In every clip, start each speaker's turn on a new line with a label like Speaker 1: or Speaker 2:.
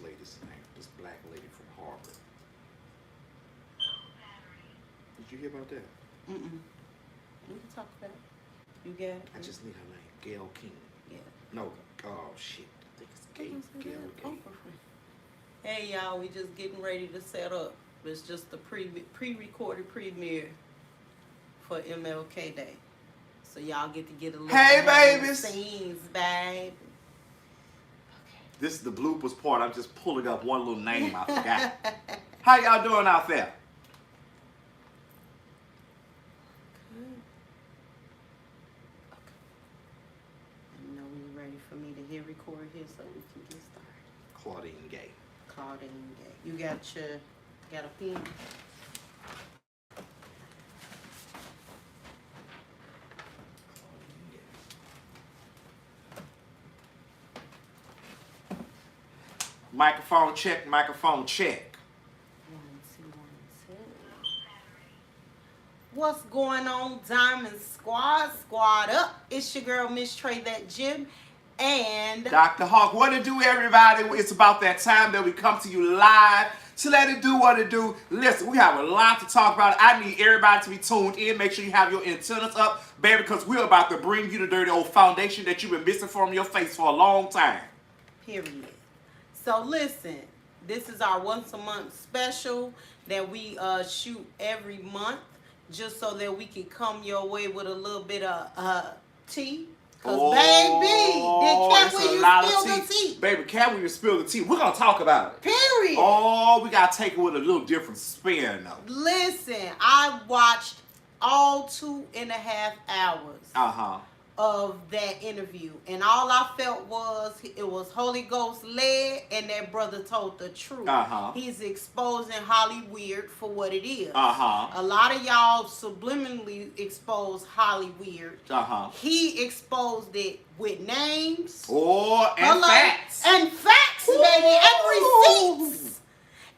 Speaker 1: lady's name? This black lady from Harvard. Did you hear about that?
Speaker 2: Mm-mm. We can talk about it. You got it?
Speaker 1: I just need her name. Gail King.
Speaker 2: Yeah.
Speaker 1: No. Oh, shit. I think it's Gail King.
Speaker 2: Hey, y'all. We just getting ready to set up. It's just the pre-recorded premiere for MLK Day. So y'all get to get a little
Speaker 1: babies.
Speaker 2: Scenes, babe.
Speaker 1: This is the bloopers part. I'm just pulling up one little name I forgot. How y'all doing out there?
Speaker 2: For me to hit record here so we can get started.
Speaker 1: Claudine Gay.
Speaker 2: You got a pen?
Speaker 1: Microphone check, microphone check.
Speaker 2: 1, 2, 1, 2. What's going on, Diamond Squad? Squad up. It's your girl, Miss Trey, that Jim. And
Speaker 1: Dr. Hawk, what it do, everybody? It's about that time that we come to you live to let it do what it do. Listen, we have a lot to talk about. I need everybody to be tuned in. Make sure you have your antennas up, baby, because we're about to bring you the dirty old foundation that you've been missing from your face for a long time.
Speaker 2: Period. So listen, this is our once a month special that we shoot every month, just so that we can come your way with a little bit of tea. Cause baby, can we spill the tea?
Speaker 1: Baby, can we spill the tea? We're gonna talk about it.
Speaker 2: Period.
Speaker 1: Oh, we gotta take it with a little different spin though.
Speaker 2: Listen, I watched all 2.5 hours of that interview, and all I felt was it was Holy Ghost led, and that brother told the truth. He's exposing Holly Weird for what it is. A lot of y'all subliminally exposed Holly Weird. He exposed it with names.
Speaker 1: And facts.
Speaker 2: And facts, baby, and receipts.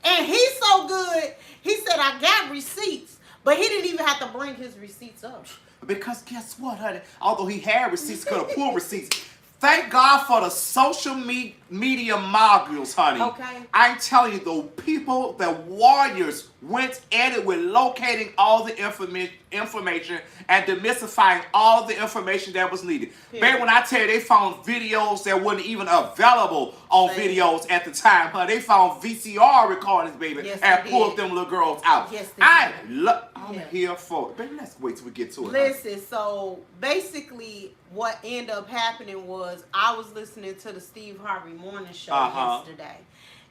Speaker 2: And he's so good. He said, I got receipts, but he didn't even have to bring his receipts up.
Speaker 1: Because guess what, honey? Although he had receipts, could have pulled receipts. Thank God for the social media moguls, honey.
Speaker 2: Okay.
Speaker 1: I'm telling you, the people, the warriors went at it with locating all the information and demystifying all the information that was needed. Baby, when I tell you they found videos that weren't even available on videos at the time, honey. They found VCR recordings, baby, and pulled them little girls out. I'm here for it. Baby, let's wait till we get to it.
Speaker 2: Listen, so basically what ended up happening was I was listening to the Steve Harvey morning show yesterday.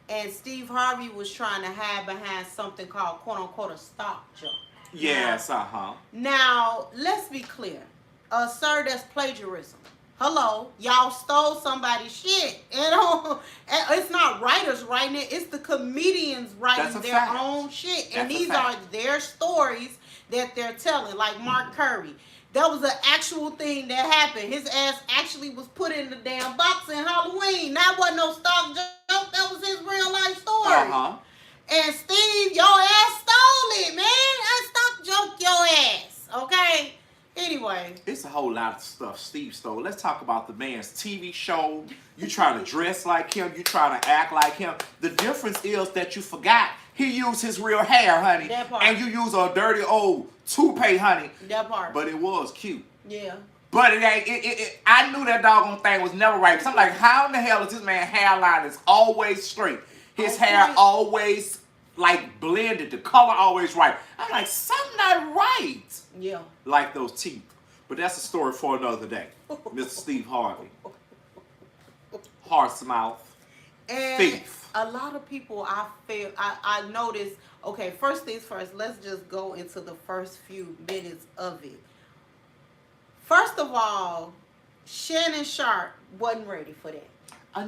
Speaker 2: And Steve Harvey was trying to hide behind something called, quote unquote, a stock joke.
Speaker 1: Yes,
Speaker 2: Now, let's be clear. Sir, that's plagiarism. Hello, y'all stole somebody's shit. And it's not writers writing it, it's the comedians writing their own shit. And these are their stories that they're telling, like Mark Curry. That was an actual thing that happened. His ass actually was put in the damn box in Halloween. That wasn't no stock joke. That was his real life story. And Steve, your ass stole it, man. I stock joke your ass. Okay? Anyway.
Speaker 1: It's a whole lot of stuff Steve stole. Let's talk about the man's TV show. You trying to dress like him. You trying to act like him. The difference is that you forgot he used his real hair, honey.
Speaker 2: That part.
Speaker 1: And you use a dirty old toupee, honey.
Speaker 2: That part.
Speaker 1: But it was cute.
Speaker 2: Yeah.
Speaker 1: But it ain't. I knew that doggone thing was never right. So I'm like, how in the hell is this man's hairline is always straight? His hair always like blended. The color always right. I'm like, something not right.
Speaker 2: Yeah.
Speaker 1: Like those teeth. But that's a story for another day. Mr. Steve Harvey. Horse mouth.
Speaker 2: And
Speaker 1: thief.
Speaker 2: A lot of people I noticed, okay, first things first, let's just go into the first few minutes of it. First of all, Shannon Sharp wasn't ready for that.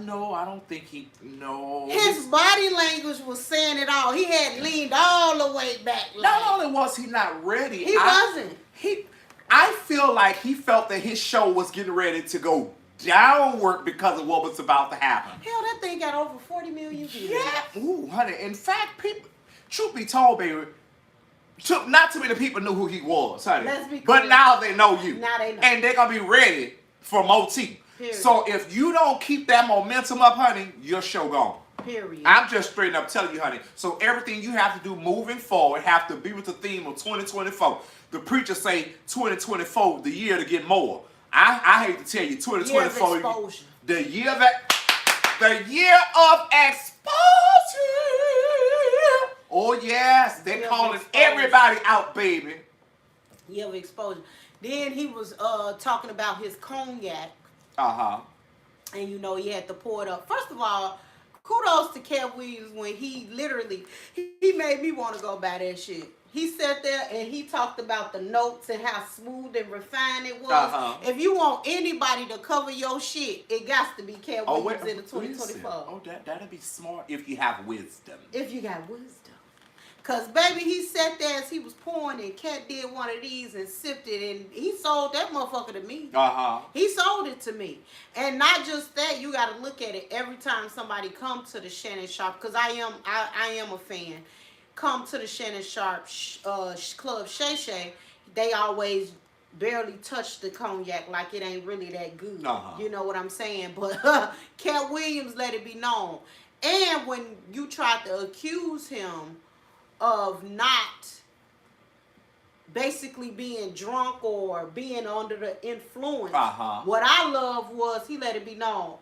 Speaker 1: No, I don't think he, no.
Speaker 2: His body language was saying it all. He had leaned all the way back.
Speaker 1: Not only was he not ready.
Speaker 2: He wasn't.
Speaker 1: I feel like he felt that his show was getting ready to go downward because of what was about to happen.
Speaker 2: Hell, that thing got over 40 million views.
Speaker 1: Yeah. Ooh, honey. In fact, people, truth be told, baby, not too many people knew who he was, honey.
Speaker 2: Let's be clear.
Speaker 1: But now they know you.
Speaker 2: Now they know.
Speaker 1: And they're going to be ready for more tea.
Speaker 2: Period.
Speaker 1: So if you don't keep that momentum up, honey, your show gone.
Speaker 2: Period.
Speaker 1: I'm just straight up telling you, honey. So everything you have to do moving forward have to be with the theme of 2024. The preacher say 2024, the year to get more. I hate to tell you, 2024, the year of exposure. Oh yes, they're calling everybody out, baby.
Speaker 2: Year of exposure. Then he was talking about his cognac. And you know he had to pour it up. First of all, kudos to Katt Williams when he literally he made me want to go buy that shit. He sat there and he talked about the notes and how smooth and refined it was. If you want anybody to cover your shit, it got to be Katt Williams in the 2024.
Speaker 1: Oh, that'd be smart if you have wisdom.
Speaker 2: If you got wisdom. Because, baby, he sat there as he was pouring it. Katt did one of these and sipped it, and he sold that motherfucker to me. He sold it to me. And not just that, you got to look at it every time somebody comes to the Shannon Sharp, because I am a fan. Come to the Shannon Sharp Club Shay Shay, they always barely touch the cognac like it ain't really that good. You know what I'm saying? But Katt Williams let it be known. And when you tried to accuse him of not basically being drunk or being under the influence. What I love was he let it be known.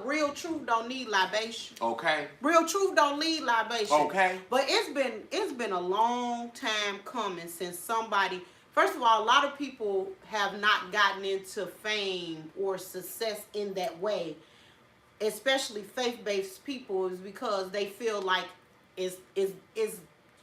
Speaker 2: Real truth don't need libation.
Speaker 1: Okay.
Speaker 2: Real truth don't need libation.
Speaker 1: Okay.
Speaker 2: But it's been a long time coming since somebody. First of all, a lot of people have not gotten into fame or success in that way, especially faith-based people, is because they feel like it's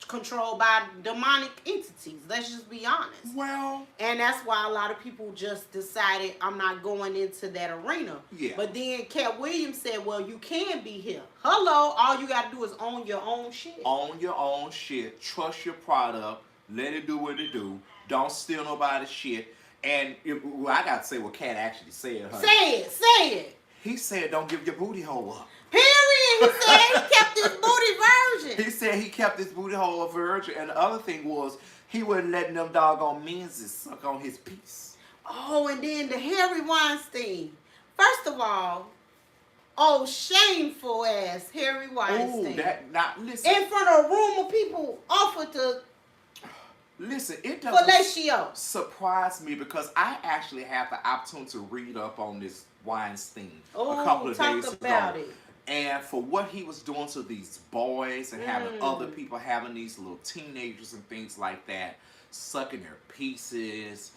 Speaker 2: controlled by demonic entities. Let's just be honest.
Speaker 1: Well,
Speaker 2: and that's why a lot of people just decided I'm not going into that arena.
Speaker 1: Yeah.
Speaker 2: But then Katt Williams said, well, you can be here. Hello, all you got to do is own your own shit.
Speaker 1: Own your own shit. Trust your product. Let it do what it do. Don't steal nobody's shit. And I got to say what Katt actually said.
Speaker 2: Say it.
Speaker 1: He said, don't give your booty hole up.
Speaker 2: Period. He said he kept his booty virgin.
Speaker 1: He said he kept his booty hole a virgin. And the other thing was, he wasn't letting them doggone menses suck on his piece.
Speaker 2: Oh, and then the Harry Weinstein. First of all, shameful ass Harry Weinstein.
Speaker 1: Listen.
Speaker 2: In front of a room of people offered to.
Speaker 1: Listen, it doesn't
Speaker 2: fellatio.
Speaker 1: Surprise me because I actually had the opportunity to read up on this Weinstein a couple of days ago. And for what he was doing to these boys and having other people having these little teenagers and things like that, sucking their pieces,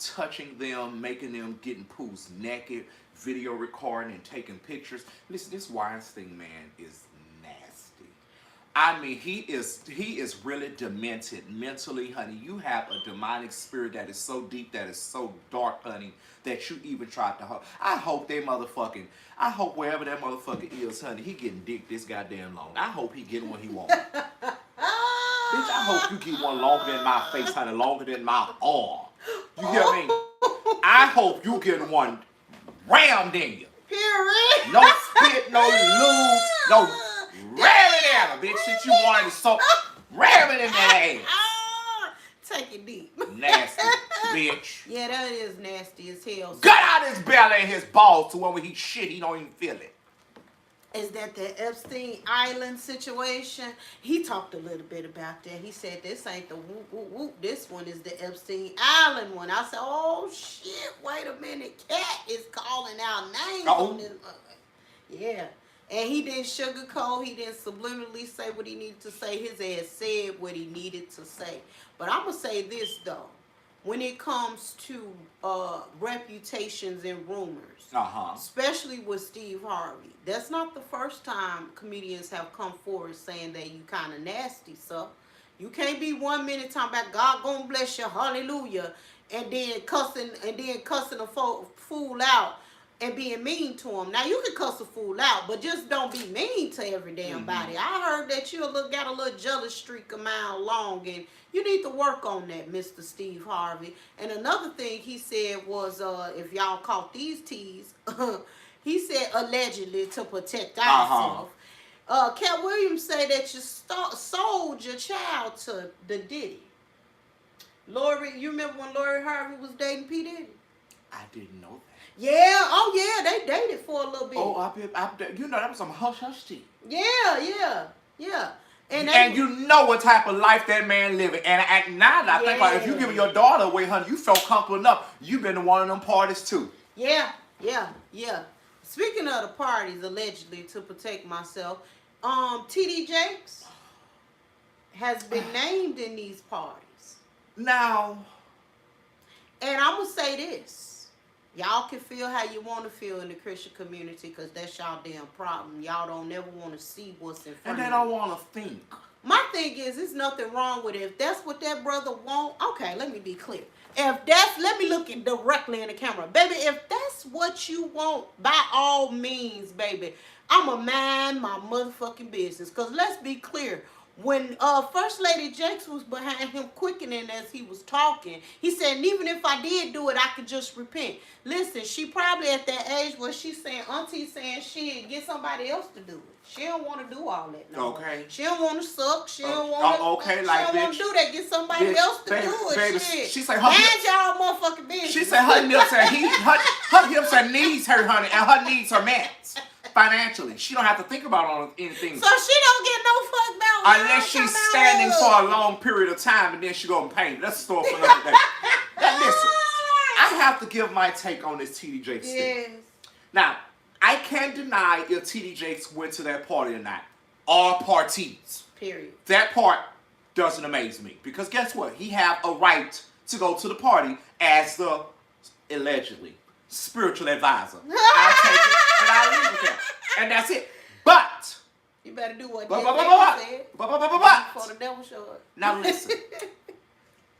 Speaker 1: touching them, making them getting poos naked, video recording and taking pictures. Listen, this Weinstein man is nasty. I mean, he is really demented mentally, honey. You have a demonic spirit that is so deep, that is so dark, honey, that you even tried to hug. I hope wherever that motherfucker is, honey, he getting dick this goddamn long. I hope he getting what he wants. Bitch, I hope you get one longer than my face, honey, longer than my arm. You hear me? I hope you get one rammed in you.
Speaker 2: Period.
Speaker 1: No spit, no lube, no ram it at her, bitch. Since you wanted to so ram it in that ass.
Speaker 2: Take it deep.
Speaker 1: Nasty, bitch.
Speaker 2: Yeah, that is nasty as hell.
Speaker 1: Gut out his belly and his balls to when he shit, he don't even feel it.
Speaker 2: Is that the Epstein Island situation? He talked a little bit about that. He said this ain't the whoop whoop whoop. This one is the Epstein Island one. I said, oh shit, wait a minute. Katt is calling out names on this. Yeah. And he didn't sugarcoat. He didn't subliminally say what he needed to say. His ass said what he needed to say. But I'm going to say this, though. When it comes to reputations and rumors, especially with Steve Harvey, that's not the first time comedians have come forward saying that you kind of nasty, so you can't be 1 minute talking about God gonna bless you, hallelujah, and then cussing a fool out and being mean to him. Now you can cuss a fool out, but just don't be mean to every damn body. I heard that you got a little jealous streak a mile long, and you need to work on that, Mr. Steve Harvey. And another thing he said was, if y'all caught these teas, he said allegedly to protect ourselves. Katt Williams said that you sold your child to the Diddy. Lori, you remember when Lori Harvey was dating P. Diddy?
Speaker 1: I didn't know that.
Speaker 2: Yeah, oh yeah, they dated for a little bit.
Speaker 1: Oh, you know, that was some hush tea.
Speaker 2: Yeah.
Speaker 1: And you know what type of life that man living. And now that I think about it, if you give your daughter away, honey, you felt comfortable enough. You've been to one of them parties too.
Speaker 2: Yeah. Speaking of the parties, allegedly, to protect myself, TD Jakes has been named in these parties.
Speaker 1: Now,
Speaker 2: and I'm going to say this. Y'all can feel how you want to feel in the Christian community because that's y'all damn problem. Y'all don't never want to see what's in front of you.
Speaker 1: And they don't want to think.
Speaker 2: My thing is, there's nothing wrong with it. If that's what that brother want, okay, let me be clear. Let me look it directly in the camera. Baby, if that's what you want, by all means, baby, I'ma mind my motherfucking business. Because let's be clear. When First Lady Jakes was behind him quickening as he was talking, he said, even if I did do it, I could just repent. Listen, she probably at that age where she's saying, Auntie saying she get somebody else to do it. She don't want to do all that no more. She don't want to suck. She don't want to she don't want to do that. Get somebody else to do it.
Speaker 1: Baby,
Speaker 2: shit.
Speaker 1: She say
Speaker 2: mind y'all motherfucking business.
Speaker 1: She said her hips and her hips and knees hurt, honey, and her needs are met. Financially, she don't have to think about anything.
Speaker 2: So she don't get no fuck about
Speaker 1: unless she's standing for a long period of time and then she go and pay. That's a story for another day. Now listen, I have to give my take on this TD Jakes thing. Now, I can't deny if TD Jakes went to that party or not. All parties.
Speaker 2: Period.
Speaker 1: That part doesn't amaze me because guess what? He have a right to go to the party as the allegedly spiritual advisor. I take it and I leave with that. And that's it. But
Speaker 2: you better do what
Speaker 1: said.
Speaker 2: Before the devil show up.
Speaker 1: Now listen.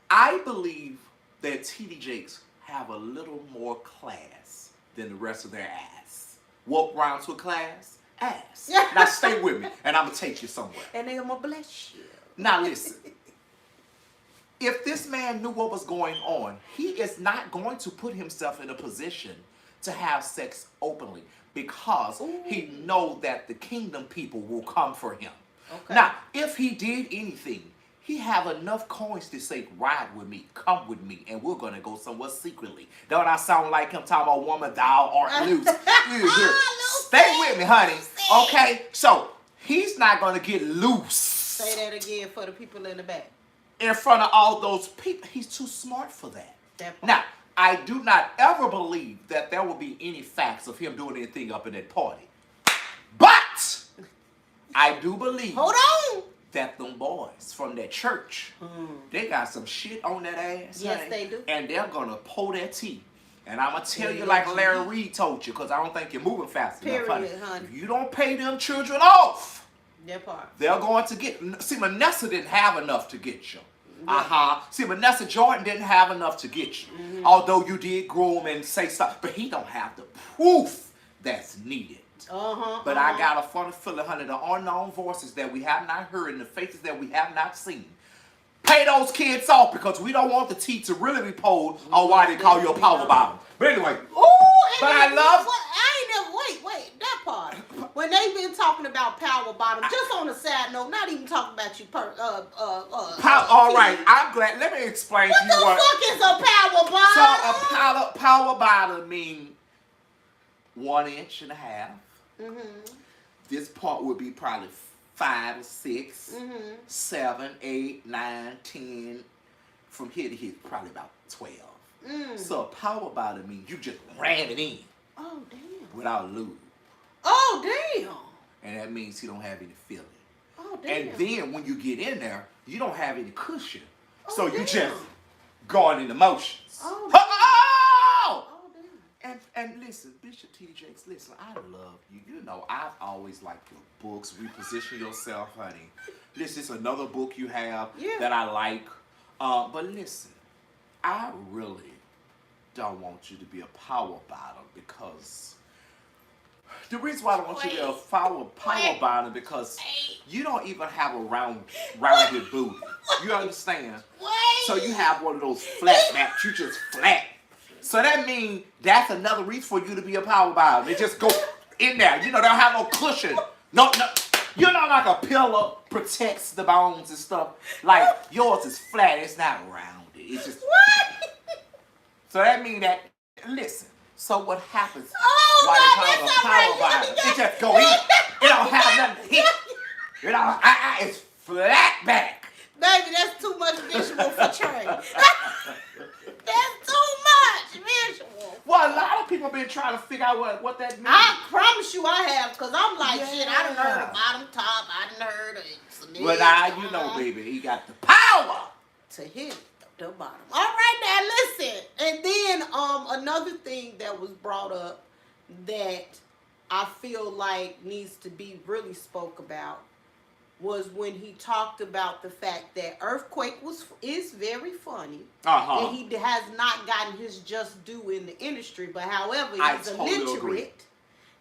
Speaker 1: I believe that TD Jakes have a little more class than the rest of their ass. What rhymes with class? Ass. Now stay with me and I'm going to take you somewhere.
Speaker 2: And I'm going to bless you.
Speaker 1: Now listen. If this man knew what was going on, he is not going to put himself in a position to have sex openly because he knows that the kingdom people will come for him. Okay. Now, if he did anything, he have enough coins to say, ride with me, come with me, and we're going to go somewhere secretly. Don't I sound like him talking about woman, thou art loose? Stay with me, honey. Okay? So, he's not going to get loose.
Speaker 2: Say that again for the people in the back.
Speaker 1: In front of all those people. He's too smart for that. Now, I do not ever believe that there will be any facts of him doing anything up in that party. But I do believe that them boys from that church, they got some shit on that ass.
Speaker 2: Yes, they do.
Speaker 1: And they're going to pour that tea. And I'm going to tell you like Larry Reed told you, because I don't think you're moving fast enough. Honey. If you don't pay them children off,
Speaker 2: that part.
Speaker 1: they're going to get... See, Manessa didn't have enough to get you. See, Vanessa Jordan didn't have enough to get you. Although you did groom and say stuff. But he don't have the proof that's needed. But I got a funny feeling, honey, the unknown voices that we have not heard and the faces that we have not seen. Pay those kids off because we don't want the tea to really be pulled on why they call you a power bottom. But anyway. But I love...
Speaker 2: Wait, that part. When they've been talking about power bottom, just on a side note, not even talking about you
Speaker 1: all right, I'm glad. Let me explain to you
Speaker 2: what the fuck is a power bottom?
Speaker 1: So a power bottom means 1.5 inches. This part would be probably 5 or 6, 7, 8, 9, 10. From here to here, probably about 12. So a power bottom means you just ram it in.
Speaker 2: Oh, damn.
Speaker 1: Without lube.
Speaker 2: Oh, damn.
Speaker 1: And that means you don't have any feeling.
Speaker 2: Oh, damn.
Speaker 1: And then when you get in there, you don't have any cushion. So you just going in the motions.
Speaker 2: Oh,
Speaker 1: damn. And listen, Bishop TD Jakes, listen, I love you. You know, I've always liked your books. Reposition Yourself, honey. This is another book you have that I like. But listen, I really don't want you to be a power bottom because the reason why I don't want you to be a power bottom because you don't even have a rounded booty. You understand? So you have one of those flat backs. You just flat. So that means that's another reason for you to be a power bottom. It just go in there. You know, they don't have no cushion. No. You know, like a pillow protects the bones and stuff. Like yours is flat. It's not rounded. It's just. So that means that listen. So what happens?
Speaker 2: Oh,
Speaker 1: Why
Speaker 2: no,
Speaker 1: they call it
Speaker 2: that's
Speaker 1: a
Speaker 2: all right.
Speaker 1: power bottom? It just go in. It don't have nothing to hit. You know, it's flat back.
Speaker 2: Baby, that's too much visual for Trey. That's too much visual.
Speaker 1: Well, a lot of people been trying to figure out what that means.
Speaker 2: I promise you I have, because I'm like,
Speaker 1: Yeah.
Speaker 2: shit, I done heard of bottom top. I done heard of some
Speaker 1: Well, now you know, baby, he got the power
Speaker 2: to hit the bottom. All right, now listen. And then another thing that was brought up that I feel like needs to be really spoke about was when he talked about the fact that Earthquake is very funny, and he has not gotten his just due in the industry. But however, he's illiterate. Agree.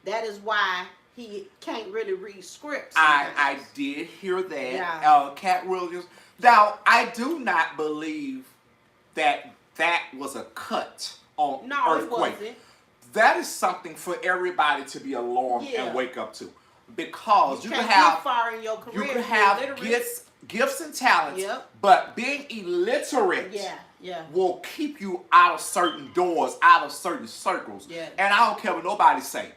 Speaker 2: That is why he can't really read scripts.
Speaker 1: I did hear that.
Speaker 2: Yeah.
Speaker 1: Katt Williams. Now, I do not believe that was a cut on Earthquake.
Speaker 2: It wasn't.
Speaker 1: That is something for everybody to be alarmed and wake up to. Because you can
Speaker 2: have far in your career.
Speaker 1: You can have gifts and talents, but being illiterate will keep you out of certain doors, out of certain circles.
Speaker 2: Yeah.
Speaker 1: And I don't care what nobody say.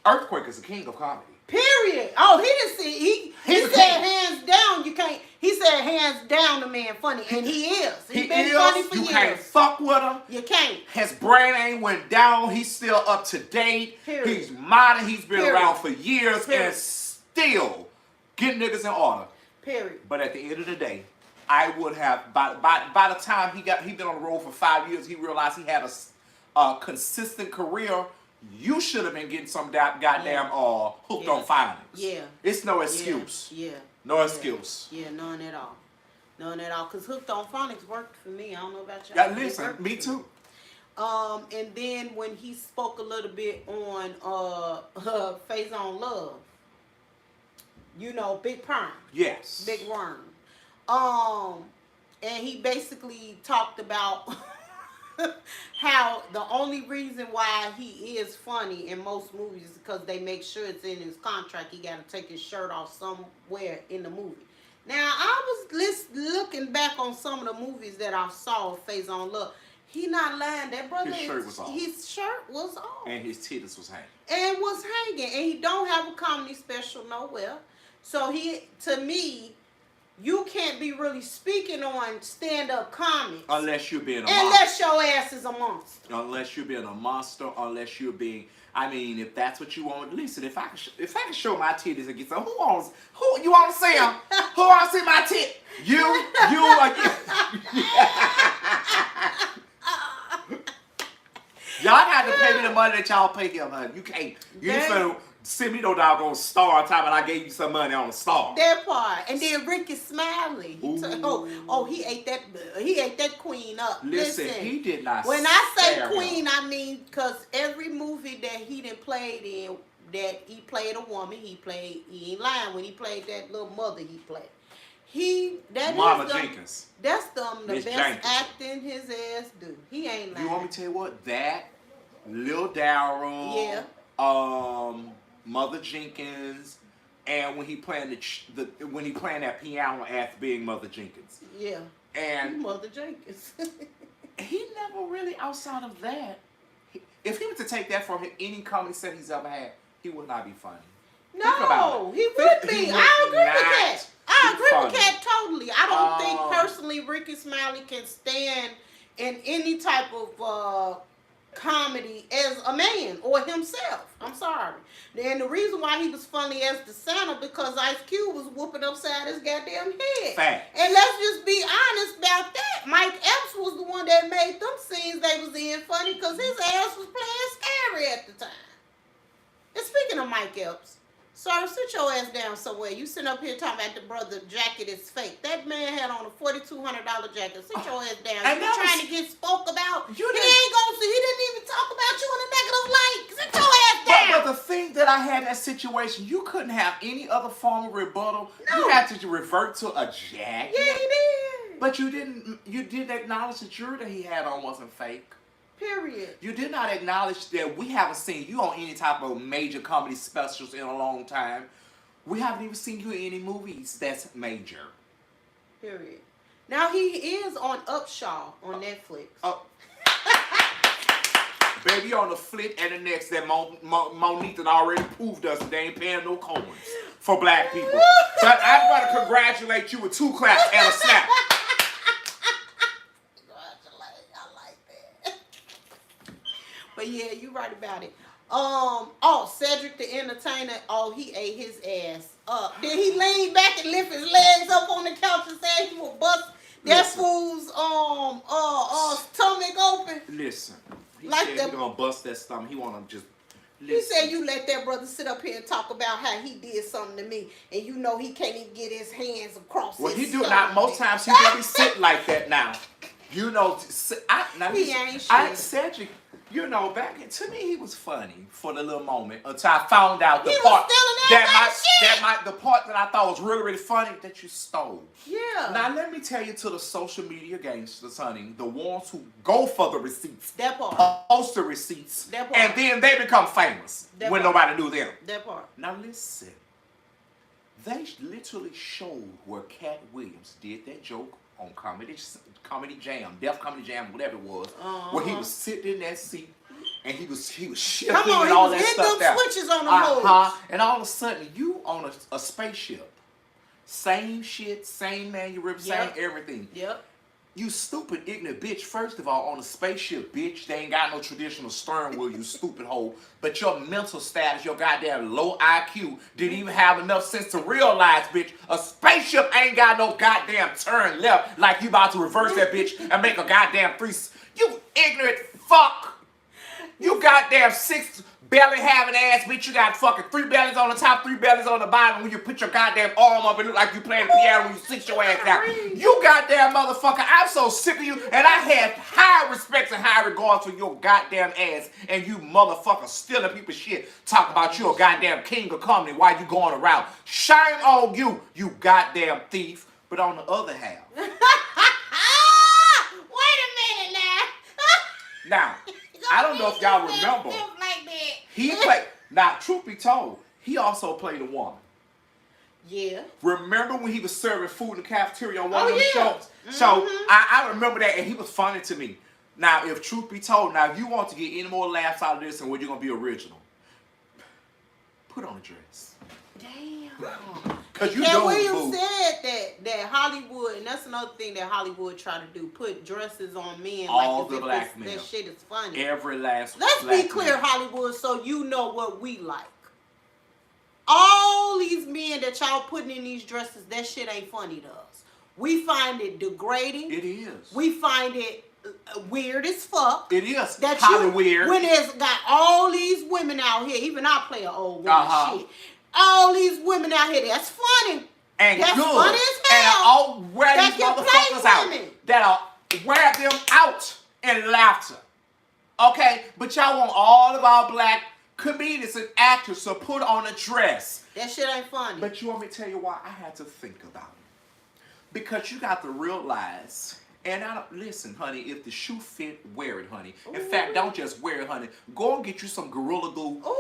Speaker 1: Earthquake is the king of comedy.
Speaker 2: Period. Oh, he didn't see. He said hands down. You can't. He said hands down the man funny, and he is. He's been funny for years.
Speaker 1: You can't fuck with him.
Speaker 2: You can't.
Speaker 1: His brain ain't went down. He's still up to date.
Speaker 2: Period.
Speaker 1: He's modern. He's been around for years and still getting niggas in order.
Speaker 2: Period.
Speaker 1: But at the end of the day, I would have by the time he been on the road for 5 years, he realized he had a consistent career. You should have been getting some goddamn hooked on phonics. Yeah. It's no excuse.
Speaker 2: Yeah.
Speaker 1: No excuse.
Speaker 2: Yeah, none at all. None at all. Because hooked on phonics worked for me. I don't know about y'all.
Speaker 1: Yeah, listen, me too.
Speaker 2: And then when he spoke a little bit on Phase on Love, you know, Big Perm.
Speaker 1: Yes.
Speaker 2: Big Worm. And he basically talked about how the only reason why he is funny in most movies is because they make sure it's in his contract. He got to take his shirt off somewhere in the movie. Now, I was looking back on some of the movies that I saw Phase on Love. He not lying. That brother,
Speaker 1: his shirt was off.
Speaker 2: His shirt was off.
Speaker 1: And his titties was hanging.
Speaker 2: And was hanging. And he don't have a comedy special nowhere. So to me, you can't be really speaking on stand-up comics
Speaker 1: unless you're being a monster.
Speaker 2: Unless your ass is a monster.
Speaker 1: Unless you're being a monster. Unless you're being. I mean, if that's what you want, listen. If I can show my titties and get some, who you want to see them? Who want to see my tit? You or you? Y'all had to pay me the money that y'all pay him, honey. You can't. You just send me no doggone star on time, and I gave you some money on the star.
Speaker 2: That part. And then Ricky Smiley. He ate that queen up. Listen,
Speaker 1: he did not.
Speaker 2: When I say queen, I mean because every movie that he done played in, that he played a woman, he ain't lying when he played that little mother he played.
Speaker 1: Mama Jenkins.
Speaker 2: That's the
Speaker 1: Miss
Speaker 2: best
Speaker 1: Jenkins.
Speaker 2: acting his ass do. He ain't lying.
Speaker 1: You want me to tell you what? That Lil Darryl. Mother Jenkins, and when he playing that piano as being Mother Jenkins.
Speaker 2: Yeah.
Speaker 1: And
Speaker 2: Mother Jenkins.
Speaker 1: He never really outside of that. If he was to take that from any comedy set he's ever had, he would not be funny.
Speaker 2: No, he would be. I agree with that. I agree with Katt totally. I don't think personally Ricky Smiley can stand in any type of comedy as a man or himself. I'm sorry. And the reason why he was funny as the Santa because Ice Cube was whooping upside his goddamn head.
Speaker 1: Fact.
Speaker 2: And let's just be honest about that. Mike Epps was the one that made them scenes they was in funny because his ass was playing scary at the time. And speaking of Mike Epps, sir, sit your ass down somewhere. You sitting up here talking about the brother jacket is fake. That man had on a $4,200 jacket. Sit your ass down. You trying to get spoke about. He didn't even talk about you in a negative light. Sit your ass down.
Speaker 1: But the thing that I had in that situation, you couldn't have any other form of rebuttal.
Speaker 2: No.
Speaker 1: You had to revert to a jacket.
Speaker 2: Yeah, he did.
Speaker 1: But you didn't acknowledge the jewelry that he had on wasn't fake.
Speaker 2: Period.
Speaker 1: You did not acknowledge that we haven't seen you on any type of major comedy specials in a long time. We haven't even seen you in any movies that's major.
Speaker 2: Period. Now he is on Upshaw on Netflix.
Speaker 1: Baby, you on the flip and the next that Monique had already proved us that they ain't paying no coins for black people. But I'm going to congratulate you with 2 claps and a snap.
Speaker 2: I like that. But yeah, you right about it. Oh, Cedric the Entertainer, oh, he ate his ass up. Then he leaned back and lift his legs up on the couch and said he would bust that fool's stomach open.
Speaker 1: Listen, he
Speaker 2: like
Speaker 1: said he gonna bust that stomach. He wanna just listen.
Speaker 2: He said you let that brother sit up here and talk about how he did something to me, and you know he can't even get his hands across his
Speaker 1: he do
Speaker 2: stomach.
Speaker 1: not. Most times he do be sitting like that now. You know,
Speaker 2: he ain't shit.
Speaker 1: Cedric, you know, to me he was funny for the little moment until I found out the
Speaker 2: he
Speaker 1: part
Speaker 2: the
Speaker 1: part that I thought was really, really funny that you stole.
Speaker 2: Yeah.
Speaker 1: Now let me tell you to the social media gangsters, honey, the ones who go for the receipts,
Speaker 2: that part,
Speaker 1: post the receipts,
Speaker 2: that part,
Speaker 1: and then they become famous when nobody knew them.
Speaker 2: That part.
Speaker 1: Now listen, they literally showed where Katt Williams did that joke on Comedy Jam, Def Comedy Jam, whatever it was, where he was sitting in that seat and he was shifting and all that stuff there.
Speaker 2: Switches on the moves.
Speaker 1: And all of a sudden, you on a spaceship, same shit, same mannerism, same everything.
Speaker 2: Yep.
Speaker 1: You stupid, ignorant bitch. First of all, on a spaceship, bitch, they ain't got no traditional steering wheel, you stupid hoe. But your mental status, your goddamn low IQ, didn't even have enough sense to realize, bitch, a spaceship ain't got no goddamn turn left like you about to reverse that bitch and make a goddamn 3. You ignorant fuck. You goddamn 6 belly having ass bitch. You got fucking 3 bellies on the top, 3 bellies on the bottom. When you put your goddamn arm up, it look like you playing the piano when you sit your ass down. You goddamn motherfucker, I'm so sick of you, and I have high respect and high regard for your goddamn ass, and you motherfucker stealing people's shit, talking about you a goddamn king of comedy while you going around. Shame on you, you goddamn thief. But on the other half,
Speaker 2: wait a minute now.
Speaker 1: Now, I don't know if y'all remember. He played. Now, truth be told, he also played a woman.
Speaker 2: Yeah.
Speaker 1: Remember when he was serving food in the cafeteria on one of them shows? So I remember that, and he was funny to me. Now, if truth be told, now if you want to get any more laughs out of this, and where you're gonna be original, put on a dress.
Speaker 2: Damn.
Speaker 1: Cause you
Speaker 2: Katt Williams said that Hollywood, and that's another thing that Hollywood try to do, put dresses on men
Speaker 1: all
Speaker 2: like
Speaker 1: the black men.
Speaker 2: That shit is funny.
Speaker 1: Every last.
Speaker 2: Let's be clear, man. Hollywood, so you know what we like. All these men that y'all putting in these dresses, that shit ain't funny to us. We find it degrading.
Speaker 1: It is.
Speaker 2: We find it weird as fuck.
Speaker 1: It is.
Speaker 2: That
Speaker 1: weird.
Speaker 2: When there's got all these women out here, even I play an old woman shit. All these women out here, that's funny.
Speaker 1: And
Speaker 2: that's
Speaker 1: good.
Speaker 2: Funny as hell.
Speaker 1: And I'll wear these motherfuckers out. That'll wear them out in laughter. Okay? But y'all want all of our black comedians and actors to put on a dress.
Speaker 2: That shit ain't funny.
Speaker 1: But you want me to tell you why I had to think about it? Because you got to realize. And listen, honey, if the shoe fit, wear it, honey. In fact, don't just wear it, honey. Go and get you some Gorilla Glue.
Speaker 2: Ooh.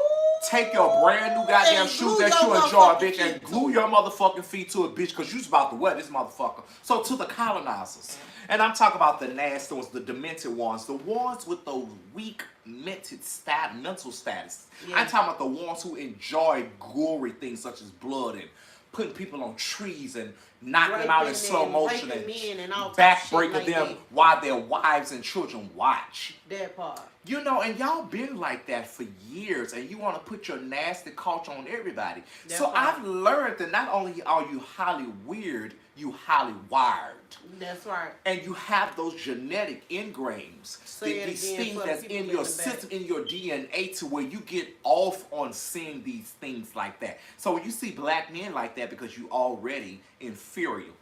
Speaker 1: Take your brand new goddamn shoes that you enjoy, bitch, and glue your motherfucking feet to it, bitch, because you's about to wear this motherfucker. So to the colonizers, and I'm talking about the nasty ones, the demented ones, the ones with those weak mental status. Yeah. I'm talking about the ones who enjoy gory things such as blood and putting people on trees and knocking them out in slow motion and backbreaking them while their wives and children watch.
Speaker 2: That part.
Speaker 1: You know, and y'all been like that for years, and you want to put your nasty culture on everybody. So I've learned that not only are you highly weird, you highly wired.
Speaker 2: That's right.
Speaker 1: And you have those genetic ingrains, these things that's in your system, in your DNA, to where you get off on seeing these things like that. So when you see black men like that, because you already inferior,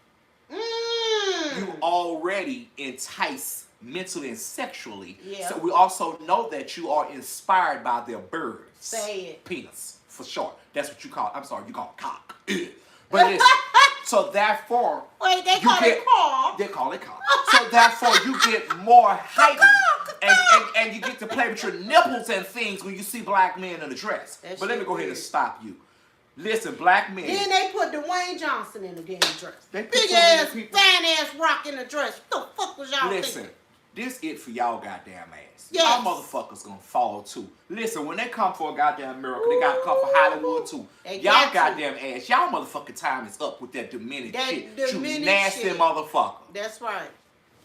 Speaker 1: you already entice mentally and sexually. Yeah. So we also know that you are inspired by their birds.
Speaker 2: Say it.
Speaker 1: Penis, for short. That's what you call it. I'm sorry, you call it cock. But it's, so therefore...
Speaker 2: Wait, they call it cock?
Speaker 1: They call it cock. So therefore you get more heightened and you get to play with your nipples and things when you see black men in a dress. But let me go ahead and stop you. Listen, black men...
Speaker 2: Then they put Dwayne Johnson in the damn dress. Big ass, fine ass rock in the dress. What the fuck was y'all thinking?
Speaker 1: this it for y'all goddamn ass.
Speaker 2: Yes.
Speaker 1: Y'all motherfuckers gonna fall too. Listen, when they come for a goddamn miracle, they gotta come for Hollywood too. Y'all goddamn ass. Y'all motherfucking time is up with that diminished shit. You nasty motherfucker.
Speaker 2: That's right.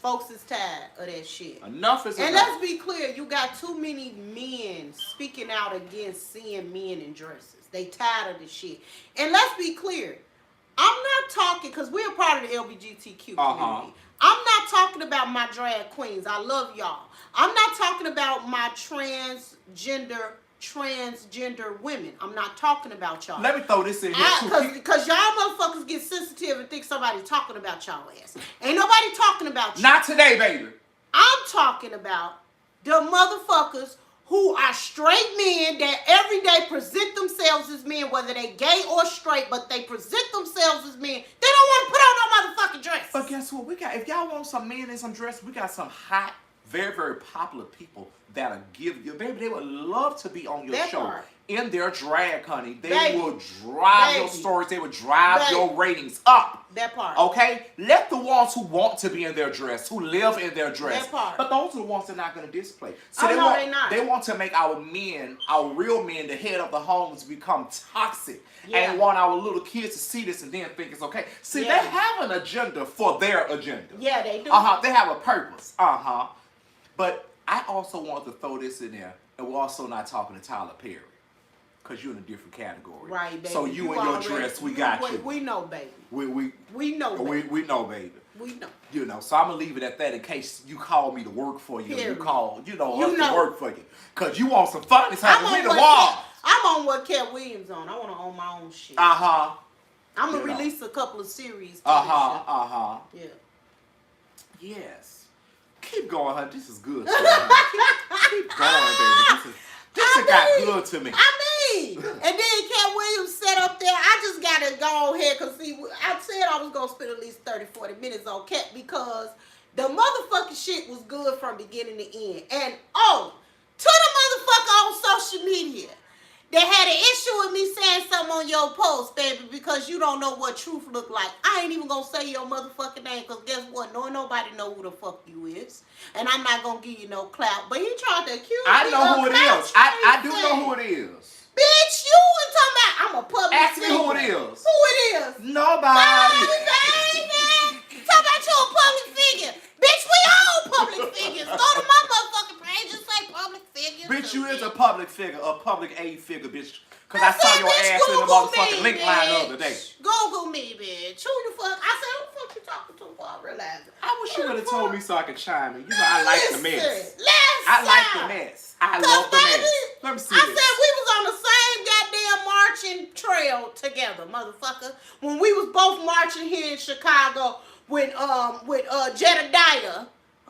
Speaker 2: Folks is tired of that shit.
Speaker 1: Enough is enough.
Speaker 2: And let's be clear, you got too many men speaking out against seeing men in dresses. They tired of this shit. And let's be clear, I'm not talking, because we're a part of the LGBTQ community. I'm not talking about my drag queens. I love y'all. I'm not talking about my transgender women. I'm not talking about y'all.
Speaker 1: Let me throw this in here too.
Speaker 2: Because y'all motherfuckers get sensitive and think somebody's talking about y'all ass. Ain't nobody talking about you.
Speaker 1: Not today, baby.
Speaker 2: I'm talking about the motherfuckers who are straight men that every day present themselves as men, whether they gay or straight, but they present themselves as men. They don't want to put on no motherfucking dress.
Speaker 1: But guess what? We got, if y'all want some men in some dress, we got some hot, very, very popular people that'll give you, baby, they would love to be on your show. In their drag, honey. They will drive your stories. They will drive your ratings up.
Speaker 2: That part.
Speaker 1: Okay? Let the ones who want to be in their dress, who live in their dress.
Speaker 2: That part.
Speaker 1: But those are the ones that are not going to display. So
Speaker 2: they're not.
Speaker 1: They want to make our men, our real men, the head of the homes, become toxic. And want our little kids to see this and then think it's okay. See, they have an agenda for their agenda.
Speaker 2: Yeah, they do.
Speaker 1: They have a purpose. But I also want to throw this in there, and we're also not talking to Tyler Perry. Because you're in a different category.
Speaker 2: Right, baby.
Speaker 1: So you in your dress, we got you.
Speaker 2: We know, baby.
Speaker 1: We
Speaker 2: know, baby.
Speaker 1: We know, baby.
Speaker 2: We know.
Speaker 1: You know, so I'm going to leave it at that in case you call me to work for you.
Speaker 2: Period.
Speaker 1: You call, us to work for you. Because you want some fun. It's like we the wall.
Speaker 2: I'm on what Katt Williams on. I want to own my own shit. I'm going to release a couple of series. Yeah. Yes.
Speaker 1: Keep going, honey. This is good. Keep going, baby. This got good to me.
Speaker 2: And then Katt Williams sat up there. I just got to go ahead because, see, I said I was going to spend at least 30, 40 minutes on Katt because the motherfucking shit was good from beginning to end. And, to the motherfucker on social media that had an issue with me saying something on your post, baby, because you don't know what truth look like. I ain't even going to say your motherfucking name because guess what? Nobody know who the fuck you is. And I'm not going to give you no clout. But he tried to accuse me of
Speaker 1: I know who it is. I do know who it is.
Speaker 2: Bitch, you and talking about I'm a public
Speaker 1: Ask
Speaker 2: figure.
Speaker 1: me who it is.
Speaker 2: Who it is?
Speaker 1: Nobody.
Speaker 2: Baby. Talk about you a public figure. Bitch, we all public figures. Go to my motherfucking page and say public figure.
Speaker 1: Bitch, you is a public figure, a public aid figure, bitch. Because I saw your ass in the motherfucking link line the other day.
Speaker 2: Google me, bitch. Who the fuck? I said, who the fuck you talking to before I realized it?
Speaker 1: I wish you would have told me so I could chime in. You know, I like the mess.
Speaker 2: Listen.
Speaker 1: I like the mess. I love the mess. Let me see
Speaker 2: I
Speaker 1: this.
Speaker 2: said we was on the same goddamn marching trail together, motherfucker. When we was both marching here in Chicago with Jedediah.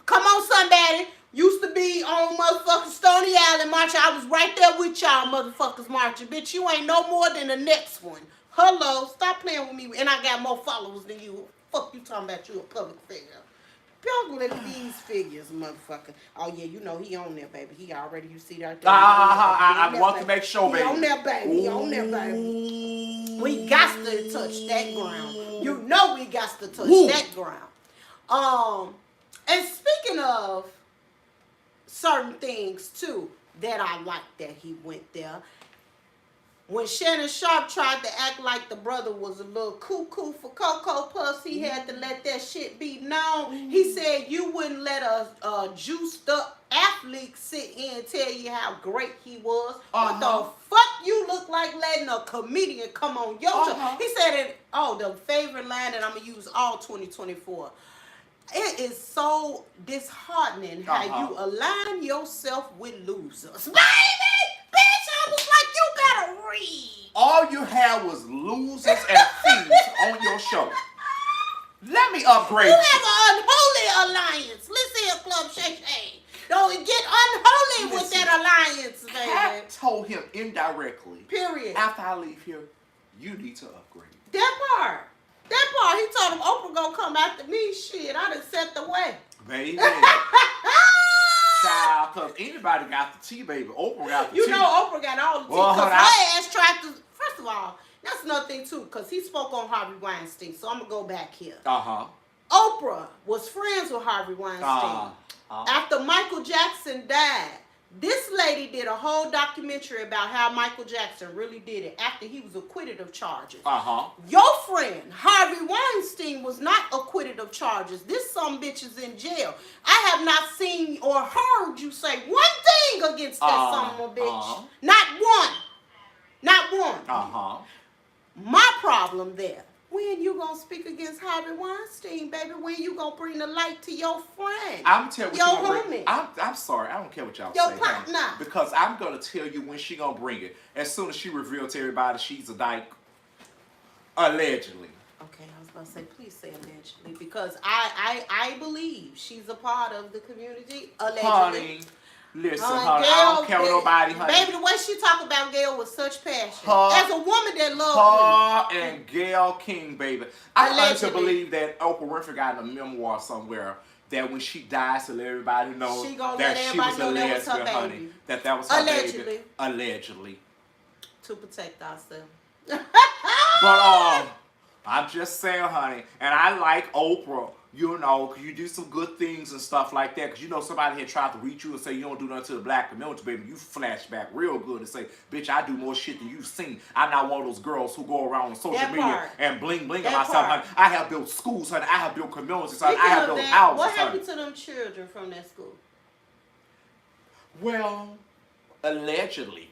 Speaker 2: Come on, somebody. Used to be on motherfucking Stony Island marching. I was right there with y'all motherfuckers marching. Bitch, you ain't no more than the next one. Hello, stop playing with me. And I got more followers than you. Fuck you talking about you a public figure. People look at these figures, motherfucker. Oh, yeah, you know he on there, baby. He already, you see that?
Speaker 1: I want to make sure, baby.
Speaker 2: He on there, baby. He on there, baby. We got to touch that ground. You know we got to touch that ground. And speaking of certain things, too, that I like that he went there. When Shannon Sharp tried to act like the brother was a little cuckoo for Cocoa Puffs, he had to let that shit be known. He said you wouldn't let a juiced up athlete sit here and tell you how great he was. What the fuck you look like letting a comedian come on your show? He said it, the favorite line that I'm going to use all 2024. It is so disheartening how you align yourself with losers. Baby! Bitch, I was like, you better read.
Speaker 1: All you had was losers and thieves on your show. Let me upgrade you.
Speaker 2: You have an unholy alliance. Listen here, Club Shay Shay. Don't get unholy with that alliance, baby.
Speaker 1: Katt told him indirectly.
Speaker 2: Period.
Speaker 1: After I leave here, you need to upgrade.
Speaker 2: That part. He told him Oprah gonna come after me. Shit, I done set the way.
Speaker 1: Baby. Child, because anybody got the tea, baby. Oprah got the tea.
Speaker 2: You know Oprah got all the tea. Because her ass tried to, first of all, that's another thing too, because he spoke on Harvey Weinstein. So I'm going to go back here. Oprah was friends with Harvey Weinstein. After Michael Jackson died, this lady did a whole documentary about how Michael Jackson really did it after he was acquitted of charges. Your friend, Harvey Weinstein, was not acquitted of charges. This some bitch is in jail. I have not seen or heard you say one thing against that son of a bitch. Not one. Not one. My problem there. When you gonna speak against Harvey Weinstein, baby? When you gonna bring the light to your friend?
Speaker 1: I'm telling you,
Speaker 2: your homie.
Speaker 1: I'm sorry, I don't care what y'all
Speaker 2: your
Speaker 1: say.
Speaker 2: Partner.
Speaker 1: Because I'm gonna tell you when she gonna bring it. As soon as she revealed to everybody she's a dyke, allegedly.
Speaker 2: Okay, I was gonna say, please say allegedly, because I believe she's a part of the community. Allegedly.
Speaker 1: Honey. Listen, honey, I don't care what nobody, honey.
Speaker 2: Baby, the way she talk about Gail with such passion. As a woman that
Speaker 1: her
Speaker 2: loves women.
Speaker 1: and Gail King, baby. I like to believe that Oprah Winfrey got in a memoir somewhere that when she dies, to let everybody know that she was a lesbian, honey. That was her baby. Allegedly.
Speaker 2: To protect ourselves.
Speaker 1: But I'm just saying, honey, and I like Oprah. You know, because you do some good things and stuff like that. Because you know somebody had tried to reach you and say you don't do nothing to the black community, baby. You flash back real good and say, bitch, I do more shit than you've seen. I'm not one of those girls who go around on social media and bling on myself, honey. I have built schools, honey. I have built communities, honey. I have built houses,
Speaker 2: what happened to them children from that school?
Speaker 1: Well, allegedly.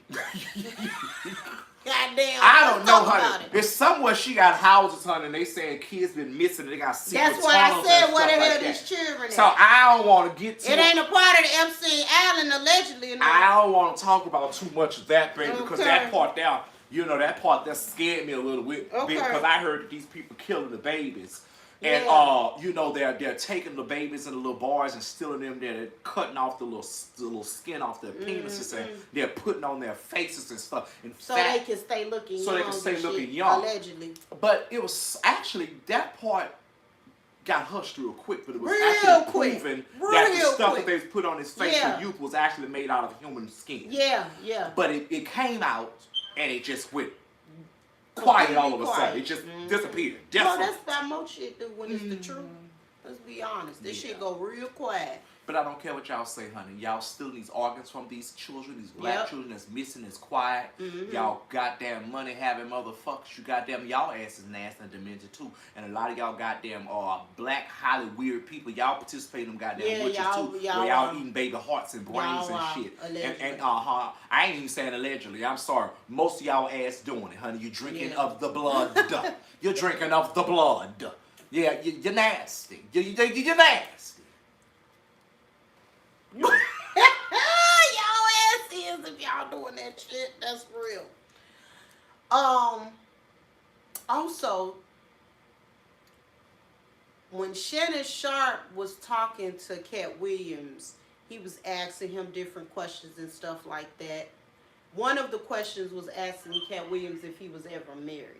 Speaker 2: Goddamn.
Speaker 1: I don't know, honey. It's somewhere she got houses, honey, and they saying kids been missing and they got secret tunnels.
Speaker 2: That's why I said where the hell these children at.
Speaker 1: So I don't want to get to
Speaker 2: it. Ain't a part of the Epstein Island, allegedly. No.
Speaker 1: I don't want to talk about too much of that, baby, because that part there, you know, that part that scared me a little bit because I heard that these people killing the babies. And you know, they're taking the babies and the little boys and stealing them. They're cutting off the little skin off their penises and they're putting on their faces and stuff. In
Speaker 2: so fact, they can stay looking young. So they can stay looking young. Allegedly.
Speaker 1: But it was actually that part got hushed real quick. But it was actually proven that the stuff that they put on his face for youth was actually made out of human skin.
Speaker 2: Yeah.
Speaker 1: But it came out and it just went quiet all of a sudden. It just disappeared.
Speaker 2: No, that's about most shit do when it's the truth. Let's be honest. This shit go real quiet.
Speaker 1: But I don't care what y'all say, honey. Y'all stealing these organs from these children, these black children that's missing, that's quiet. Y'all goddamn money having motherfuckers. You goddamn y'all asses nasty and demented too. And a lot of y'all goddamn black highly weird people. Y'all participate in them goddamn witches too. Where y'all eating baby hearts and brains and shit. And I ain't even saying allegedly. I'm sorry. Most of y'all ass doing it, honey. You're drinking of the blood. You're drinking of the blood. Yeah, you're nasty. You're nasty.
Speaker 2: Y'all ass is if y'all doing that shit. That's real. Also, when Shannon Sharp was talking to Katt Williams, he was asking him different questions and stuff like that. One of the questions was asking Katt Williams if he was ever married.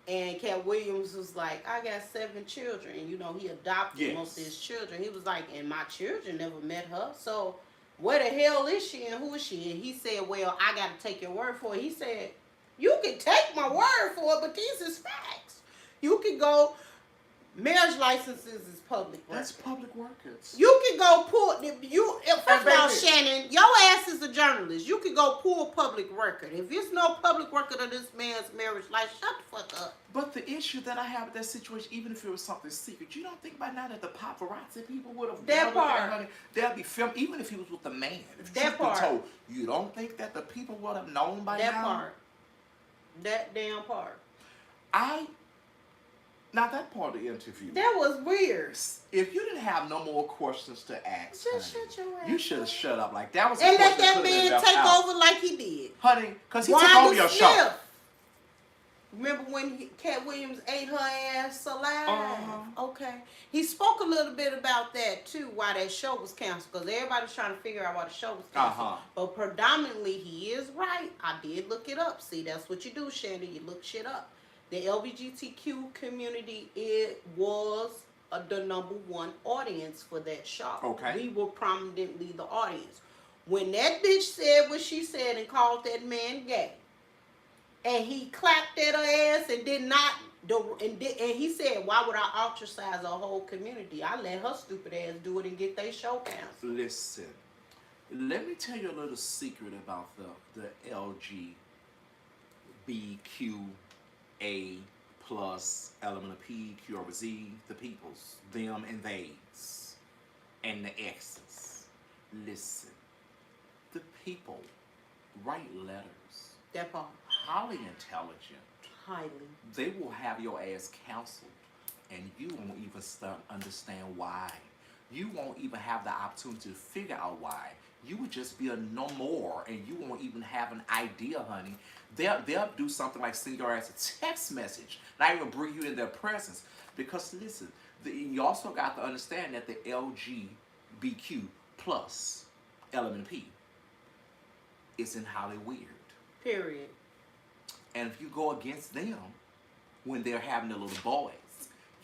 Speaker 2: And Katt Williams was like, I got 7 children. And, you know, he adopted most of his children. He was like, and my children never met her. So where the hell is she and who is she? And he said, well, I got to take your word for it. He said, you can take my word for it, but these is facts. You can go, marriage licenses is public record.
Speaker 1: That's public records.
Speaker 2: You can go pull, first of all, Shannon, your ass is a journalist. You can go pull public record. If there's no public record of this man's marriage life, shut the fuck up.
Speaker 1: But the issue that I have with that situation, even if it was something secret, you don't think by now that the paparazzi people would have
Speaker 2: that part,
Speaker 1: honey, they'll be filmed, even if he was with the man. If
Speaker 2: that part,
Speaker 1: told, you don't think that the people would have known by
Speaker 2: that
Speaker 1: now?
Speaker 2: That part. That damn part.
Speaker 1: Now that part of the interview.
Speaker 2: That was weird.
Speaker 1: If you didn't have no more questions to ask,
Speaker 2: just shut your ass.
Speaker 1: You should have shut up. Like that was.
Speaker 2: And let that man take over like he did,
Speaker 1: honey, because he took over your show.
Speaker 2: Remember when Katt Williams ate her ass alive? Okay. He spoke a little bit about that too, why that show was canceled, because everybody's trying to figure out why the show was canceled. But predominantly, he is right. I did look it up. See, that's what you do, Shannon. You look shit up. The LGBTQ community, it was the #1 audience for that show.
Speaker 1: Okay.
Speaker 2: We were prominently the audience. When that bitch said what she said and called that man gay, and he clapped at her ass and did not. And he said, "Why would I ostracize a whole community? I let her stupid ass do it and get their show canceled."
Speaker 1: Listen, let me tell you a little secret about the LGBTQA plus element of P, Q over Z, the peoples, them and theys, and the X's. Listen, the people write letters.
Speaker 2: That part.
Speaker 1: Highly intelligent.
Speaker 2: Highly.
Speaker 1: They will have your ass counseled, and you won't even understand why. You won't even have the opportunity to figure out why. You would just be a no more, and you won't even have an idea, honey. They'll do something like send your ass a text message, not even bring you in their presence. Because listen, you also got to understand that the LGBTQ plus element P is in highly weird.
Speaker 2: Period.
Speaker 1: And if you go against them when they're having their little boys,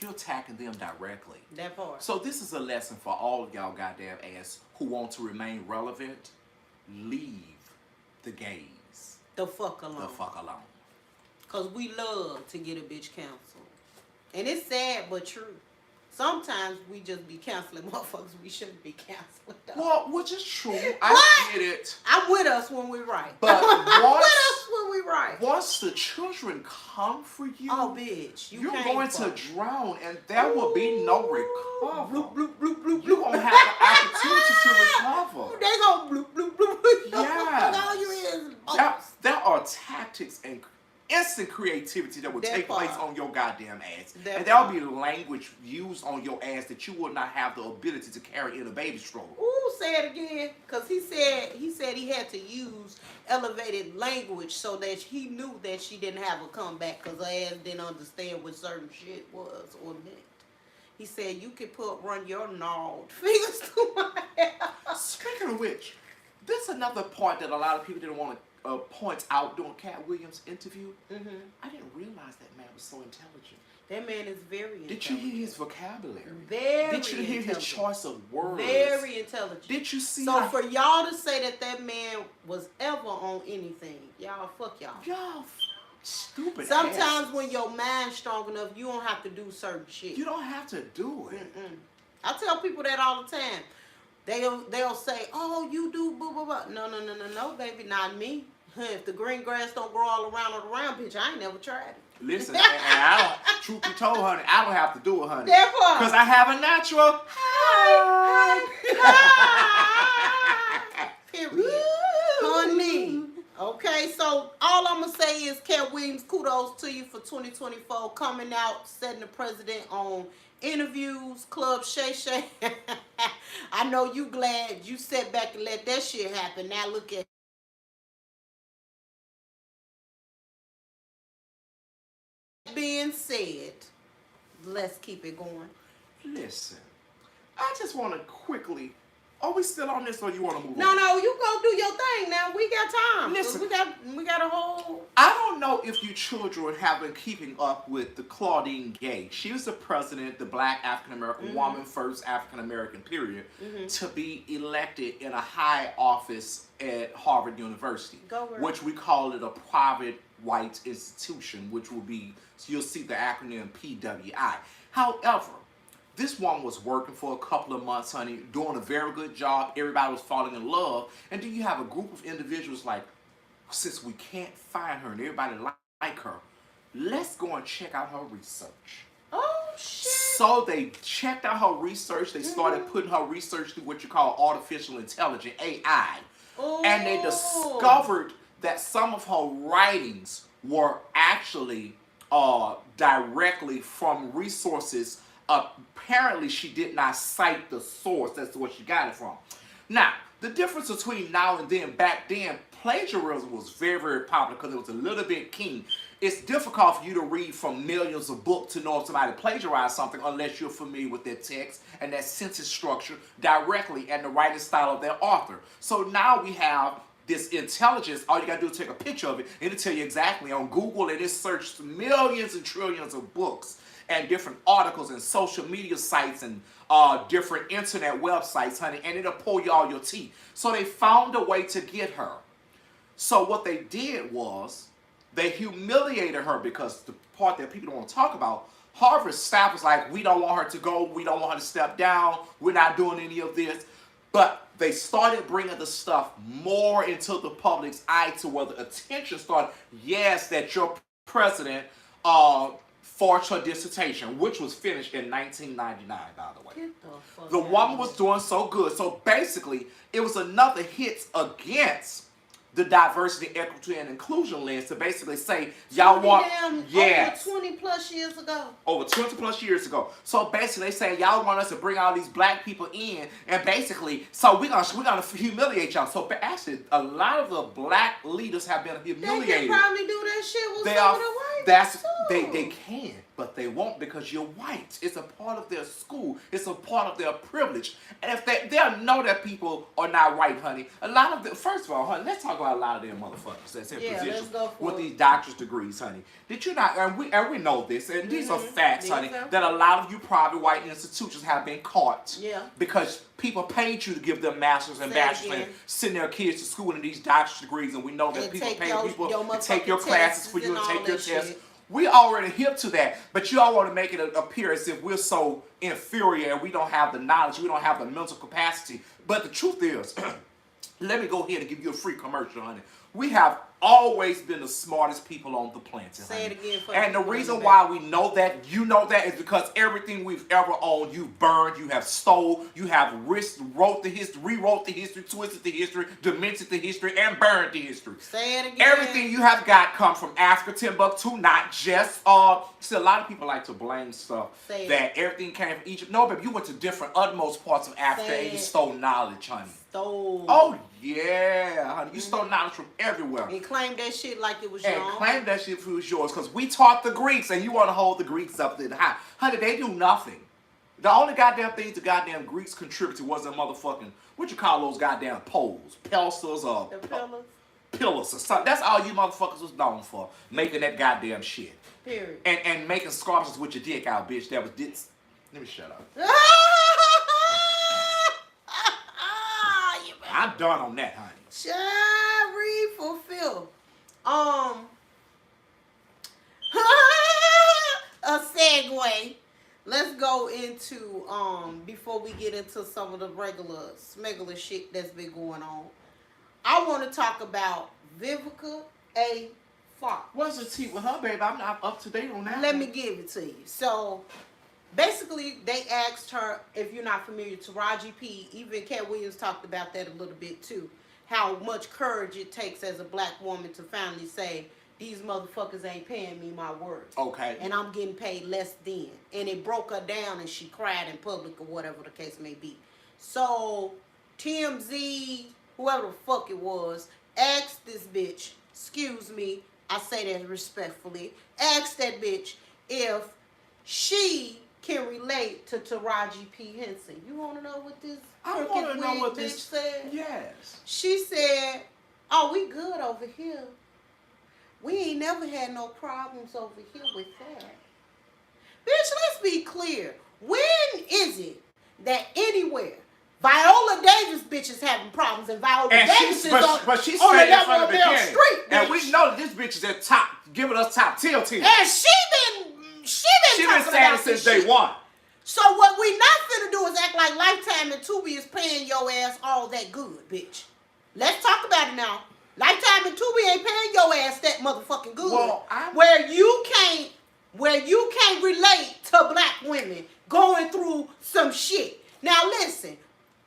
Speaker 1: you're attacking them directly.
Speaker 2: That part.
Speaker 1: So this is a lesson for all of y'all goddamn ass who want to remain relevant. Leave the gays
Speaker 2: The fuck alone.
Speaker 1: the fuck alone.
Speaker 2: Because we love to get a bitch canceled. And it's sad but true. Sometimes we just be canceling motherfuckers we shouldn't be canceling.
Speaker 1: Well, which is true. I get it.
Speaker 2: I'm with us when we right.
Speaker 1: But
Speaker 2: I'm with us when we right.
Speaker 1: once the children come for you,
Speaker 2: Oh, bitch.
Speaker 1: you're
Speaker 2: can't
Speaker 1: going
Speaker 2: fuck.
Speaker 1: to drown, and there will be no recovery.
Speaker 2: Bloop, bloop, bloop, bloop,
Speaker 1: You
Speaker 2: bloop.
Speaker 1: won't have the opportunity to recover.
Speaker 2: They gon' bloop, bloop, bloop, bloop.
Speaker 1: Yes.
Speaker 2: All you is
Speaker 1: There are tactics and instant creativity that will
Speaker 2: That
Speaker 1: take place
Speaker 2: part.
Speaker 1: on your goddamn ass.
Speaker 2: That
Speaker 1: And there'll
Speaker 2: part.
Speaker 1: be language used on your ass that you will not have the ability to carry in a baby stroller.
Speaker 2: Ooh, say it again. Because he said he had to use elevated language so that he knew that she didn't have a comeback because her ass didn't understand what certain shit was or meant. He said, you could run your gnarled fingers through my hair.
Speaker 1: Speaking of which, this is another point that a lot of people didn't want to point out during Katt Williams' interview.
Speaker 2: Mm-hmm.
Speaker 1: I didn't realize that man was so intelligent.
Speaker 2: That man is very intelligent.
Speaker 1: Did you hear his vocabulary?
Speaker 2: Very
Speaker 1: Did you hear his
Speaker 2: intelligent.
Speaker 1: choice of words?
Speaker 2: Very intelligent.
Speaker 1: Did you see
Speaker 2: So
Speaker 1: how
Speaker 2: for y'all to say that man was ever on anything, y'all, fuck y'all.
Speaker 1: y'all stupid
Speaker 2: Sometimes
Speaker 1: asses.
Speaker 2: when your mind's strong enough, you don't have to do certain shit.
Speaker 1: You don't have to do it.
Speaker 2: Mm-mm. I tell people that all the time. They'll say, "Oh, you do blah blah blah." No, baby, not me. If the green grass don't grow all around, bitch, I ain't never tried it.
Speaker 1: Listen, and I don't. Truth be told, honey, I don't have to do it, honey,
Speaker 2: Therefore,
Speaker 1: because I have a natural.
Speaker 2: Period. Honey. Okay, so all I'm gonna say is, Katt Williams, kudos to you for 2024 coming out, setting the president on interviews, Club Shay Shay. I know you glad you sat back and let that shit happen. Now look at. Being said, let's keep it going.
Speaker 1: Listen, I just want to quickly. Are we still on this, or you want to move
Speaker 2: No,
Speaker 1: on?
Speaker 2: you go do your thing now. We got time.
Speaker 1: Listen.
Speaker 2: we got a whole.
Speaker 1: I don't know if you children have been keeping up with the Claudine Gay. She was the president, the black African American woman, first African American period, to be elected in a high office at Harvard University,
Speaker 2: Go girl.
Speaker 1: which we call it a private white institution, which will be, so you'll see the acronym PWI. However, this woman was working for a couple of months, honey, doing a very good job. Everybody was falling in love. And then you have a group of individuals like, since we can't find her and everybody like her, let's go and check out her research.
Speaker 2: Oh shit.
Speaker 1: So they checked out her research. They started putting her research through what you call artificial intelligence, AI. And they discovered that some of her writings were actually directly from resources. Apparently, she did not cite the source. That's where she got it from. Now, the difference between now and then, back then, plagiarism was very, very popular because it was a little bit keen. It's difficult for you to read from millions of books to know if somebody plagiarized something unless you're familiar with their text and that sentence structure directly and the writing style of their author. So now we have this intelligence. All you gotta do is take a picture of it, and it'll tell you exactly on Google, and it searched millions and trillions of books and different articles and social media sites and different internet websites, honey, and it'll pull you all your teeth. So they found a way to get her. So what they did was They humiliated her because the part that people don't want to talk about, Harvard staff was like, we don't want her to go. We don't want her to step down. We're not doing any of this. But they started bringing the stuff more into the public's eye to where the attention started. Yes, that your president forged her dissertation, which was finished in 1999, by the way. The woman was doing so good. So basically, it was another hit against the diversity, equity, and inclusion lens to basically say, y'all want, yes,
Speaker 2: over 20 plus years ago.
Speaker 1: Over 20 plus years ago. So basically, they say y'all want us to bring all these black people in, and basically, so we're gonna humiliate y'all. So actually, a lot of the black leaders have been humiliated.
Speaker 2: They can probably do that shit with
Speaker 1: they
Speaker 2: some
Speaker 1: are,
Speaker 2: of the white
Speaker 1: that's
Speaker 2: too.
Speaker 1: they can, but they won't because you're white. It's a part of their school. It's a part of their privilege. And if they'll know that people are not white, honey. A lot of them, first of all, honey, let's talk about a lot of them motherfuckers that's in positions with these doctor's degrees, honey. Did you not? And we know this, and these are facts, honey. That a lot of you private white institutions have been caught.
Speaker 2: Yeah.
Speaker 1: Because people paid you to give them masters and bachelors and send their kids to school in these doctor's degrees, and we know that people pay people to take your classes for you and take your tests. We already hip to that, but you all want to make it appear as if we're so inferior and we don't have the knowledge, we don't have the mental capacity. But the truth is, let me go ahead and give you a free commercial, honey. We have always been the smartest people on the planet.
Speaker 2: Say it again for
Speaker 1: and the reason why we know that, you know that, is because everything we've ever owned, you've burned, you have stole, you have rewrote the history, twisted the history, demented the history, and burned the history.
Speaker 2: Say it again.
Speaker 1: Everything you have got come from Africa, Timbuktu, not just see, a lot of people like to blame stuff that everything came from Egypt. No, baby, you went to different utmost parts of Africa and you stole knowledge, honey. Oh yeah, honey. You stole knowledge from everywhere.
Speaker 2: And claimed that shit like it was yours.
Speaker 1: And claimed that shit was yours because we taught the Greeks, and you want to hold the Greeks up to the high. Honey, they do nothing. The only goddamn things the goddamn Greeks contributed was a motherfucking, what you call those goddamn poles, pelsters or pillars or something. That's all you motherfuckers was known for, making that goddamn shit.
Speaker 2: Period.
Speaker 1: And making scarves with your dick out, bitch. That was this. Let me shut up. I'm done on that, honey.
Speaker 2: Sherry fulfill. A segue. Let's go into before we get into some of the regular smuggler shit that's been going on. I want to talk about Vivica Fox.
Speaker 1: What's the tea with her, baby? I'm not up to date on that.
Speaker 2: Let me give it to you. So basically, they asked her, if you're not familiar, Taraji P, even Katt Williams talked about that a little bit too, how much courage it takes as a black woman to finally say, these motherfuckers ain't paying me my worth.
Speaker 1: Okay.
Speaker 2: And I'm getting paid less than. And it broke her down and she cried in public or whatever the case may be. So TMZ, whoever the fuck it was, asked this bitch, excuse me, I say that respectfully, asked that bitch if she can relate to Taraji P. Henson. You want to know what this bitch said?
Speaker 1: Yes.
Speaker 2: She said, oh, we good over here. We ain't never had no problems over here with that. Bitch, let's be clear. When is it that anywhere Viola Davis bitch is having problems and Viola Davis is on the level of their street, bitch.
Speaker 1: And we know that this bitch is at top, giving us top tier.
Speaker 2: And she been talking
Speaker 1: saying
Speaker 2: about
Speaker 1: it since
Speaker 2: this
Speaker 1: day one.
Speaker 2: So what we not finna do is act like Lifetime and Tubi is paying your ass all that good, bitch. Let's talk about it now. Lifetime and Tubi ain't paying your ass that motherfucking good.
Speaker 1: Well,
Speaker 2: where you can't relate to black women going through some shit. Now listen,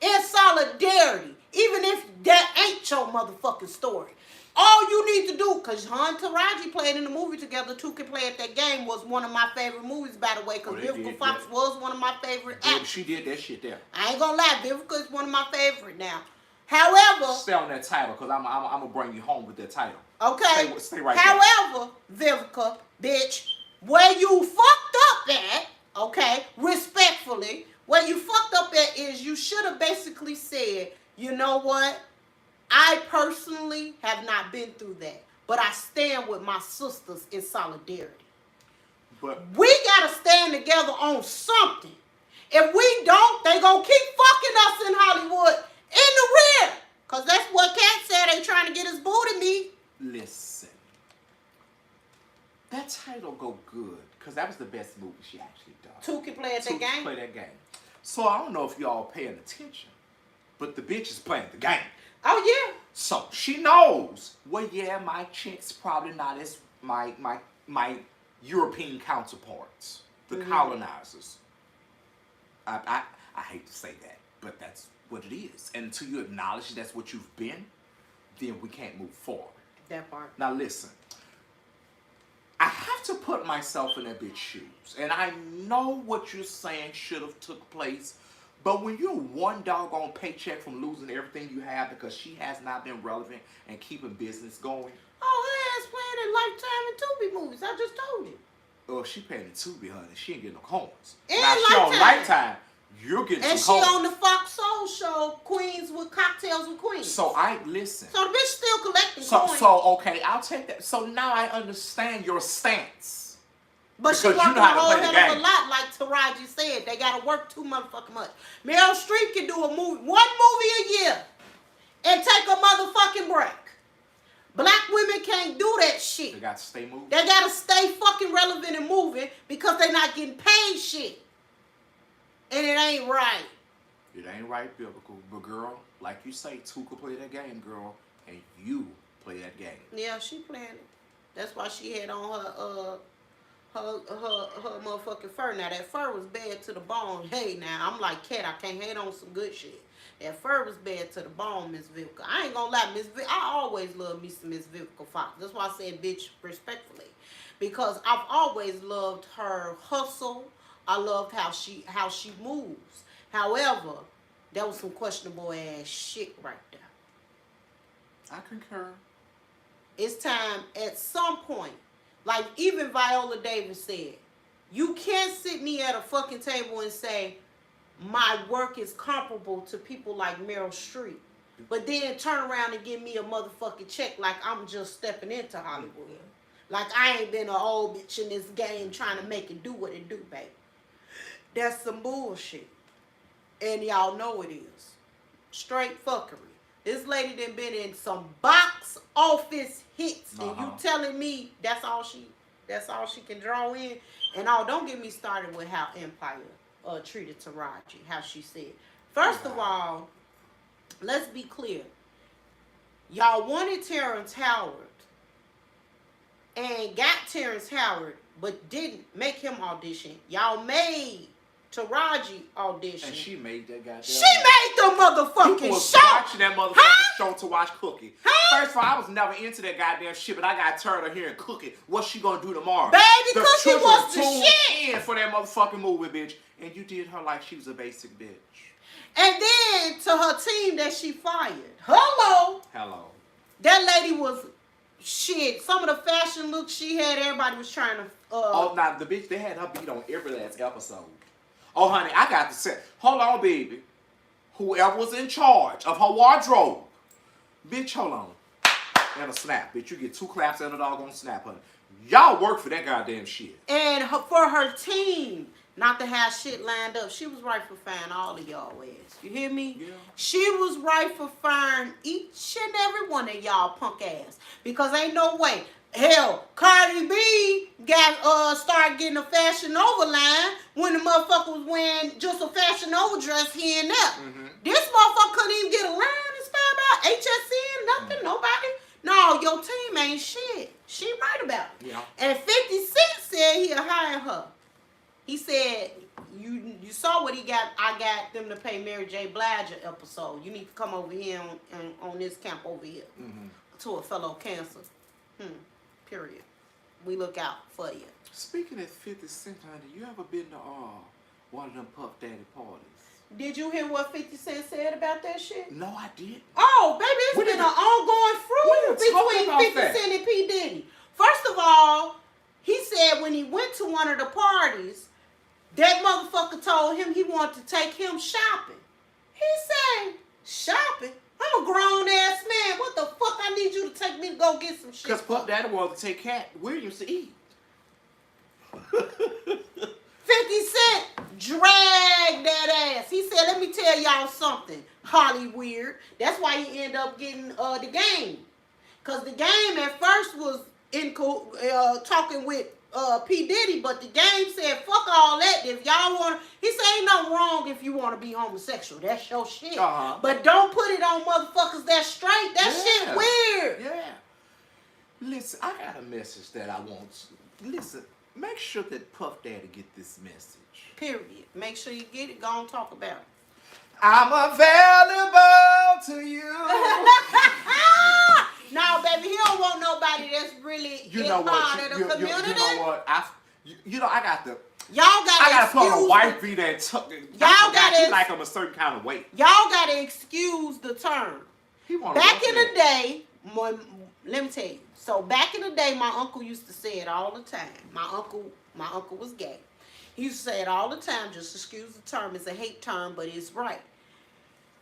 Speaker 2: in solidarity, even if that ain't your motherfucking story, all you need to do, because her and Taraji played in the movie together, two can play at that game, was one of my favorite movies, by the way, because Vivica Fox was one of my favorite actors.
Speaker 1: She did that shit there.
Speaker 2: I ain't gonna lie, Vivica is one of my favorite now. However,
Speaker 1: stay on that title, because I'm gonna bring you home with that title.
Speaker 2: Okay.
Speaker 1: Stay right
Speaker 2: However, there. Vivica, bitch, where you fucked up at, okay, respectfully, where you fucked up at is you should have basically said, you know what? I personally have not been through that, but I stand with my sisters in solidarity.
Speaker 1: But
Speaker 2: we gotta stand together on something. If we don't, they gonna keep fucking us in Hollywood in the rear. Cause that's what Katt said, they trying to get his booty meat.
Speaker 1: Listen. That title go good because that was the best movie she actually done.
Speaker 2: Tuki played that game?
Speaker 1: Play that game. So I don't know if y'all paying attention, but the bitch is playing the game.
Speaker 2: Oh, yeah.
Speaker 1: So she knows, well, yeah, my chick's probably not as my European counterparts, the colonizers. I hate to say that, but that's what it is. And until you acknowledge that's what you've been, then we can't move forward.
Speaker 2: That part.
Speaker 1: Now listen, I have to put myself in that bitch's shoes. And I know what you're saying should have took place. But when you're one doggone paycheck from losing everything you have because she has not been relevant and keeping business going.
Speaker 2: Oh, her ass playing in Lifetime and Tubi movies. I just told you.
Speaker 1: Oh, she paying the Tubi, honey. She ain't getting no coins.
Speaker 2: And
Speaker 1: now she on Lifetime. You're getting
Speaker 2: and
Speaker 1: some
Speaker 2: she
Speaker 1: coins.
Speaker 2: on the Fox Soul Show, Queens with Cocktails with Queens.
Speaker 1: So I listen.
Speaker 2: So the bitch still collecting coins.
Speaker 1: So okay, I'll take that. So now I understand your stance.
Speaker 2: But she
Speaker 1: Because
Speaker 2: working
Speaker 1: you know how
Speaker 2: a
Speaker 1: to
Speaker 2: whole
Speaker 1: play the
Speaker 2: hell of a
Speaker 1: game.
Speaker 2: lot, like Taraji said. They gotta work too motherfucking much. Meryl Streep can do one movie a year and take a motherfucking break. Black women can't do that shit.
Speaker 1: They got to stay moving.
Speaker 2: They gotta stay fucking relevant and moving because they not getting paid shit. And it ain't right.
Speaker 1: It ain't right, biblical. But girl, like you say, Tuka play that game, girl, and you play that game.
Speaker 2: Yeah, she playing it. That's why she had on her motherfucking fur. Now that fur was bad to the bone. Hey, now I'm like Katt. I can't hate on some good shit. That fur was bad to the bone, Miss Vivica. I ain't gonna lie, I always love me some Miss Vivica Fox. That's why I said bitch respectfully, because I've always loved her hustle. I loved how she moves. However, that was some questionable ass shit right there.
Speaker 1: I concur.
Speaker 2: It's time at some point, like even Viola Davis said, you can't sit me at a fucking table and say my work is comparable to people like Meryl Streep, but then turn around and give me a motherfucking check like I'm just stepping into Hollywood. Like I ain't been an old bitch in this game trying to make it do what it do, baby. That's some bullshit. And y'all know it is. Straight fuckery. This lady done been in some box office hits, and you telling me that's all she can draw in? And don't get me started with how Empire treated Taraji, how she said. First of all, let's be clear. Y'all wanted Terrence Howard and got Terrence Howard, but didn't make him audition. Y'all made Taraji audition.
Speaker 1: And she made that goddamn.
Speaker 2: She made the motherfucking
Speaker 1: People was
Speaker 2: show.
Speaker 1: watching that motherfucking show to watch Cookie. First of all, I was never into that goddamn shit, but I got tired of hearing Cookie. What's she gonna do tomorrow?
Speaker 2: Baby,
Speaker 1: the
Speaker 2: Cookie
Speaker 1: children
Speaker 2: was the
Speaker 1: tuned
Speaker 2: shit.
Speaker 1: in for that motherfucking movie, bitch. And you did her like she was a basic bitch.
Speaker 2: And then to her team that she fired. Hello. That lady was shit. Some of the fashion looks she had, everybody was trying to.
Speaker 1: Now the bitch, they had her beat on every last episode. Oh, honey, I got to say, hold on, baby. Whoever was in charge of her wardrobe, bitch, hold on. And a snap, bitch. You get 2 claps and a doggone snap, honey. Y'all work for that goddamn shit.
Speaker 2: And for her team not to have shit lined up, she was right for firing all of y'all ass. You hear me?
Speaker 1: Yeah.
Speaker 2: She was right for firing each and every one of y'all punk ass. Because ain't no way. Hell, Cardi B started getting a Fashion Nova line when the motherfucker was wearing just a Fashion Nova dress here and there.
Speaker 1: Mm-hmm.
Speaker 2: This motherfucker couldn't even get a line inspired by HSN, nothing, nobody. No, your team ain't shit. She right about it.
Speaker 1: Yeah.
Speaker 2: And 50 Cent said he'll hire her. He said, you saw what he got. I got them to pay Mary J. Blige an episode. You need to come over here on this camp over here to a fellow cancer. Period. We look out for you.
Speaker 1: Speaking of 50 Cent, honey, you ever been to one of them Puff Daddy parties?
Speaker 2: Did you hear what 50 Cent said about that shit?
Speaker 1: No, I didn't.
Speaker 2: Oh, baby, it's been an ongoing feud between 50 Cent and P. Diddy. First of all, he said when he went to one of the parties, that motherfucker told him he wanted to take him shopping. He said, shopping? I'm a grown ass man. What the fuck I need you to take me to go get some shit?
Speaker 1: Because Puff Daddy wanted to take Katt Williams to eat.
Speaker 2: 50 Cent dragged that ass. He said, let me tell y'all something, Hollyweird. That's why he ended up getting the game. Because the game at first was talking with P. Diddy, but the game said, fuck all that. If y'all want to, he said, ain't nothing wrong if you want to be homosexual. That's your shit. But don't put it on motherfuckers that's straight. That shit weird.
Speaker 1: Yeah. Listen, I got a message that I want. Listen, make sure that Puff Daddy get this message.
Speaker 2: Period. Make sure you get it. Go on, talk about it.
Speaker 1: I'm available to you.
Speaker 2: No, baby, he don't want nobody that's really part of the community.
Speaker 1: You know what? I got the.
Speaker 2: I
Speaker 1: gotta put on a white beater and tuck it.
Speaker 2: Y'all gotta
Speaker 1: like I'm a certain kind of weight.
Speaker 2: Y'all gotta excuse the term. Back in the day, let me tell you. So back in the day, my uncle used to say it all the time. My uncle was gay. He used to say it all the time. Just excuse the term. It's a hate term, but it's right.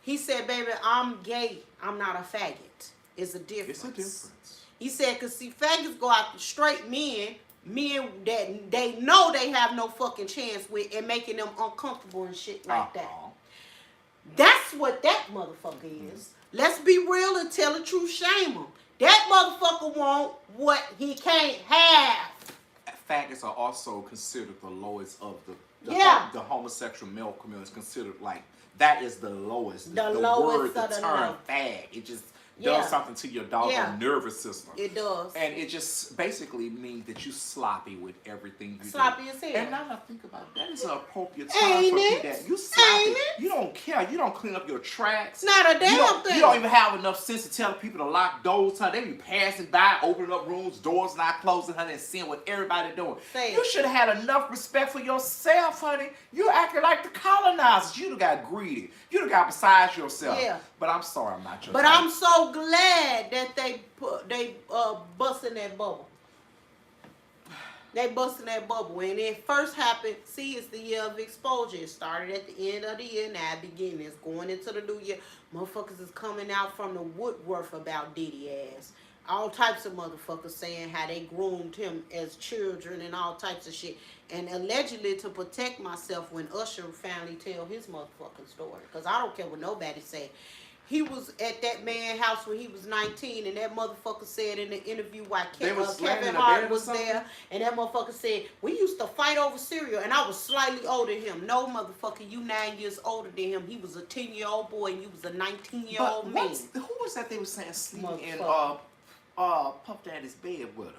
Speaker 2: He said, "Baby, I'm gay. I'm not a faggot. It's a difference."
Speaker 1: It's a difference.
Speaker 2: He said, "Cause see, faggots go after straight men that they know they have no fucking chance with, and making them uncomfortable and shit like that." That's what that motherfucker is. Let's be real and tell the truth. Shame him. That motherfucker want what he can't have.
Speaker 1: Faggots are also considered the lowest of the homosexual male community is considered like that is the lowest. The lowest word, the term fag, it just does something to your doggone nervous system.
Speaker 2: It does.
Speaker 1: And it just basically means that you sloppy with everything you
Speaker 2: sloppy
Speaker 1: do.
Speaker 2: As hell.
Speaker 1: And now that I think about it, that is an appropriate term for that. You sloppy. You don't care. You don't clean up your tracks.
Speaker 2: Not a damn thing.
Speaker 1: You don't even have enough sense to tell people to lock doors, honey. They be passing by, opening up rooms, doors not closing, honey, and seeing what everybody doing. You should have had enough respect for yourself, honey. You acting like the colonizers. You done got greedy. You done got besides yourself. Yeah. But I'm sorry, I'm not your
Speaker 2: But type. I'm so glad that they busting that bubble. They busting that bubble. When it first happened, see, it's the year of exposure. It started at the end of the year, now beginning. It's going into the new year. Motherfuckers is coming out from the woodwork about Diddy ass. All types of motherfuckers saying how they groomed him as children and all types of shit. And allegedly to protect myself when Usher finally tell his motherfucking story. Because I don't care what nobody say. He was at that man's house when he was 19, and that motherfucker said in the interview why Kevin Hart was there, and that motherfucker said, we used to fight over cereal, and I was slightly older than him. No, motherfucker, you 9 years older than him. He was a 10-year-old boy, and you was a 19-year-old man.
Speaker 1: Who was that they were saying sleeping in Puff Daddy's bed with him?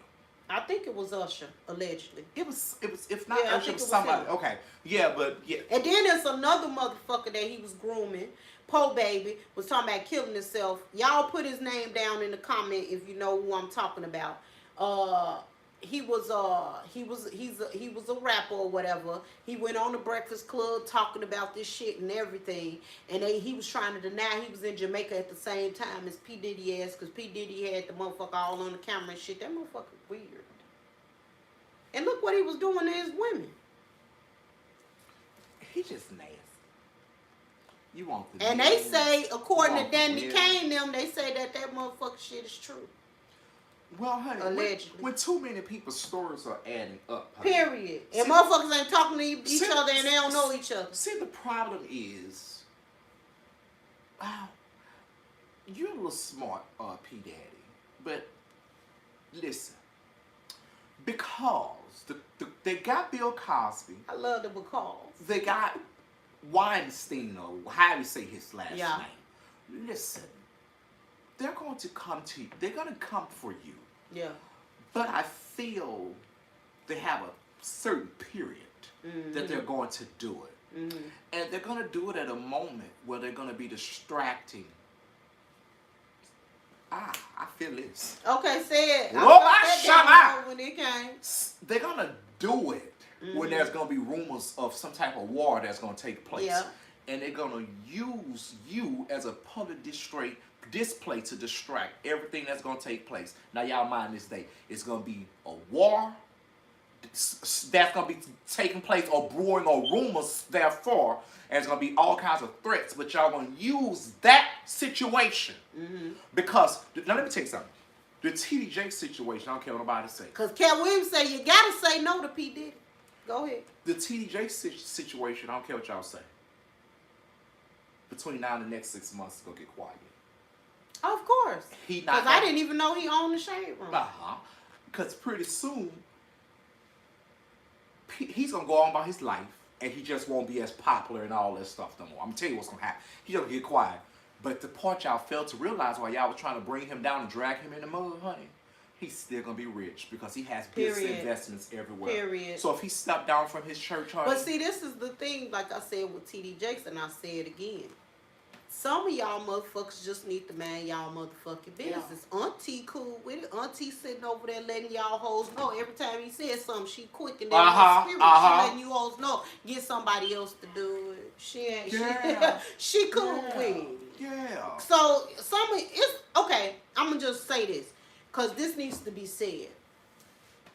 Speaker 2: I think it was Usher, allegedly.
Speaker 1: It was if not Usher, it was somebody. Okay. Yeah, but yeah.
Speaker 2: And then there's another motherfucker that he was grooming. Po Baby was talking about killing himself. Y'all put his name down in the comment if you know who I'm talking about. He was a rapper or whatever. He went on the Breakfast Club talking about this shit and everything. And he was trying to deny he was in Jamaica at the same time as P. Diddy ass, because P. Diddy had the motherfucker all on the camera and shit. That motherfucker weird. And look what he was doing to his women.
Speaker 1: He just nasty. You want the
Speaker 2: and they say, according to Danny Kane, they say that motherfucker shit is true.
Speaker 1: Well, honey,
Speaker 2: allegedly.
Speaker 1: When too many people's stories are adding up.
Speaker 2: Honey. Period. And motherfuckers ain't talking to each other and they don't know each other.
Speaker 1: See, the problem is, you're a little smart, P. Daddy. But listen, because they got Bill Cosby.
Speaker 2: I love the because.
Speaker 1: They got Weinstein, or how do you say his last name? Listen, they're going to come to you. They're going to come for you.
Speaker 2: Yeah.
Speaker 1: But I feel they have a certain period that they're going to do it. Mm-hmm. And they're going to do it at a moment where they're going to be distracting. I feel this.
Speaker 2: Okay, say it.
Speaker 1: When
Speaker 2: it came.
Speaker 1: They're going to do it when there's going to be rumors of some type of war that's going to take place. Yeah. And they're going to use you as a public display to distract everything that's going to take place. Now, y'all mind this day. It's going to be a war that's going to be taking place or brewing or rumors therefore. And it's going to be all kinds of threats. But y'all going to use that situation. Because, now let me tell you something. The T.D. Jakes situation, I don't care what nobody say.
Speaker 2: Because Cat Williams say you got to say no to P. Diddy. Go ahead.
Speaker 1: The T.D. Jakes situation, I don't care what y'all say. Between now and the next 6 months, it's going to get quiet.
Speaker 2: Of course. Because I didn't even know he owned the Shade Room.
Speaker 1: Because pretty soon, he's going to go on about his life, and he just won't be as popular and all that stuff no more. I'm going to tell you what's going to happen. He's going to get quiet. But the part y'all failed to realize while y'all was trying to bring him down and drag him in the mud, honey, he's still going to be rich because he has business investments everywhere.
Speaker 2: Period.
Speaker 1: So if he stepped down from his church, honey.
Speaker 2: But see, this is the thing, like I said with T.D. Jakes, and I say it again. Some of y'all motherfuckers just need to mind y'all motherfucking business. Yeah. Auntie cool with it. Auntie sitting over there letting y'all hoes know. Every time he says something, she quick and then spirit. She letting you hoes know. Get somebody else to do it. She ain't.
Speaker 1: Yeah.
Speaker 2: She cool with it.
Speaker 1: Yeah.
Speaker 2: So it's okay. I'm gonna just say this because this needs to be said.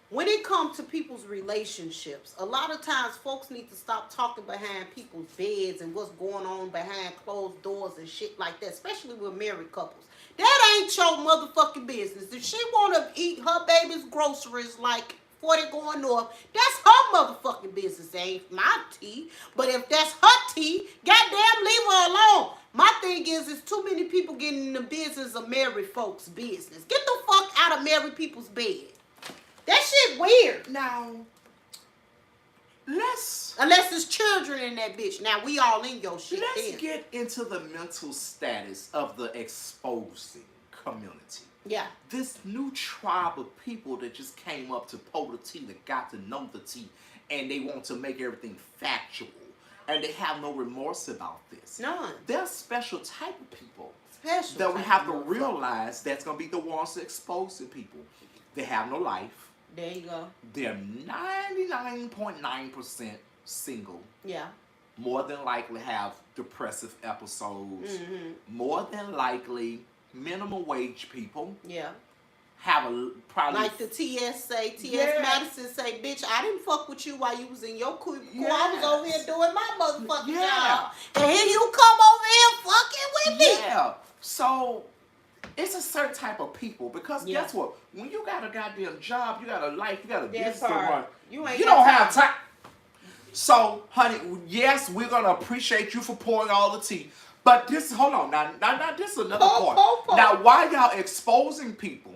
Speaker 2: When it comes to people's relationships, a lot of times folks need to stop talking behind people's beds and what's going on behind closed doors and shit like that, especially with married couples. That ain't your motherfucking business. If she want to eat her baby's groceries like 40 going north, that's her motherfucking business. It ain't my tea. But if that's her tea, goddamn, leave her alone. My thing is too many people getting in the business of married folks' business. Get the fuck out of married people's bed. That shit weird.
Speaker 1: Now, unless
Speaker 2: it's children in that bitch. Now we all in your shit.
Speaker 1: Let's get into the mental status of the exposing community.
Speaker 2: Yeah.
Speaker 1: This new tribe of people that just came up to pull the tea, that got to know the tea, and they want to make everything factual, and they have no remorse about this.
Speaker 2: None.
Speaker 1: They're a special type of people
Speaker 2: Special
Speaker 1: that we have to realize that's going to be the ones exposing people. They have no life.
Speaker 2: There you go.
Speaker 1: They're 99.9% single.
Speaker 2: Yeah.
Speaker 1: More than likely have depressive episodes.
Speaker 2: Mm-hmm.
Speaker 1: More than likely minimum wage people.
Speaker 2: Yeah.
Speaker 1: Have a probably
Speaker 2: like the TS say, Madison say, bitch, I didn't fuck with you while you was in your cubicle.
Speaker 1: Yes.
Speaker 2: I was over here doing my motherfucking job. And here you come over here fucking with me.
Speaker 1: Yeah. So it's a certain type of people because guess what? When you got a goddamn job, you got a life, you got a business to run. You don't have time. So, honey, yes, we're gonna appreciate you for pouring all the tea. But this, hold on, now this is another part. Now, while y'all exposing people,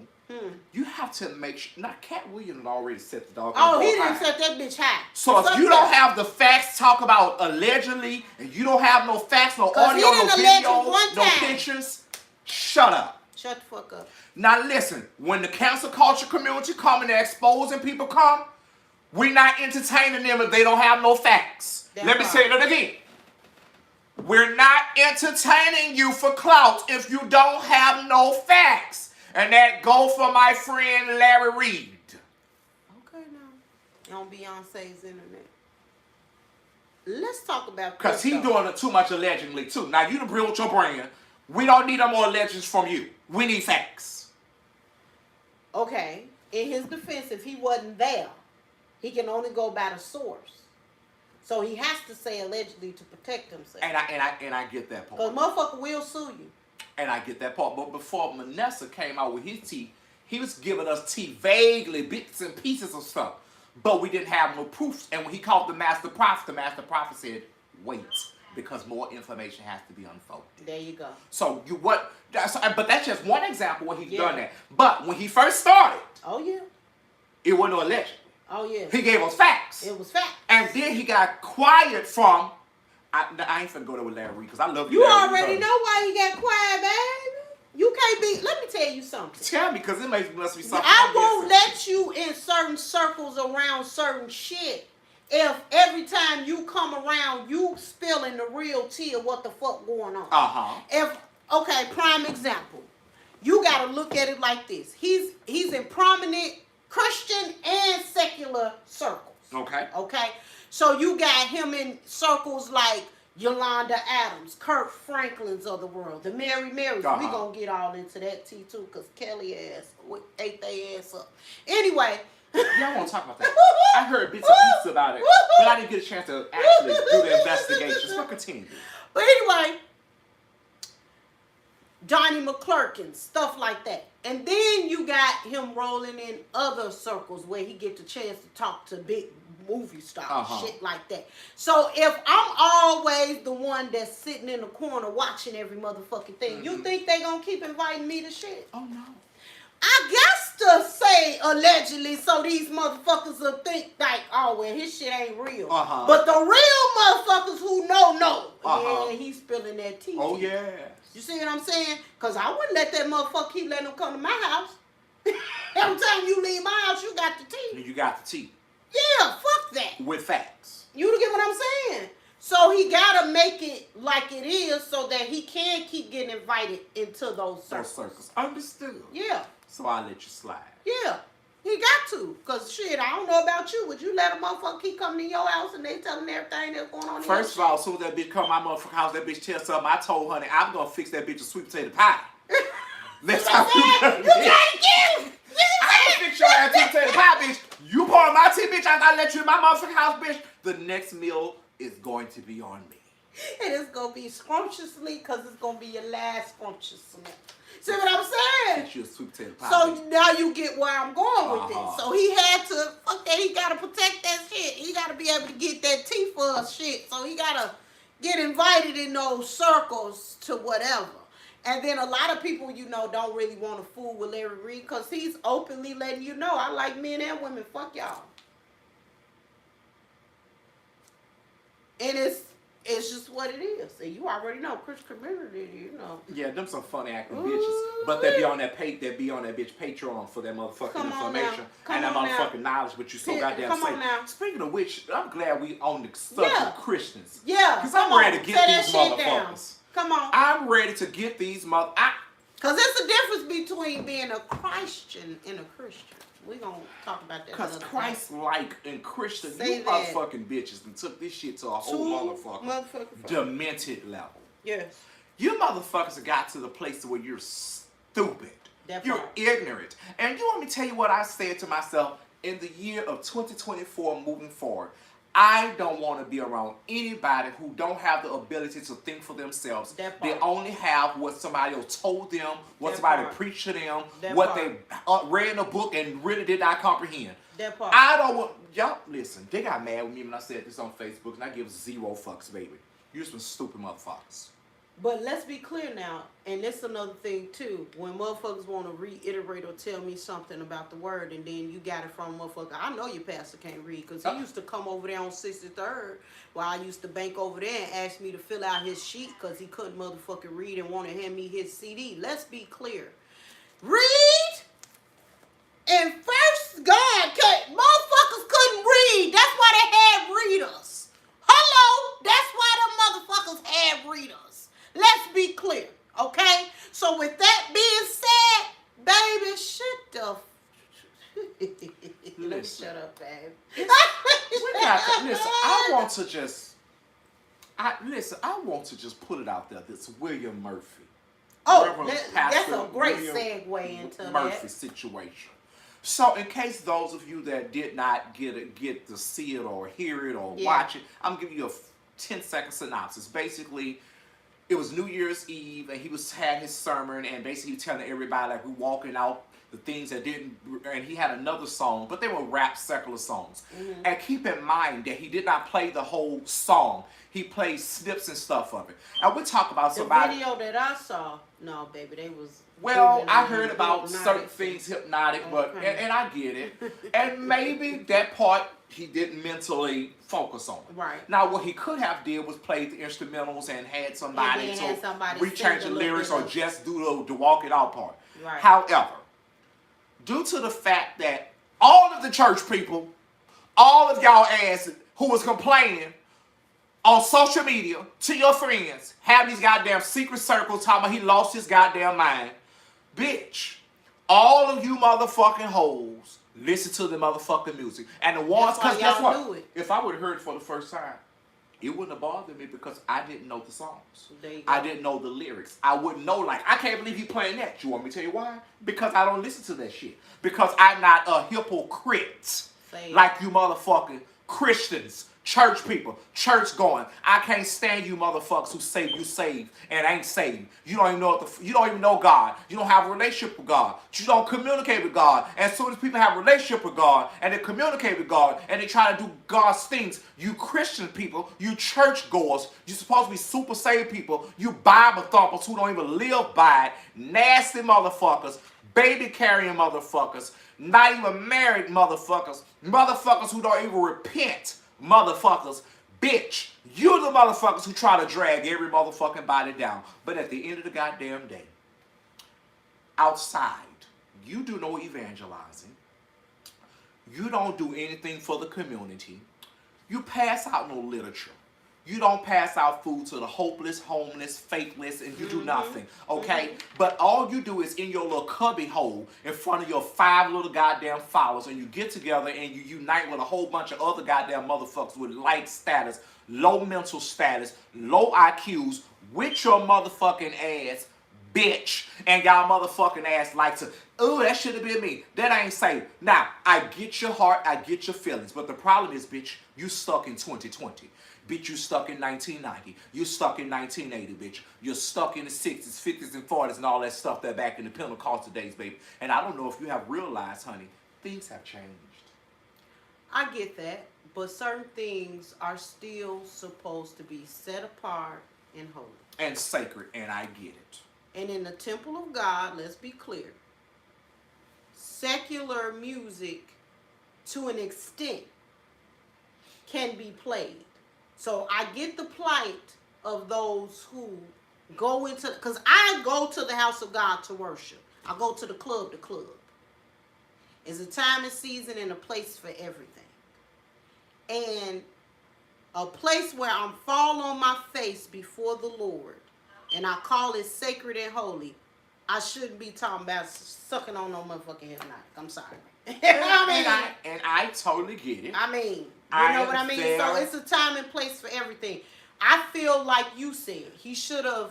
Speaker 1: you have to make sure. Now, Katt Williams already set the dog.
Speaker 2: Oh, he didn't set that bitch high.
Speaker 1: So if you don't have the facts, talk about allegedly, and you don't have no facts, no audio, no video, no pictures, shut up.
Speaker 2: Shut the fuck up.
Speaker 1: Now listen, when the cancel culture community come and they're exposing people come, we're not entertaining them if they don't have no facts. Let me say that again. We're not entertaining you for clout if you don't have no facts. And that go for my friend Larry Reid.
Speaker 2: Okay, now. On Beyonce's internet. Let's talk about
Speaker 1: because he doing it too much allegedly too. Now you done built your brand. We don't need no more legends from you. We need facts.
Speaker 2: Okay. In his defense, if he wasn't there, he can only go by the source. So he has to say allegedly to protect himself.
Speaker 1: And I get that part.
Speaker 2: Because motherfucker will sue you.
Speaker 1: And I get that part. But before Manessa came out with his tea, he was giving us tea vaguely, bits and pieces of stuff. But we didn't have no proofs. And when he called the master prophet said, wait. Because more information has to be unfolded.
Speaker 2: There you go.
Speaker 1: So but that's just one example where he's done that. But when he first started, it wasn't no allegedly.
Speaker 2: Oh yeah.
Speaker 1: He gave us facts.
Speaker 2: It was facts.
Speaker 1: And then he got quiet from. I ain't finna go there with Larry Reid because I love you.
Speaker 2: You
Speaker 1: Larry
Speaker 2: already know why he got quiet, baby. You can't be. Let me tell you something.
Speaker 1: Tell me, because it must be something.
Speaker 2: I won't let you in certain circles around certain shit. If every time you come around, you spilling the real tea of what the fuck going on. Prime example. You gotta look at it like this. He's in prominent Christian and secular circles. Okay. So you got him in circles like Yolanda Adams, Kirk Franklin's of the world, the Mary Marys. We gonna get all into that tea too, because Kelly ate their ass up. Anyway.
Speaker 1: Y'all won't talk about that. I heard bits and pieces about it, but I didn't get a chance to actually do the investigation. So continue.
Speaker 2: But anyway, Donnie McClurkin, stuff like that. And then you got him rolling in other circles where he get the chance to talk to big movie stars, shit like that. So if I'm always the one that's sitting in the corner watching every motherfucking thing, you think they gonna keep inviting me to shit?
Speaker 1: Oh no.
Speaker 2: I got to say allegedly, so these motherfuckers will think like, oh well, his shit ain't real.
Speaker 1: Uh-huh.
Speaker 2: But the real motherfuckers who know,
Speaker 1: Uh-huh.
Speaker 2: yeah, he's spilling that tea.
Speaker 1: Oh yeah.
Speaker 2: You see what I'm saying? Cause I wouldn't let that motherfucker keep letting them come to my house. Every time you leave my house, you got the tea.
Speaker 1: You got the tea.
Speaker 2: Yeah, fuck that.
Speaker 1: With facts.
Speaker 2: You get what I'm saying? So he gotta make it like it is so that he can keep getting invited into those circles.
Speaker 1: Understood.
Speaker 2: Yeah.
Speaker 1: So I let you slide.
Speaker 2: Yeah. He got to. Cause shit, I don't know about you. Would you let a motherfucker keep coming to your house and they telling everything that's going on in
Speaker 1: First of all, as soon as that bitch come to my motherfucking house, that bitch tell something, I told honey, I'm gonna fix that bitch a sweet potato pie. That's how you
Speaker 2: gotta get him.
Speaker 1: I ain't fix your ass sweet potato pie, bitch. You pour my tea, bitch. I gotta let you in my motherfucking house, bitch. The next meal is going to be on me.
Speaker 2: And it's gonna be scrumptiously, cause it's gonna be your last scrumptious meal. See what I'm saying?
Speaker 1: Get you a sweet potato pie.
Speaker 2: So
Speaker 1: bitch.
Speaker 2: now you get where I'm going with
Speaker 1: Uh-huh.
Speaker 2: this. So he had to, fuck that, he gotta protect that shit. He gotta be able to get that tea for us shit. So he gotta get invited in those circles to whatever. And then a lot of people, don't really want to fool with Larry Reid because he's openly letting you know, I like men and women, fuck y'all. And it's just what it is. And you already know, Christian community,
Speaker 1: Yeah, them some funny acting
Speaker 2: Ooh,
Speaker 1: bitches. But they be on that bitch Patreon for that motherfucking
Speaker 2: Come on
Speaker 1: information
Speaker 2: now. Come
Speaker 1: and that
Speaker 2: on now.
Speaker 1: motherfucking knowledge, but you so goddamn
Speaker 2: Come on
Speaker 1: safe.
Speaker 2: now.
Speaker 1: Speaking of which, I'm glad we on the subject
Speaker 2: Yeah.
Speaker 1: of Christians.
Speaker 2: Yeah.
Speaker 1: Because
Speaker 2: come
Speaker 1: I'm ready
Speaker 2: on.
Speaker 1: to
Speaker 2: Say
Speaker 1: get
Speaker 2: that
Speaker 1: these
Speaker 2: shit down.
Speaker 1: motherfuckers.
Speaker 2: Come on.
Speaker 1: I'm ready to get these
Speaker 2: Because there's a difference between being a Christian and a Christian. We're going to talk about that.
Speaker 1: Because Christ-like and Christian,
Speaker 2: Say
Speaker 1: you
Speaker 2: that.
Speaker 1: motherfucking bitches and took this shit to a whole motherfucking
Speaker 2: fuck.
Speaker 1: demented level.
Speaker 2: Yes.
Speaker 1: You motherfuckers have got to the place where you're stupid.
Speaker 2: That
Speaker 1: You're
Speaker 2: part.
Speaker 1: ignorant. And you want me to tell you what I said to myself in the year of 2024 moving forward? I don't want to be around anybody who don't have the ability to think for themselves.
Speaker 2: That
Speaker 1: They
Speaker 2: part.
Speaker 1: only have what somebody else told them, what
Speaker 2: That
Speaker 1: somebody
Speaker 2: part.
Speaker 1: preached to them,
Speaker 2: That
Speaker 1: what
Speaker 2: part.
Speaker 1: they read in a book and really did not comprehend.
Speaker 2: That part.
Speaker 1: I don't want, y'all, listen, they got mad with me when I said this on Facebook and I give 0 fucks, baby. You're some stupid motherfuckers.
Speaker 2: But let's be clear now, and this is another thing too. When motherfuckers want to reiterate or tell me something about the word, and then you got it from a motherfucker, I know your pastor can't read because he used to come over there on 63rd while I used to bank over there and ask me to fill out his sheet because he couldn't motherfucking read and want to hand me his CD. Let's be clear. Read and first God, motherfuckers couldn't read. That's why they had readers. Hello, that's why the motherfuckers had readers. Let's be clear, okay? So with that being said, baby, shut the. Let me shut up, babe.
Speaker 1: Listen, I want to just put it out there. This William Murphy.
Speaker 2: Oh,
Speaker 1: Reverend
Speaker 2: that's
Speaker 1: Pastor
Speaker 2: a great
Speaker 1: William
Speaker 2: segue into
Speaker 1: Murphy
Speaker 2: that.
Speaker 1: situation. So, in case those of you that did not get to see it or hear it or watch it, I'm giving you a 10-second synopsis. Basically, it was New Year's Eve, and he had his sermon, and basically telling everybody like we walking out the things that didn't, and he had another song, but they were rap secular songs. Mm-hmm. And keep in mind that he did not play the whole song. He played snips and stuff of it. And we talk about somebody.
Speaker 2: The video that I saw, no, baby, they was.
Speaker 1: Well, I heard about certain things hypnotic, but and I get it. And maybe that part he didn't mentally focus on.
Speaker 2: Right.
Speaker 1: Now, what he could have did was play the instrumentals and had somebody to rechange the lyrics or just do the walk it out part.
Speaker 2: Right.
Speaker 1: However, due to the fact that all of the church people, all of y'all asses who was complaining on social media to your friends, have these goddamn secret circles talking about he lost his goddamn mind. Bitch, all of you motherfucking hoes listen to the motherfucking music. And the ones, because guess what? If I would have heard it for the first time, it wouldn't have bothered me because I didn't know the songs. I didn't know the lyrics. I wouldn't know, like, I can't believe he playing that. You want me to tell you why? Because I don't listen to that shit. Because I'm not a hypocrite like you motherfucking Christians. Church people, church going. I can't stand you motherfuckers who say you saved and ain't saved. You don't even know you don't even know God. You don't have a relationship with God. You don't communicate with God. And as soon as people have a relationship with God and they communicate with God and they try to do God's things, you Christian people, you church goers, you supposed to be super saved people, you Bible thumpers who don't even live by it, nasty motherfuckers, baby carrying motherfuckers, not even married motherfuckers, motherfuckers who don't even repent motherfuckers. Bitch, you're the motherfuckers who try to drag every motherfucking body down. But at the end of the goddamn day, outside, you do no evangelizing. You don't do anything for the community. You pass out no literature. You don't pass out food to the hopeless, homeless, faithless, and you do nothing, okay? But all you do is in your little cubby hole in front of your 5 little goddamn followers, and you get together and you unite with a whole bunch of other goddamn motherfuckers with light status, low mental status, low IQs, with your motherfucking ass, bitch, and y'all motherfucking ass like to, oh, that should have been me. That ain't safe. Now, I get your heart, I get your feelings, but the problem is, bitch, you stuck in 2020. Bitch, you stuck in 1990. You stuck in 1980, bitch. You're stuck in the 60s, 50s, and 40s and all that stuff that back in the Pentecostal days, baby. And I don't know if you have realized, honey, things have changed.
Speaker 2: I get that, but certain things are still supposed to be set apart and holy.
Speaker 1: And sacred, and I get it.
Speaker 2: And in the temple of God, let's be clear, secular music, to an extent, can be played. So I get the plight of those who go into, because I go to the house of God to worship. I go to the club to club. It's a time and season and a place for everything. And a place where I'm fall on my face before the Lord, and I call it sacred and holy. I shouldn't be talking about sucking on no motherfucking hypnotic. I'm sorry.
Speaker 1: And I totally get it.
Speaker 2: I mean, you know what I mean? There. So it's a time and place for everything. I feel like you said, he still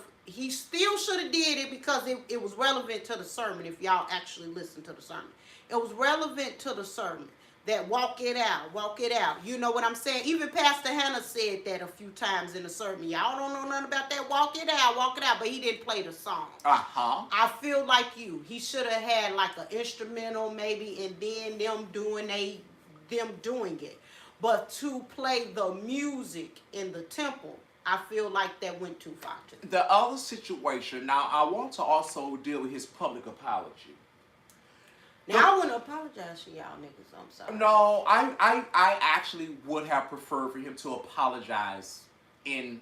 Speaker 2: should have did it because it was relevant to the sermon, if y'all actually listen to the sermon. It was relevant to the sermon. That walk it out. You know what I'm saying? Even Pastor Hannah said that a few times in the sermon. Y'all don't know nothing about that walk it out. But he didn't play the song.
Speaker 1: Uh-huh.
Speaker 2: I feel like you. He should have had like an instrumental maybe, and then them doing it. But to play the music in the temple, I feel like that went too far.
Speaker 1: The other situation, now I want to also deal with his public apology.
Speaker 2: Now, I wouldn't apologize to y'all niggas. I'm sorry.
Speaker 1: No, I actually would have preferred for him to apologize in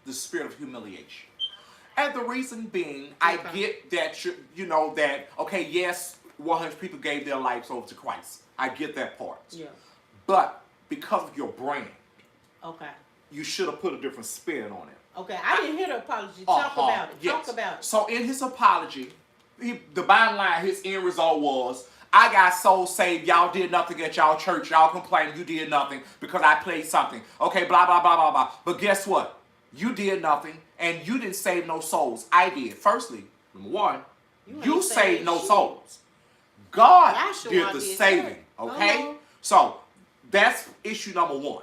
Speaker 1: the spirit of humiliation. And the reason being, I get that, you know, that, okay, yes, 100 people gave their lives over to Christ. I get that part.
Speaker 2: Yeah.
Speaker 1: But because of your brand,
Speaker 2: okay,
Speaker 1: you should have put a different spin on it.
Speaker 2: Okay, I didn't hear the apology. Talk about it.
Speaker 1: Yes.
Speaker 2: Talk about it.
Speaker 1: So in his apology, the bottom line, his end result was, I got soul saved. Y'all did nothing at y'all church. Y'all complained you did nothing because I played something. Okay, blah, blah, blah, blah, blah. But guess what? You did nothing, and you didn't save no souls. I did. Firstly, number one, you saved no souls. God did the saving. Okay? So that's issue number one.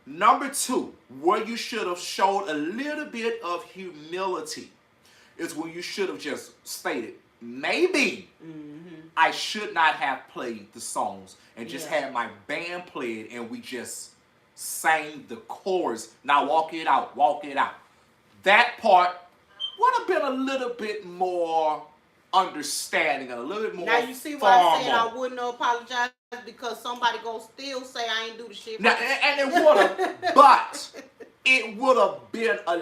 Speaker 1: Number two, where you should have showed a little bit of humility is when you should have just stated, maybe I should not have played the songs and just had my band play it and we just sang the chorus. Now walk it out, walk it out. That part would have been a little bit more understanding and a little bit more
Speaker 2: formal. Now you see why I said I wouldn't apologize, because somebody gonna still say I ain't do the shit.
Speaker 1: Now, and it would have, but it would have been a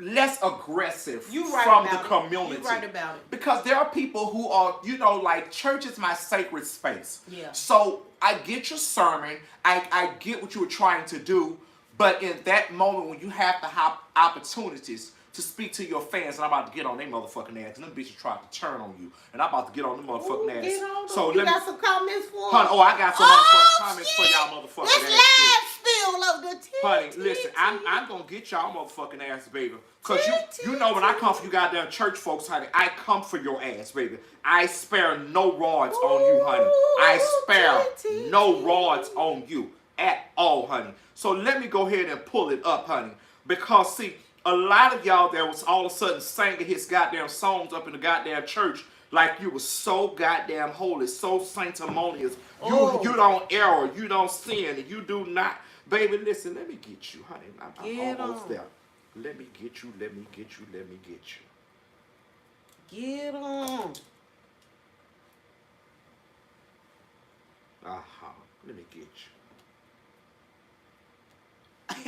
Speaker 1: less aggressive from the community.
Speaker 2: You're right about it.
Speaker 1: Because there are people who are, you know, like, church is my sacred space.
Speaker 2: Yeah.
Speaker 1: So I get your sermon. I get what you were trying to do. But in that moment when you have to have opportunities to speak to your fans, and I'm about to get on their motherfucking ass, and them bitches trying to turn on you, and I'm about to get on them motherfucking ass.
Speaker 2: Get on them. So you got some comments for
Speaker 1: honey, I got some motherfucking comments for y'all motherfucking ass.
Speaker 2: This live spill of the tea.
Speaker 1: Honey, listen, I'm gonna get y'all motherfucking ass, baby. Cause you know when I come for you goddamn church folks, honey, I come for your ass, baby. I spare no rods on you, honey. I spare no rods on you at all, honey. So let me go ahead and pull it up, honey. Because see, a lot of y'all that was all of a sudden singing his goddamn songs up in the goddamn church like you was so goddamn holy, so sanctimonious. You don't error, you don't sin, and you do not. Baby, listen, let me get you, honey. I'm almost there. Let me get you, let me get you, let me get you.
Speaker 2: Get on.
Speaker 1: Let me get you.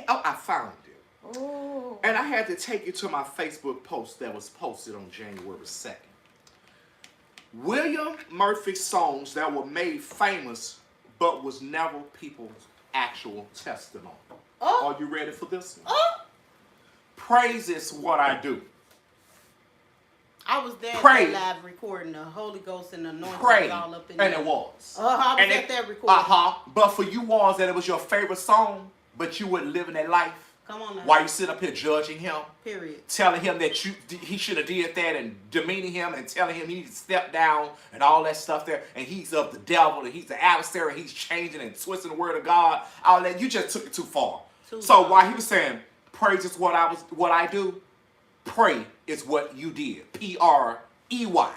Speaker 1: Oh, I found it.
Speaker 2: Oh.
Speaker 1: And I had to take you to my Facebook post that was posted on January 2nd. William Murphy songs that were made famous but was never people's actual testimony.
Speaker 2: Oh.
Speaker 1: Are you ready for this one?
Speaker 2: Oh.
Speaker 1: Praise is what I do.
Speaker 2: I was there
Speaker 1: Pray.
Speaker 2: at that live recording. The Holy Ghost and the anointing
Speaker 1: Pray.
Speaker 2: was all up in
Speaker 1: And
Speaker 2: there.
Speaker 1: it was.
Speaker 2: I was
Speaker 1: And
Speaker 2: at that recording.
Speaker 1: But for you ones that it was your favorite song, but you wouldn't live in that life.
Speaker 2: Come on now.
Speaker 1: Why you sit up here judging him?
Speaker 2: Period.
Speaker 1: Telling him that he should have did that and demeaning him and telling him he needs to step down and all that stuff there. And he's of the devil and he's the adversary. He's changing and twisting the word of God. All that, you just took it too far. So while he was saying, praise is what I do, pray is what you did. P-R-E-Y.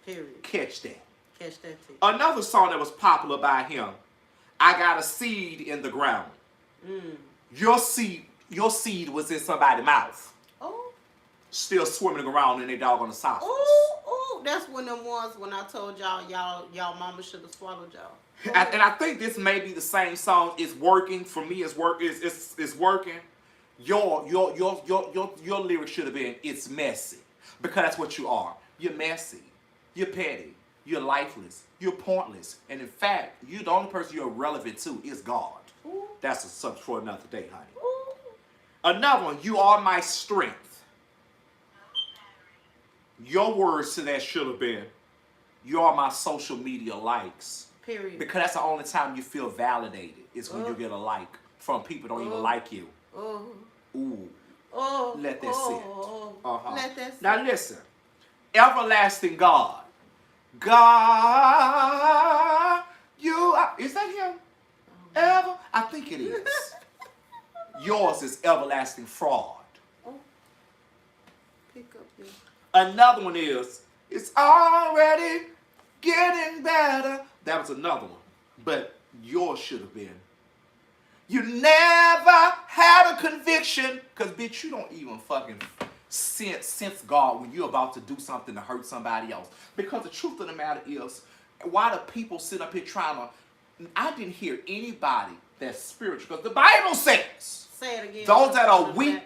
Speaker 2: Period.
Speaker 1: Catch that.
Speaker 2: Catch that too.
Speaker 1: Another song that was popular by him, I got a seed in the ground. Your seed was in somebody's mouth.
Speaker 2: Oh.
Speaker 1: Still swimming around in their doggone esophagus.
Speaker 2: Oh, that's when them ones when I told y'all mama should have swallowed y'all.
Speaker 1: And I think this may be the same song. It's working for me. It's working. It's working. Your lyrics should have been "It's messy," because that's what you are. You're messy. You're petty. You're lifeless. You're pointless. And in fact, the only person you're relevant to is God.
Speaker 2: Ooh.
Speaker 1: That's a subject for another day, honey.
Speaker 2: Ooh.
Speaker 1: Another one. You are my strength. Your words to that should have been, "You are my social media likes."
Speaker 2: Period.
Speaker 1: Because that's the only time you feel validated is when you get a like from people who don't even like you.
Speaker 2: Oh.
Speaker 1: Ooh.
Speaker 2: Oh.
Speaker 1: Let that sit.
Speaker 2: Let that sit.
Speaker 1: Now listen. Everlasting God. God, you are. Is that him? Ever? I think it is. Yours is everlasting fraud.
Speaker 2: Oh. Pick up your...
Speaker 1: Another one is, it's already getting better. That was another one. But yours should have been, you never had a conviction. Because, bitch, you don't even fucking sense God when you're about to do something to hurt somebody else. Because the truth of the matter is, why do people sit up here trying to... I didn't hear anybody that's spiritual. Because the Bible says,
Speaker 2: say it again.
Speaker 1: those that are weak,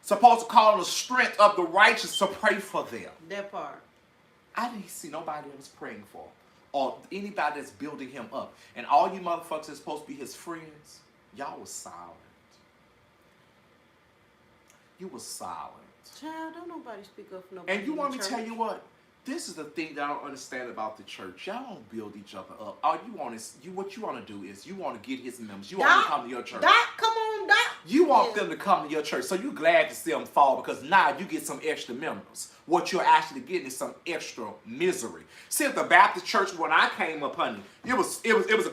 Speaker 1: supposed to call on the strength of the righteous to pray for them.
Speaker 2: That part.
Speaker 1: I didn't see nobody that was praying for him. Or anybody that's building him up. And all you motherfuckers that's supposed to be his friends, y'all was silent. You was silent.
Speaker 2: Child, don't nobody speak up for nobody.
Speaker 1: And you want me to
Speaker 2: church.
Speaker 1: tell you what? This is the thing that I don't understand about the church. Y'all don't build each other up. All you want is, what you want to do is, you want to get his members. You want them to come to your church.
Speaker 2: Doc, come on, Doc.
Speaker 1: You want them to come to your church. So you're glad to see them fall because now you get some extra members. What you're actually getting is some extra misery. See, at the Baptist church, when I came up, honey, it was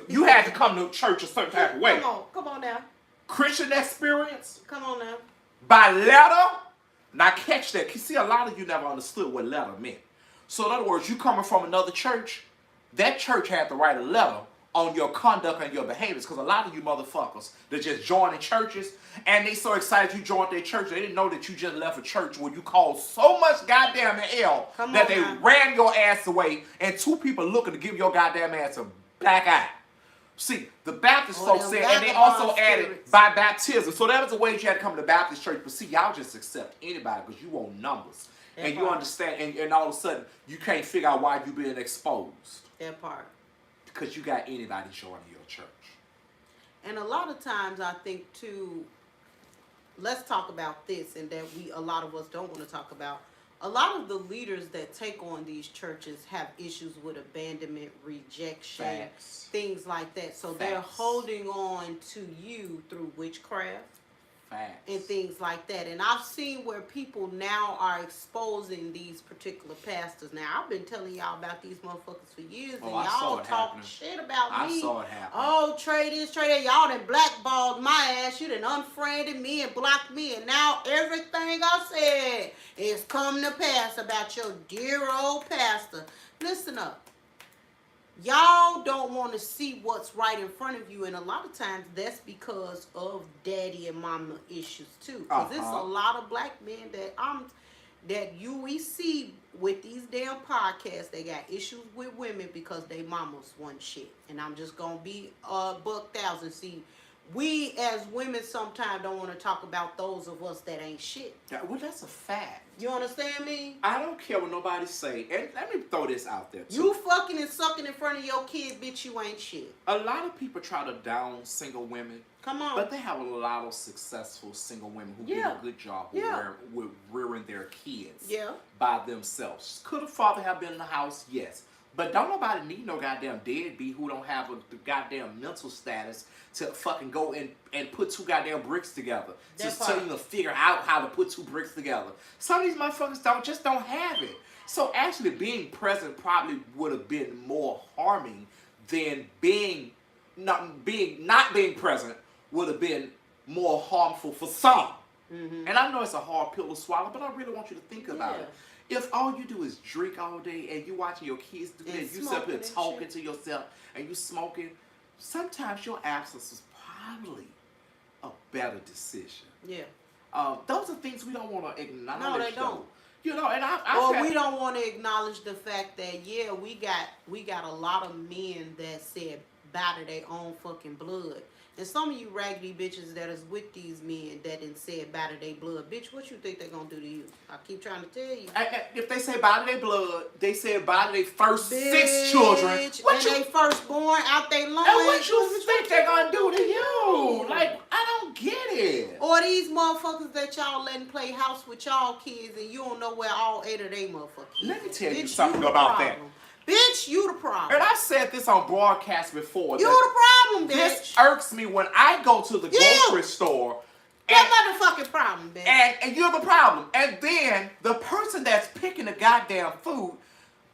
Speaker 1: you had to come to church a certain type of way.
Speaker 2: Come on now.
Speaker 1: Christian experience
Speaker 2: Come on now.
Speaker 1: by letter. Now catch that. You see, a lot of you never understood what letter meant. So in other words, you coming from another church, that church had to write a letter on your conduct and your behaviors. Because a lot of you motherfuckers that just joining churches and they so excited you joined their church, they didn't know that you just left a church where you caused so much goddamn hell that they ran your ass away and two people looking to give your goddamn ass a black eye. See, the Baptist folks said, and they also added by baptism. So that was the way you had to come to the Baptist church. But see, y'all just accept anybody because you want numbers.
Speaker 2: That
Speaker 1: and
Speaker 2: part.
Speaker 1: You understand, and all of a sudden, you can't figure out why you're being exposed.
Speaker 2: That part.
Speaker 1: Because you got anybody joining your church.
Speaker 2: And a lot of times I think too, let's talk about this and that a lot of us don't want to talk about. A lot of the leaders that take on these churches have issues with abandonment, rejection,
Speaker 1: Facts.
Speaker 2: things like that. So they're holding on to you through witchcraft.
Speaker 1: Facts.
Speaker 2: And things like that. And I've seen where people now are exposing these particular pastors. Now, I've been telling y'all about these motherfuckers for years, and y'all talk shit about me.
Speaker 1: I saw it happen.
Speaker 2: Oh, trade this, trade that. Y'all done blackballed my ass. You done unfriended me and blocked me, and now everything I said is come to pass about your dear old pastor. Listen up. Y'all don't want to see what's right in front of you, and a lot of times that's because of daddy and mama issues too. Because there's a lot of black men that we see with these damn podcasts, they got issues with women because they mamas want shit. And I'm just gonna be buck thousand. See, we as women sometimes don't want to talk about those of us that ain't shit.
Speaker 1: Well, that's a fact.
Speaker 2: You understand me?
Speaker 1: I don't care what nobody say. And let me throw this out there, too.
Speaker 2: You fucking and sucking in front of your kids, bitch, you ain't shit.
Speaker 1: A lot of people try to down single women.
Speaker 2: Come on.
Speaker 1: But they have a lot of successful single women who did a good job with rearing their kids by themselves. Could a father have been in the house? Yes. But don't nobody need no goddamn deadbeat who don't have the goddamn mental status to fucking go and put two goddamn bricks together. So you can figure out how to put two bricks together. Some of these motherfuckers don't have it. So actually being present probably would have been more harming than not being present would have been more harmful for some. Mm-hmm. And I know it's a hard pill to swallow, but I really want you to think about it. If all you do is drink all day and you watching your kids do that, you sit up here talking to yourself and you smoking, sometimes your absence is probably a better decision. Yeah. Those are things we don't want to acknowledge.
Speaker 2: No, they don't.
Speaker 1: You know, and
Speaker 2: we don't want to acknowledge the fact that we got a lot of men that said bye to their own fucking blood. And some of you raggedy bitches that is with these men that didn't say bye to their blood, bitch, what you think they're going to do to you? I keep trying to tell you.
Speaker 1: If they say bye to their blood, they say bye to their first 6 children.
Speaker 2: They firstborn out their loins.
Speaker 1: And what you think they're going to do to you? Like, I don't get it.
Speaker 2: Or these motherfuckers that y'all letting play house with y'all kids and you don't know where all 8 of they motherfuckers.
Speaker 1: Let me tell you something about that.
Speaker 2: Bitch, you the problem.
Speaker 1: And I've said this on broadcast before.
Speaker 2: You the problem, bitch.
Speaker 1: This irks me when I go to the grocery store.
Speaker 2: That motherfucking problem, bitch.
Speaker 1: And you're the problem. And then the person that's picking the goddamn food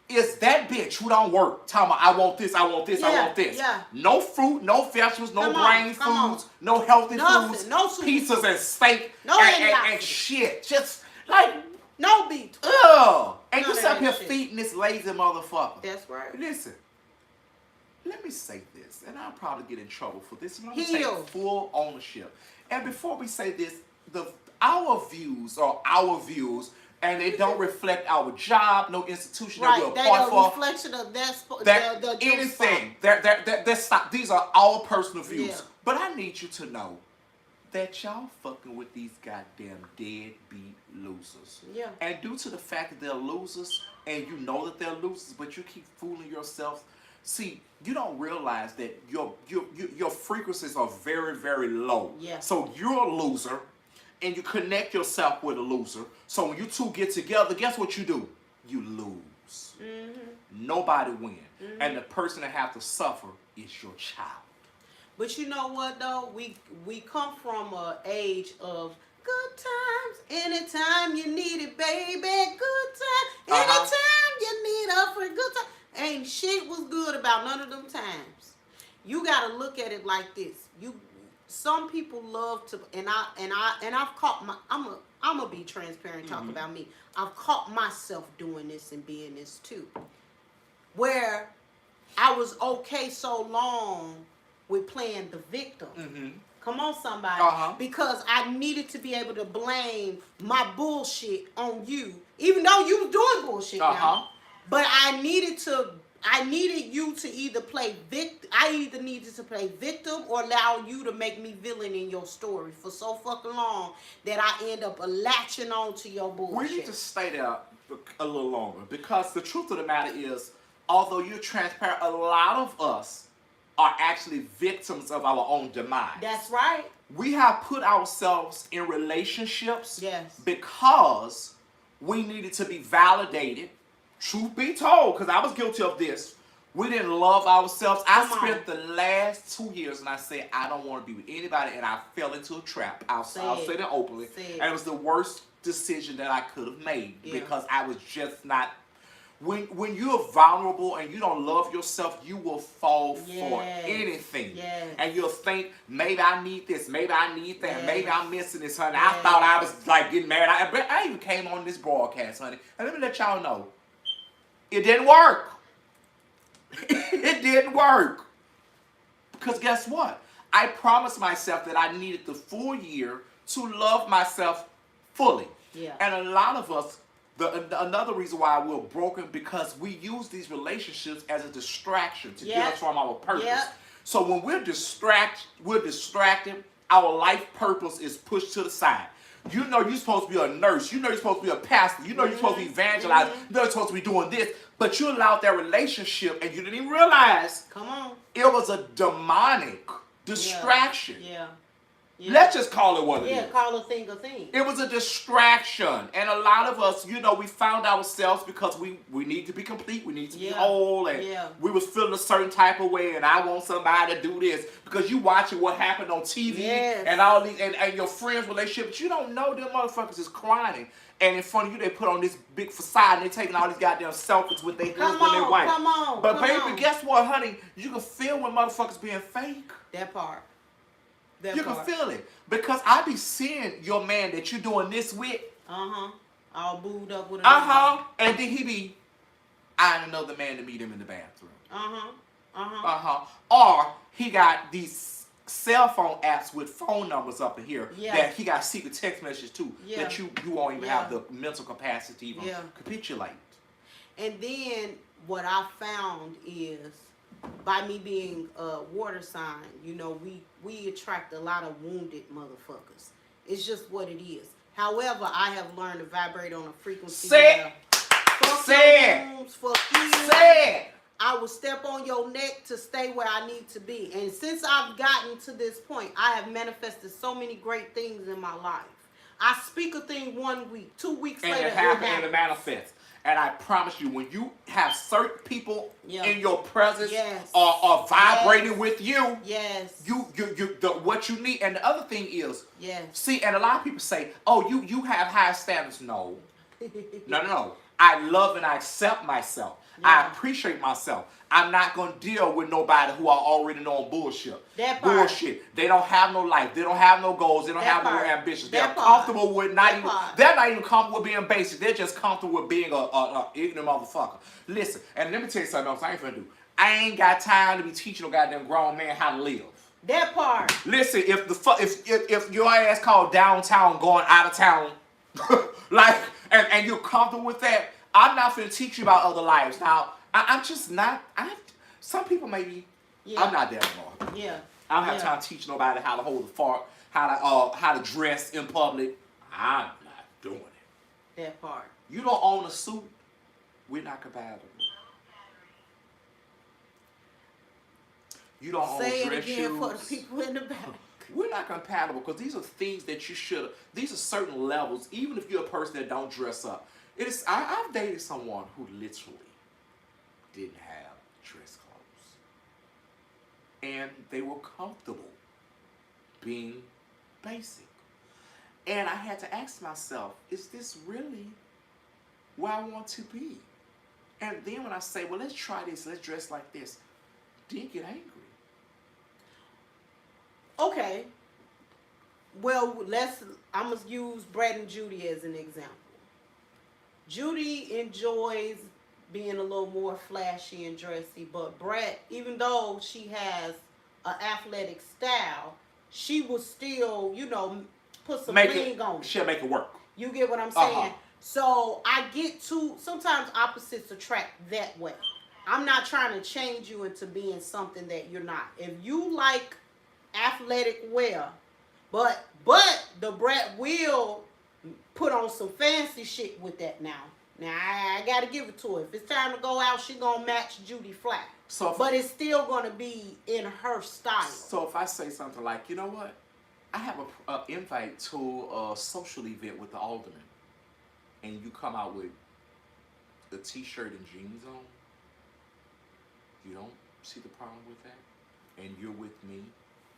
Speaker 1: is that bitch who don't work. Talking about, I want this, I want this, I want this. Yeah. No fruit, no vegetables, no grain foods, no healthy foods, no pizzas and steak and shit. Just like...
Speaker 2: No beat.
Speaker 1: Ugh. And you sit up here feeding this lazy motherfucker.
Speaker 2: That's right.
Speaker 1: Listen, let me say this, and I'll probably get in trouble for this, but I'm going to take full ownership. And before we say this, our views are our views, and they don't reflect our job, no institution that we're a part for.
Speaker 2: Reflection of
Speaker 1: anything. These are our personal views. Yeah. But I need you to know that y'all fucking with these goddamn deadbeat losers. Yeah. And due to the fact that they're losers, and you know that they're losers, but you keep fooling yourself. See, you don't realize that your frequencies are very, very low. Yeah. So you're a loser, and you connect yourself with a loser. So when you two get together, guess what you do? You lose. Mm-hmm. Nobody wins. Mm-hmm. And the person that have to suffer is your child.
Speaker 2: But you know what though? We come from an age of good times. Anytime you need it, baby. Good time. Anytime you need her for a good time. Ain't shit was good about none of them times. You gotta look at it like this. Some people love to, and I've caught I'm gonna be transparent. Talk about me. I've caught myself doing this and being this too, where I was okay so long with playing the victim. Mm-hmm. Come on, somebody. Because I needed to be able to blame my bullshit on you, even though you was doing bullshit now. But I needed you to either play victim. I either needed to play victim or allow you to make me villain in your story for so fucking long that I end up latching on to your bullshit.
Speaker 1: We need to stay there a little longer, because the truth of the matter is, although you're transparent, a lot of us are actually victims of our own demise.
Speaker 2: That's right.
Speaker 1: We have put ourselves in relationships because we needed to be validated. Truth be told, because I was guilty of this, we didn't love ourselves. I spent the last 2 years and I said, I don't want to be with anybody, and I fell into a trap. I'll say that openly. And it was the worst decision that I could have made because I was just not... When you're vulnerable and you don't love yourself, you will fall for anything. Yes. And you'll think, maybe I need this, maybe I need that, maybe I'm missing this, honey. I thought I was like getting married. I even came on this broadcast, honey. And let me let y'all know, it didn't work. It didn't work. Because guess what? I promised myself that I needed the full year to love myself fully. Yeah. And a lot of us Another reason why we're broken because we use these relationships as a distraction to get
Speaker 2: Yep.
Speaker 1: us from our purpose.
Speaker 2: Yep.
Speaker 1: So when we're distracted, our life purpose is pushed to the side. You know you're supposed to be a nurse. You know you're supposed to be a pastor. You know you're supposed to be evangelizing. You know you're supposed to be doing this. But you allowed that relationship and you didn't even realize
Speaker 2: Come on.
Speaker 1: it was a demonic distraction.
Speaker 2: Yeah. Yeah.
Speaker 1: Let's just call it what it is.
Speaker 2: Yeah, call a thing a thing.
Speaker 1: It was a distraction. And a lot of us, you know, we found ourselves because we need to be complete. We need to be whole. And we was feeling a certain type of way. And I want somebody to do this. Because you watching what happened on TV and all these, and your friends' relationship. But you don't know them motherfuckers is crying. And in front of you, they put on this big facade and they taking all these goddamn selfies with their husband and their wife.
Speaker 2: Come on.
Speaker 1: But baby, guess what, honey? You can feel when motherfuckers being fake.
Speaker 2: That part.
Speaker 1: You can feel it. Because I be seeing your man that you're doing this with.
Speaker 2: All booed up with
Speaker 1: And then he be eyeing another man to meet him in the bathroom. Or he got these cell phone apps with phone numbers up in here that he got secret text messages too that you won't even have the mental capacity to even capitulate.
Speaker 2: And then what I found is by me being a water sign, you know, we attract a lot of wounded motherfuckers. It's just what it is. However, I have learned to vibrate on a frequency. I will step on your neck to stay where I need to be. And since I've gotten to this point, I have manifested so many great things in my life. I speak a thing 1 week, 2 weeks later,
Speaker 1: it happens and it manifests. And I promise you, when you have certain people in your presence or vibrating with you, what you need. And the other thing is, see, and a lot of people say, oh, you have high standards. No. No. I love and I accept myself. I appreciate myself. I'm not going to deal with nobody who I already know on bullshit. Bullshit. They don't have no life. They don't have no goals. They don't have no ambitions. They're comfortable with they're not even comfortable with being basic. They're just comfortable with being a ignorant motherfucker. Listen, and let me tell you something else I ain't finna do. I ain't got time to be teaching no goddamn grown man how to live.
Speaker 2: That part.
Speaker 1: Listen, if your ass called downtown going out of town, like, and you're comfortable with that, I'm not finna teach you about other lives. Now, I'm just not. Some people may be. I'm not that smart. I don't have time to teach nobody how to hold a fart, how to dress in public. I'm not doing it.
Speaker 2: That part.
Speaker 1: You don't own a suit. We're not compatible. You don't own dress shoes.
Speaker 2: Say it again for the people in the back.
Speaker 1: We're not compatible because these are things that you should. These are certain levels. Even if you're a person that don't dress up. I've dated someone who literally didn't have dress clothes. And they were comfortable being basic. And I had to ask myself, is this really where I want to be? And then when I say, well, let's try this, let's dress like this, then get angry.
Speaker 2: Okay. Well, I'm going to use Brett and Judy as an example. Judy enjoys being a little more flashy and dressy, but Brett, even though she has an athletic style, she will still, put some bling on it.
Speaker 1: She'll make it work.
Speaker 2: You get what I'm saying? So I get to, sometimes opposites attract that way. I'm not trying to change you into being something that you're not. If you like athletic wear, but the Brett will put on some fancy shit with that now. Now, I got to give it to her. If it's time to go out, she going to match Judy flat. But it's still going to be in her style.
Speaker 1: So if I say something like, you know what? I have an invite to a social event with the alderman. And you come out with a t-shirt and jeans on. You don't see the problem with that? And you're with me.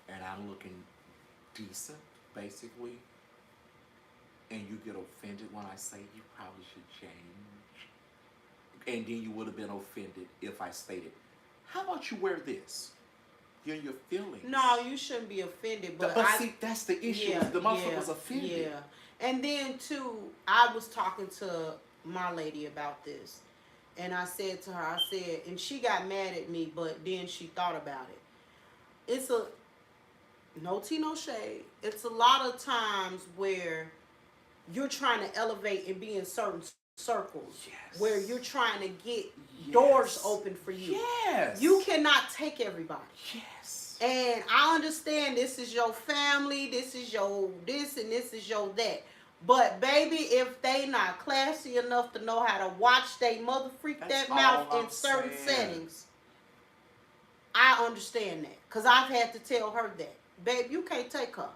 Speaker 1: And I'm looking decent, basically. And you get offended when I say you probably should change. And then you would have been offended if I stated, how about you wear this? You're in your feelings.
Speaker 2: No, you shouldn't be offended. But
Speaker 1: see, that's the issue. The motherfucker was offended.
Speaker 2: Yeah. And then, too, I was talking to my lady about this. And I said to her, and she got mad at me, but then she thought about it. No tea, no shade. It's a lot of times where you're trying to elevate and be in certain circles
Speaker 1: Yes.
Speaker 2: where you're trying to get doors open for you.
Speaker 1: Yes.
Speaker 2: You cannot take everybody.
Speaker 1: Yes.
Speaker 2: And I understand this is your family, this is your this, and this is your that. But baby, if they not classy enough to know how to watch they mother freak
Speaker 1: That's
Speaker 2: that mouth
Speaker 1: all
Speaker 2: in
Speaker 1: I'm
Speaker 2: certain
Speaker 1: saying.
Speaker 2: settings, I understand that. Because I've had to tell her that. Babe, you can't take her.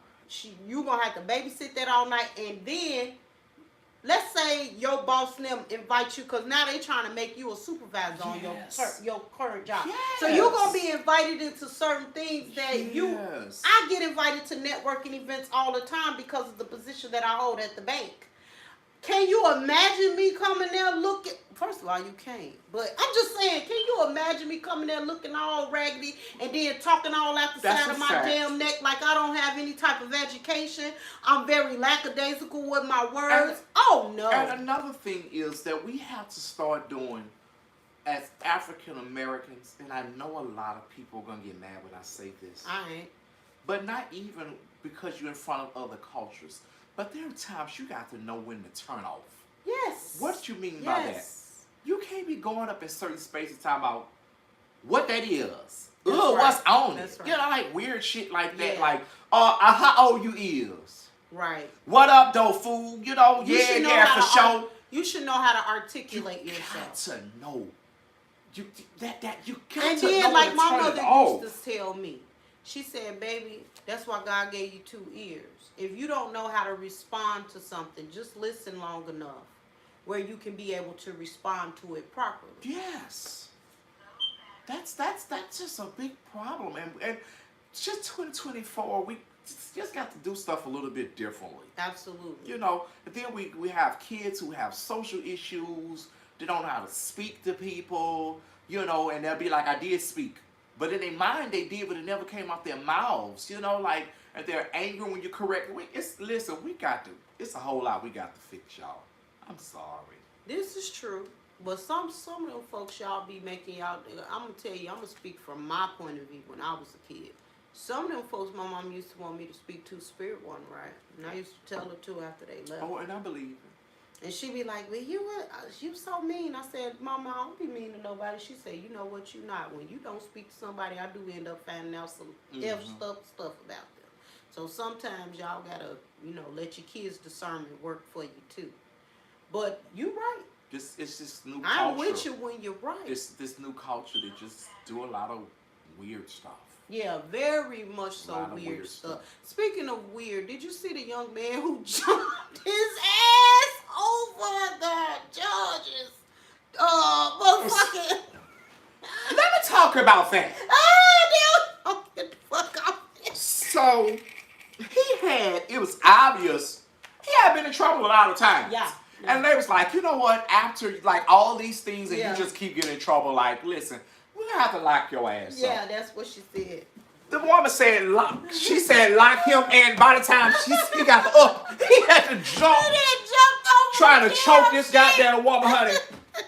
Speaker 2: You going to have to babysit that all night. And then, let's say your boss them invite you, because now they trying to make you a supervisor on your current job.
Speaker 1: Yes.
Speaker 2: So you're going to be invited into certain things that
Speaker 1: Yes.
Speaker 2: I get invited to networking events all the time because of the position that I hold at the bank. Can you imagine me coming there looking? First of all, you can't. But I'm just saying, can you imagine me coming there looking all raggedy and then talking all out the side of my damn neck like I don't have any type of education? I'm very lackadaisical with my words. Oh, no.
Speaker 1: And another thing is that we have to start doing, as African Americans, and I know a lot of people are going to get mad when I say this.
Speaker 2: I ain't.
Speaker 1: But not even because you're in front of other cultures. But there are times you got to know when to turn off.
Speaker 2: Yes.
Speaker 1: What do you mean by that? You can't be going up in certain spaces talking about what that is. What's on it?
Speaker 2: Right.
Speaker 1: You know, like weird shit like that. Like, how old you is?
Speaker 2: Right.
Speaker 1: What up, though, fool? You know,
Speaker 2: you
Speaker 1: for sure.
Speaker 2: You should know how to articulate yourself.
Speaker 1: You got to know. You got to
Speaker 2: and
Speaker 1: know
Speaker 2: then, like my
Speaker 1: mother
Speaker 2: used to tell me, she said, baby, that's why God gave you 2 ears. If you don't know how to respond to something, just listen long enough where you can be able to respond to it properly.
Speaker 1: Yes. That's just a big problem. And just 2024, we just got to do stuff a little bit differently.
Speaker 2: Absolutely.
Speaker 1: You know, and then we have kids who have social issues. They don't know how to speak to people, you know, and they'll be like, I did speak. But in their mind, they did, but it never came out their mouths, you know, like, and they're angry when you correct. It's a whole lot we got to fix, y'all. I'm sorry.
Speaker 2: This is true. But some of them folks y'all be making y'all, I'm going to tell you, I'm going to speak from my point of view when I was a kid. Some of them folks my mom used to want me to speak to, spirit one, right? And I used to tell her to after they left.
Speaker 1: Oh, and I believe it.
Speaker 2: And she be like, well, you so mean. I said, Mama, I don't be mean to nobody. She said, you know what, you not. When you don't speak to somebody, I do end up finding out some stuff about them. So sometimes y'all got to, let your kids' discernment work for you too. But you right.
Speaker 1: It's this new culture.
Speaker 2: I'm with you when you're right.
Speaker 1: It's this new culture that just do a lot of weird stuff.
Speaker 2: Yeah, very much so weird stuff. Speaking of weird, did you see the young man who jumped his ass over the judge's motherfucking...
Speaker 1: Let me talk about that.
Speaker 2: Oh, get the fuck off.
Speaker 1: So, it was obvious, he had been in trouble a lot of times.
Speaker 2: Yeah.
Speaker 1: And they was like, you know what, after like all these things and you just keep getting in trouble, like, listen, we're going to have to lock your ass up.
Speaker 2: Yeah, that's what she said.
Speaker 1: The woman said she said lock him, and by the time he got up, he had to jump.
Speaker 2: He done jumped over
Speaker 1: trying to choke this goddamn woman, honey.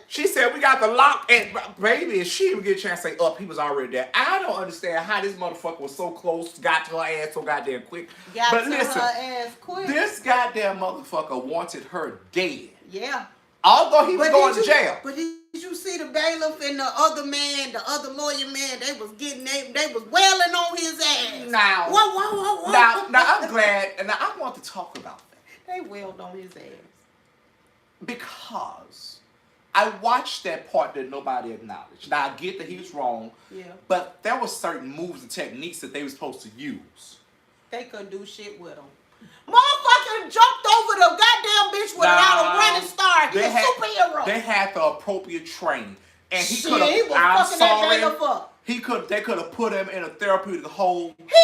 Speaker 1: She said we got the lock, and baby, if she didn't get a chance to say up, he was already there. I don't understand how this motherfucker was so close, got to her ass so goddamn quick.
Speaker 2: Her ass quick.
Speaker 1: This goddamn motherfucker wanted her dead.
Speaker 2: Yeah.
Speaker 1: Although he was going to jail.
Speaker 2: But did you see the bailiff and the other man, the other lawyer man, they was wailing on his ass.
Speaker 1: Now,
Speaker 2: whoa.
Speaker 1: Now I'm glad, and I want to talk about that.
Speaker 2: They wailed on his ass.
Speaker 1: Because I watched that part that nobody acknowledged. Now, I get that he was wrong.
Speaker 2: Yeah.
Speaker 1: But there were certain moves and techniques that they were supposed to use.
Speaker 2: They couldn't do shit with him. Motherfucker jumped over the goddamn bitch without a running star. He's a superhero.
Speaker 1: They had the appropriate training. And he could
Speaker 2: he was fucking that bailiff up.
Speaker 1: They could have put him in a therapeutic hold.
Speaker 2: He did. He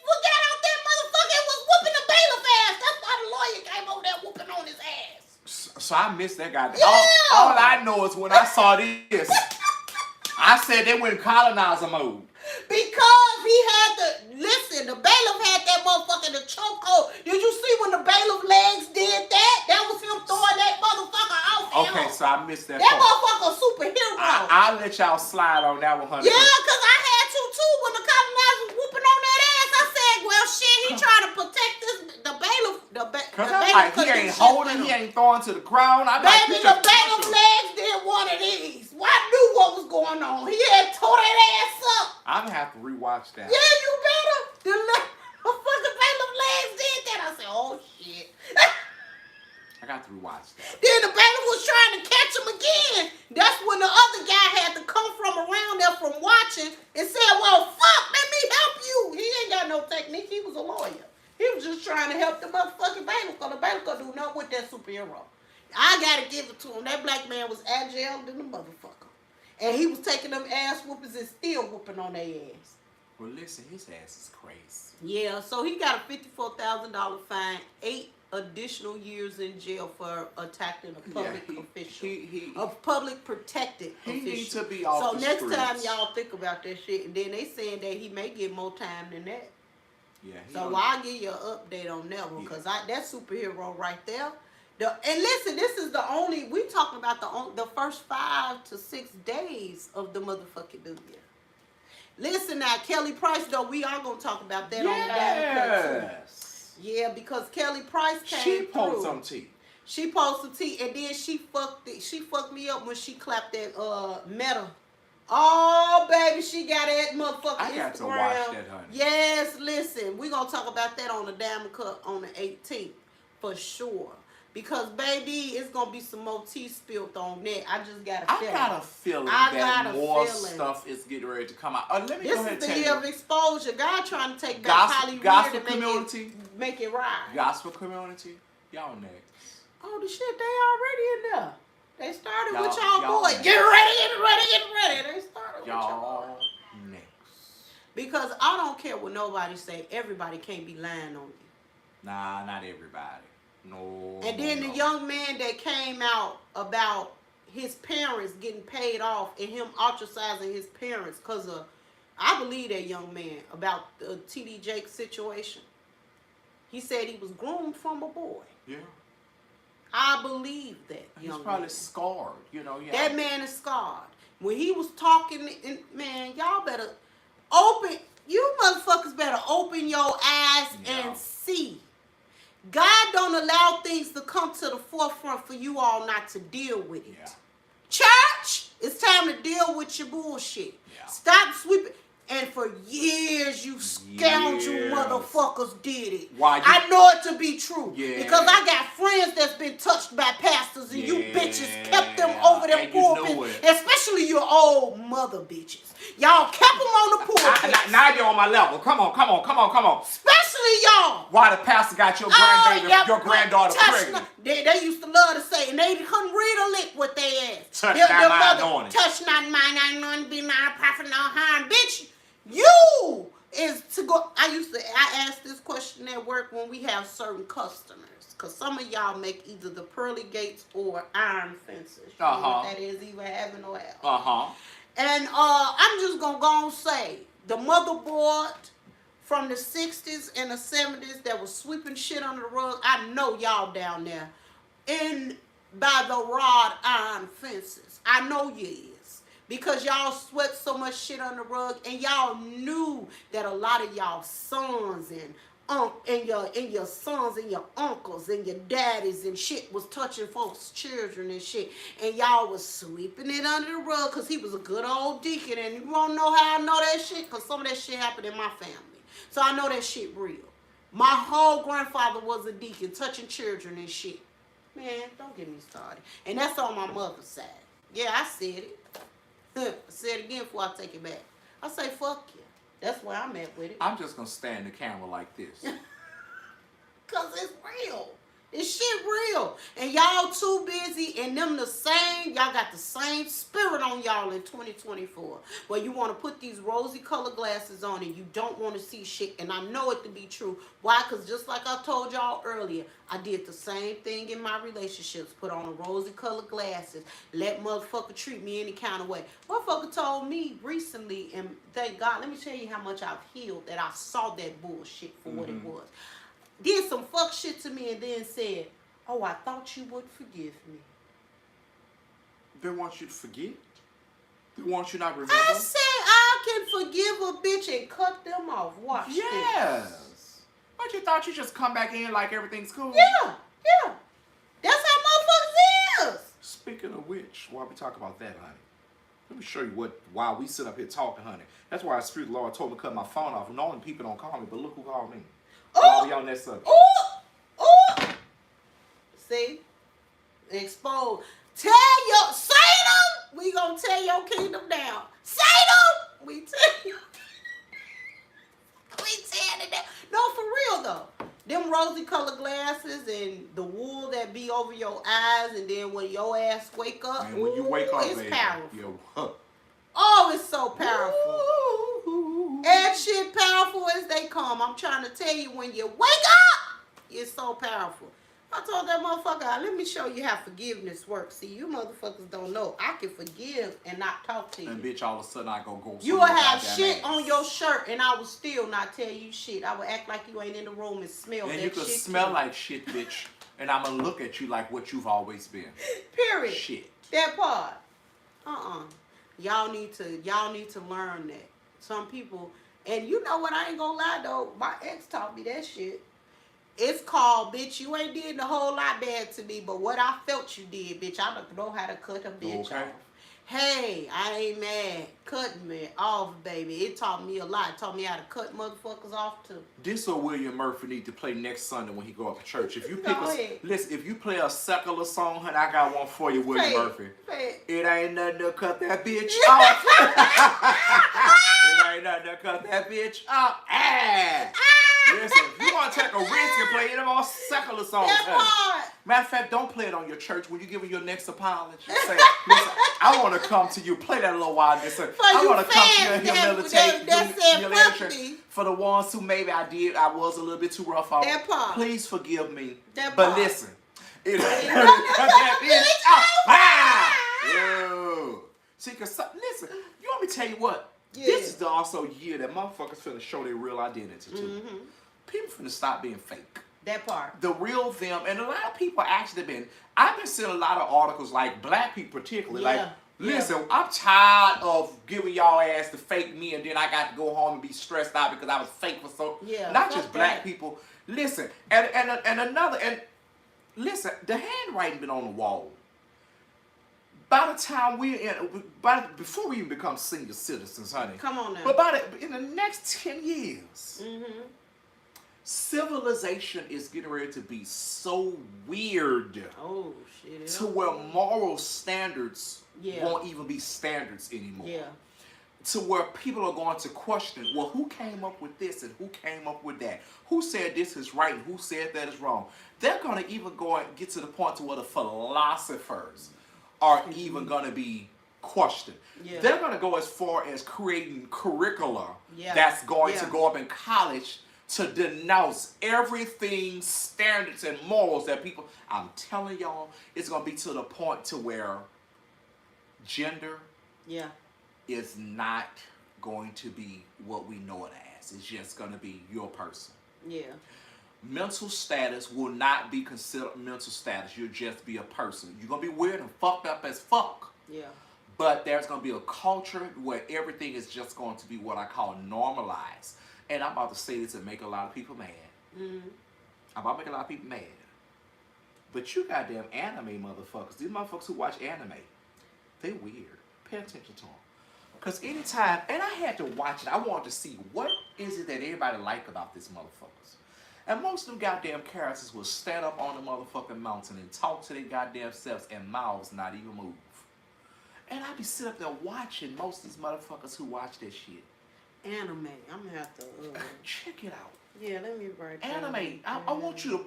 Speaker 2: got out there, motherfucker, and was whooping the bailiff ass. That's why the lawyer came over there whooping on his ass.
Speaker 1: So I missed that guy.
Speaker 2: Yeah.
Speaker 1: All I know is when I saw this, I said they went colonizer mode.
Speaker 2: Because he had the bailiff had that motherfucker in the chokehold. Did you see when the bailiff legs did that? That was him throwing that motherfucker off.
Speaker 1: Okay, so I missed that.
Speaker 2: That motherfucker a superhero.
Speaker 1: I'll let y'all slide on that one, honey.
Speaker 2: Yeah, because I had to too when the colonizer was whooping on that ass. I said, well, shit, he trying to protect the bailiff. The
Speaker 1: Like, he ain't holding, he ain't throwing to the ground. I'm
Speaker 2: baby,
Speaker 1: like,
Speaker 2: the back of legs did one of these. Well, I knew what was going on. He had tore that ass up.
Speaker 1: I'm gonna have to rewatch that.
Speaker 2: Yeah, you better. The fucking back of legs did that. I said, oh shit.
Speaker 1: I got to rewatch that.
Speaker 2: Then the baby was trying to catch him again. That's when the other guy had to come from around there from watching and said, well, fuck, let me help you. He ain't got no technique. He was a lawyer. He was just trying to help the motherfucking baby because the baby could do nothing with that superhero. I got to give it to him. That black man was agile than the motherfucker. And he was taking them ass whoopers and still whooping on their ass.
Speaker 1: Well, listen, his ass is crazy.
Speaker 2: Yeah, so he got a $54,000 fine, 8 additional years in jail for attacking a public official, a public protected official. He needs
Speaker 1: to be off
Speaker 2: the
Speaker 1: streets.
Speaker 2: So next time y'all think about that shit, and then they saying that he may get more time than that.
Speaker 1: Yeah.
Speaker 2: So I'll give you an update on that one because that superhero right there. And listen, this is the only we talking about the first 5 to 6 days of the motherfucking new year. Listen now, Kelly Price though, we are gonna talk about that on the Yes. Yeah, because Kelly Price came
Speaker 1: She
Speaker 2: through.
Speaker 1: posted some tea.
Speaker 2: She posted tea, and then she fucked me up when she clapped that Meta. Oh baby, she got that motherfucker
Speaker 1: I
Speaker 2: Instagram.
Speaker 1: got to watch that, honey.
Speaker 2: Yes, listen, we gonna talk about that on the Diamond Cup on the 18th for sure. Because baby, it's gonna be some more tea spilled on that. I just got a feeling.
Speaker 1: I got a feeling that more stuff is getting ready to come out. Let me go ahead and tell you. This is the year of
Speaker 2: exposure. God trying to take back Hollywood
Speaker 1: gospel
Speaker 2: and
Speaker 1: community,
Speaker 2: make it right.
Speaker 1: Gospel community, y'all next.
Speaker 2: Oh, the shit, they already in there. They started with y'all boys. Get ready. They started with y'all
Speaker 1: next.
Speaker 2: Because I don't care what nobody say. Everybody can't be lying on you.
Speaker 1: Nah, not everybody. No.
Speaker 2: And then the young man that came out about his parents getting paid off and him ostracizing his parents because of, I believe that young man about the TD Jakes situation. He said he was groomed from a boy.
Speaker 1: Yeah.
Speaker 2: I believe that.
Speaker 1: He's probably scarred, you know. Yeah.
Speaker 2: That man is scarred. When he was talking, man, y'all better you motherfuckers better open your eyes and see. God don't allow things to come to the forefront for you all not to deal with it. Yeah. Church, it's time to deal with your bullshit. Yeah. Stop sweeping. And for years, you scoundrel motherfuckers did it. I know it to be true. Yeah. Because I got friends that's been touched by pastors and you bitches kept them over them pulpits. Especially your old mother bitches. Y'all kept them on the pulpit.
Speaker 1: Now you're on my level. Come on.
Speaker 2: Especially y'all.
Speaker 1: Why the pastor got your grandbaby, your granddaughter pregnant?
Speaker 2: They used to love to say, and they couldn't read a lick with their ass.
Speaker 1: Touch not mine, on it.
Speaker 2: Touch not mine, I know be not a prophet, no harm. Bitch, you is to go. I ask this question at work when we have certain customers. Because some of y'all make either the pearly gates or iron fences. You know what that is, either heaven or hell. And I'm just going to go and say, the motherboard from the 60s and the 70s that was sweeping shit under the rug, I know y'all down there by the wrought iron fences. I know you is. Because y'all swept so much shit on the rug and y'all knew that a lot of y'all sons and your sons and your uncles and your daddies and shit was touching folks' children and shit. And y'all was sweeping it under the rug because he was a good old deacon. And you won't know how I know that shit because some of that shit happened in my family. So I know that shit real. My whole grandfather was a deacon touching children and shit. Man, don't get me started. And that's on my mother's side. Yeah, I said it. I said it again before I take it back. I say fuck you. That's where I'm at with it.
Speaker 1: I'm just going to stand the camera like this.
Speaker 2: Because it's real. This shit real. And y'all too busy and them the same. Y'all got the same spirit on y'all in 2024. Where you want to put these rosy colored glasses on and you don't want to see shit. And I know it to be true. Why? Because just like I told y'all earlier, I did the same thing in my relationships. Put on the rosy colored glasses. Let motherfucker treat me any kind of way. Motherfucker told me recently, and thank God, let me tell you how much I've healed that I saw that bullshit for what it was. Did some fuck shit to me and then said, oh, I thought you would forgive me.
Speaker 1: They want you to forget? They want you not remember?
Speaker 2: I said I can forgive a bitch and cut them off. Watch this.
Speaker 1: But you thought you just come back in like everything's cool?
Speaker 2: Yeah. Yeah. That's how motherfuckers is.
Speaker 1: Speaking of which, while we talk about that, honey, let me show you while we sit up here talking, honey. That's why the Spirit of the Lord told me to cut my phone off. Normally people don't call me, but look who called me. While we on that subject.
Speaker 2: Ooh. See? Exposed. Satan, we gonna tear your kingdom down. Satan, we tear it down. No, for real though. Them rosy colored glasses and the wool that be over your eyes, and then when your ass wake up,
Speaker 1: and when you wake up,
Speaker 2: it's
Speaker 1: baby,
Speaker 2: powerful. Oh, it's so powerful. And shit powerful as they come. I'm trying to tell you, when you wake up, it's so powerful. I told that motherfucker, let me show you how forgiveness works. See, you motherfuckers don't know. I can forgive and not talk to you.
Speaker 1: And bitch, all of a sudden I go.
Speaker 2: You will have shit on your shirt, and I will still not tell you shit. I will act like you ain't in the room and smell that shit.
Speaker 1: And you can smell like shit, bitch. And I'm gonna look at you like what you've always been.
Speaker 2: Period.
Speaker 1: Shit.
Speaker 2: That part. Y'all need to learn that. Some people, and you know what, I ain't gonna lie though, my ex taught me that shit. It's called, bitch, you ain't did a whole lot bad to me, but what I felt you did, bitch, I don't know how to cut a bitch off. Hey, I ain't mad. Cutting me off, baby. It taught me a lot. It taught me how to cut motherfuckers off too.
Speaker 1: This or William Murphy need to play next Sunday when he go up to church. If you pick listen, if you play a secular song, honey, I got one for you, William Murphy. It ain't nothing to cut that bitch off. It ain't nothing to cut that bitch off. Listen, if you want to take a risk and play any more secular songs, matter of fact, don't play it on your church when you give your next apology. Say, listen, I want to come to you. Play that a little while. I want to come to you and humiliate for the ones who maybe I was a little bit too rough on. Please forgive me. But listen, it see, cause listen, you want me to tell you what? Yeah. This is the also year that motherfuckers finna show their real identity too. Mm-hmm. People finna stop being fake.
Speaker 2: That part.
Speaker 1: The real them, and a lot of people actually I've been seeing a lot of articles, like black people particularly, like, listen, I'm tired of giving y'all ass the fake me, and then I got to go home and be stressed out because I was fake for so. Yeah. Not just black people. Listen, and listen, the handwriting been on the wall. By the time before we even become senior citizens, honey.
Speaker 2: Come on now.
Speaker 1: But in the next 10 years, civilization is getting ready to be so weird.
Speaker 2: Oh, shit.
Speaker 1: To where moral standards won't even be standards anymore. Yeah. To where people are going to question, well, who came up with this and who came up with that? Who said this is right and who said that is wrong? They're going to even go and get to the point to where the philosophers are even going to be questioned. Yeah. They're going to go as far as creating curricula that's going to go up in college to denounce everything, standards and morals that people, I'm telling y'all, it's going to be to the point to where gender is not going to be what we know it as. It's just going to be your person. Yeah. Mental status will not be considered mental status. You'll just be a person. You're going to be weird and fucked up as fuck. Yeah. But there's going to be a culture where everything is just going to be what I call normalized. And I'm about to say this and make a lot of people mad. Mm-hmm. I'm about to make a lot of people mad. But you goddamn anime motherfuckers, these motherfuckers who watch anime, they weird. Pay attention to them. Because anytime, and I had to watch it, I wanted to see what is it that everybody like about these motherfuckers. And most of them goddamn characters will stand up on the motherfucking mountain and talk to their goddamn selves and mouths not even move. And I be sitting up there watching most of these motherfuckers who watch that shit.
Speaker 2: Anime. I'm going to have to...
Speaker 1: check it out.
Speaker 2: Yeah, let me write that.
Speaker 1: Anime. I want you to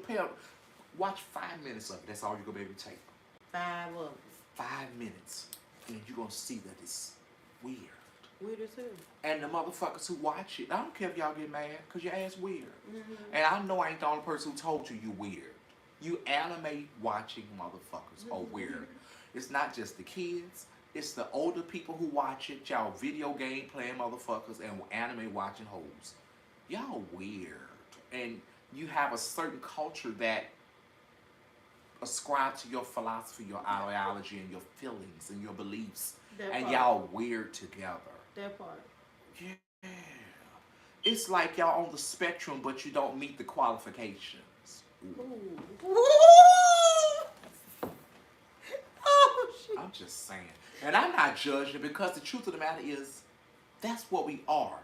Speaker 1: watch 5 minutes of it. That's all you're going to be able to take.
Speaker 2: 5 of it.
Speaker 1: 5 minutes. And you're going to see that it's weird.
Speaker 2: Weird as hell.
Speaker 1: And the motherfuckers who watch it, I don't care if y'all get mad, because your ass weird. Mm-hmm. And I know I ain't the only person who told you weird. You anime watching motherfuckers are weird. It's not just the kids. It's the older people who watch it. Y'all video game playing motherfuckers and anime watching hoes. Y'all weird. And you have a certain culture that ascribe to your philosophy, your ideology, and your feelings and your beliefs. And y'all weird together.
Speaker 2: That part.
Speaker 1: Yeah. It's like y'all on the spectrum, but you don't meet the qualifications.
Speaker 2: Ooh. Oh, shit.
Speaker 1: I'm just saying. And I'm not judging because the truth of the matter is that's what we are.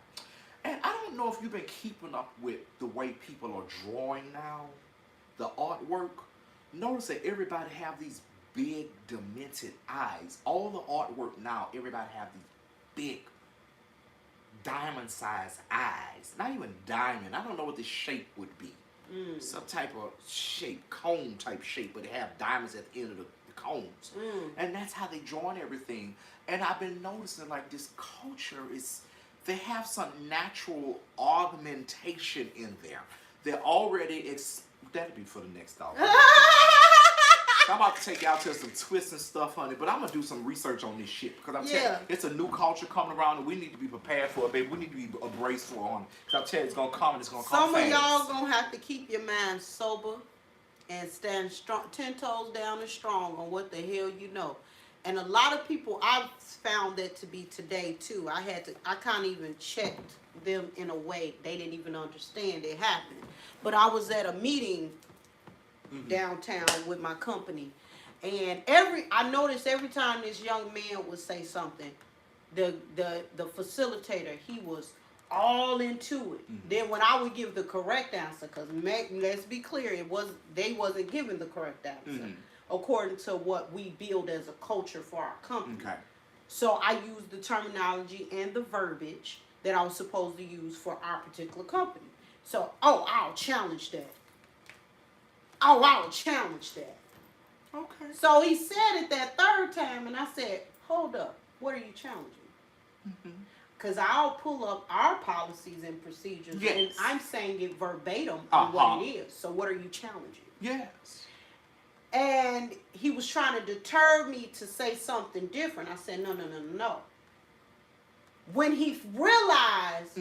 Speaker 1: And I don't know if you've been keeping up with the way people are drawing now, the artwork. Notice that everybody have these big demented eyes. All the artwork now, everybody have these big diamond-sized eyes. Not even diamond. I don't know what the shape would be. Some type of shape, cone type shape, but they have diamonds at the end of the cones. And that's how they drawing everything. And I've been noticing like this culture is, they have some natural augmentation in there. They're already, that'd be for the next dog. I'm about to take y'all to some twists and stuff, honey, but I'm going to do some research on this shit because I'm telling you, it's a new culture coming around and we need to be prepared for it, baby. We need to be braced for it, honey. Because I'm telling you, it's going to come and it's going to come fast.
Speaker 2: Some of y'all going to have to keep your mind sober and stand strong, 10 toes down and strong on what the hell you know. And a lot of people, I've found that to be today too. I can't even check them in a way. They didn't even understand it happened. But I was at a meeting downtown with my company. And I noticed every time this young man would say something, the facilitator, he was all into it. Then when I would give the correct answer, because let's be clear, they wasn't giving the correct answer according to what we build as a culture for our company. Okay. So I used the terminology and the verbiage that I was supposed to use for our particular company. So, I'll challenge that. I'll challenge that. Okay. So he said it that third time, and I said, hold up, what are you challenging? Because I'll pull up our policies and procedures, and I'm saying it verbatim on what it is. So what are you challenging? Yes. And he was trying to deter me to say something different. I said, no. When he realized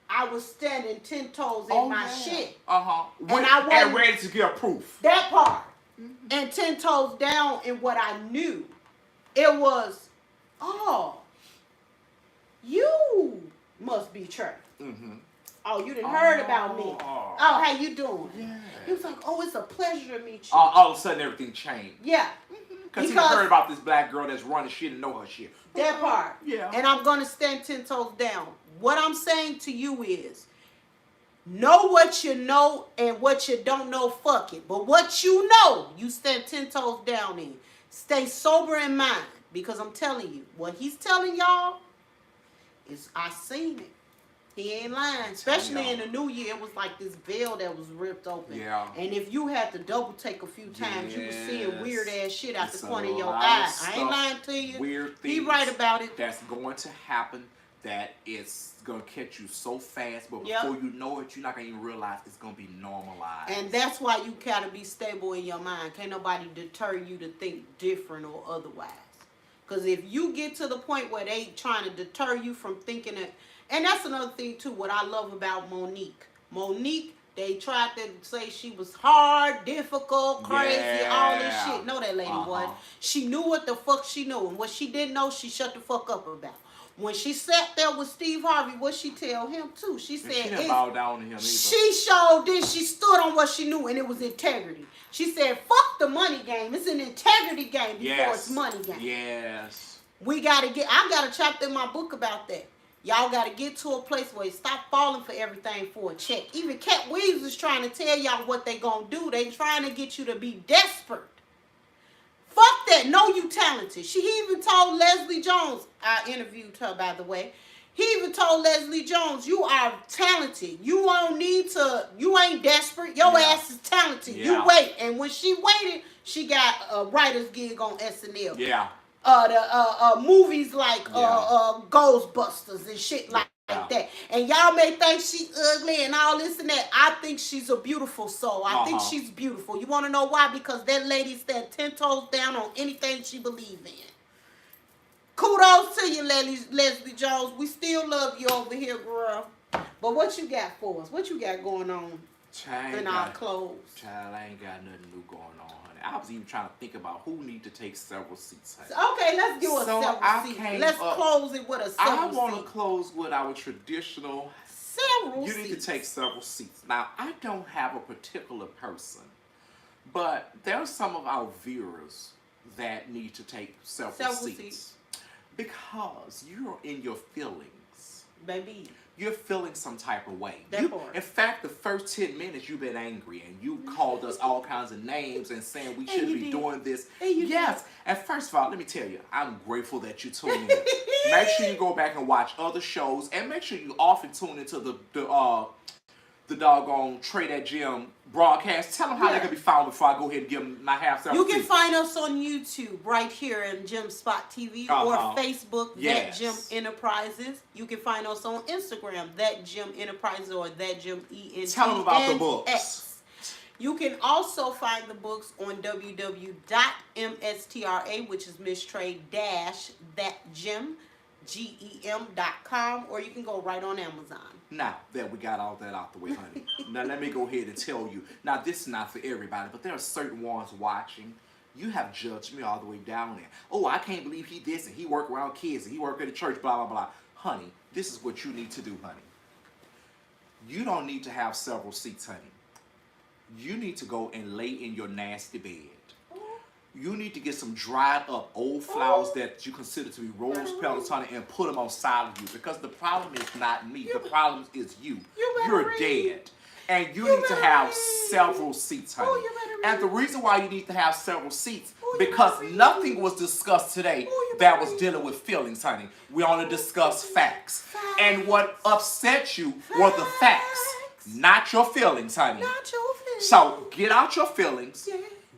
Speaker 2: I was standing 10 toes in my shit.
Speaker 1: And I wasn't ready to give proof.
Speaker 2: That part. And 10 toes down in what I knew. It was, you must be Trey. Oh, you done heard about me. Oh, how you doing? Yeah. He was like, it's a pleasure to meet you.
Speaker 1: All of a sudden, everything changed.
Speaker 2: Yeah.
Speaker 1: Because he heard about this black girl that's running shit and know her shit.
Speaker 2: That part. Yeah. And I'm going to stand 10 toes down. What I'm saying to you is, know what you know and what you don't know, fuck it. But what you know, you stand 10 toes down in. Stay sober in mind. Because I'm telling you, what he's telling y'all is, I seen it. He ain't lying. Especially in the new year, it was like this veil that was ripped open. Yeah. And if you had to double take a few times, you were seeing weird ass shit out the corner of your eye. I ain't lying to you.
Speaker 1: Weird things.
Speaker 2: He right about it.
Speaker 1: That's going to happen. That it's going to catch you so fast, but before you know it, you're not going to even realize it's going to be normalized.
Speaker 2: And that's why you got to be stable in your mind. Can't nobody deter you to think different or otherwise. Because if you get to the point where they trying to deter you from thinking it, and that's another thing too, what I love about Monique. Monique, they tried to say she was hard, difficult, crazy, all this shit. No, that lady wasn't. She knew what the fuck she knew. And what she didn't know, she shut the fuck up about. When she sat there with Steve Harvey, what she tell him too? She said,
Speaker 1: she didn't bow down to him either.
Speaker 2: She showed this. She stood on what she knew, and it was integrity. She said, fuck the money game. It's an integrity game before it's money game.
Speaker 1: Yes.
Speaker 2: I got a chapter in my book about that. Y'all got to get to a place where you stop falling for everything for a check. Even Katt Williams is trying to tell y'all what they going to do. They trying to get you to be desperate. Fuck that. Know you talented. He even told Leslie Jones, I interviewed her, by the way. He even told Leslie Jones, you are talented. You ain't desperate. Your ass is talented. You wait. And when she waited, she got a writer's gig on SNL. Yeah. Movies like Ghostbusters and shit like that. And y'all may think she ugly and all this and that. I think she's a beautiful soul. I think she's beautiful. You want to know why? Because that lady stand 10 toes down on anything she believes in. Kudos to you, Leslie Jones. We still love you over here, girl. But what you got for us? What you got going on in our clothes?
Speaker 1: Child, I ain't got nothing new going on, honey. I was even trying to think about who need to take several seats. Honey.
Speaker 2: Okay, let's do a several seat. Let's close it with a several seat.
Speaker 1: I want to close with our traditional
Speaker 2: Several
Speaker 1: You need to take several seats. Now, I don't have a particular person, but there are some of our viewers that need to take several seats. Because you're in your feelings.
Speaker 2: Baby.
Speaker 1: You're feeling some type of way.
Speaker 2: In
Speaker 1: fact, the first 10 minutes you've been angry and you called us all kinds of names and saying we shouldn't be doing this. Yes. And first of all, let me tell you, I'm grateful that you tuned in. Make sure you go back and watch other shows, and make sure you often tune into the doggone Trade at Gym broadcast. Tell them how they can be found before I go ahead and give them my half cent.
Speaker 2: You can find us on YouTube right here in Gym Spot TV or Facebook, That Gym Enterprises. You can find us on Instagram, That Gym Enterprises or That Gym ENT.
Speaker 1: Tell them about the books.
Speaker 2: You can also find the books on www.mstra, which is Miss Trade GEM.com, or you can go right on Amazon.
Speaker 1: Now that we got all that out the way, honey, now let me go ahead and tell you. Now, this is not for everybody, but there are certain ones watching. You have judged me all the way down there. Oh, I can't believe he this, and he work around kids, and he work at the church, blah, blah, blah. Honey, this is what you need to do, honey. You don't need to have several seats, honey. You need to go and lay in your nasty bed. You need to get some dried up old flowers that you consider to be rose petals, honey, and put them on side of you. Because the problem is not me. The problem is you. You're dead. And you need to have several seats, honey. And the reason why you need to have several seats, because nothing was discussed today that was dealing with feelings, honey. We only discussed facts. And what upset you were the facts, not your feelings, honey. So get out your feelings.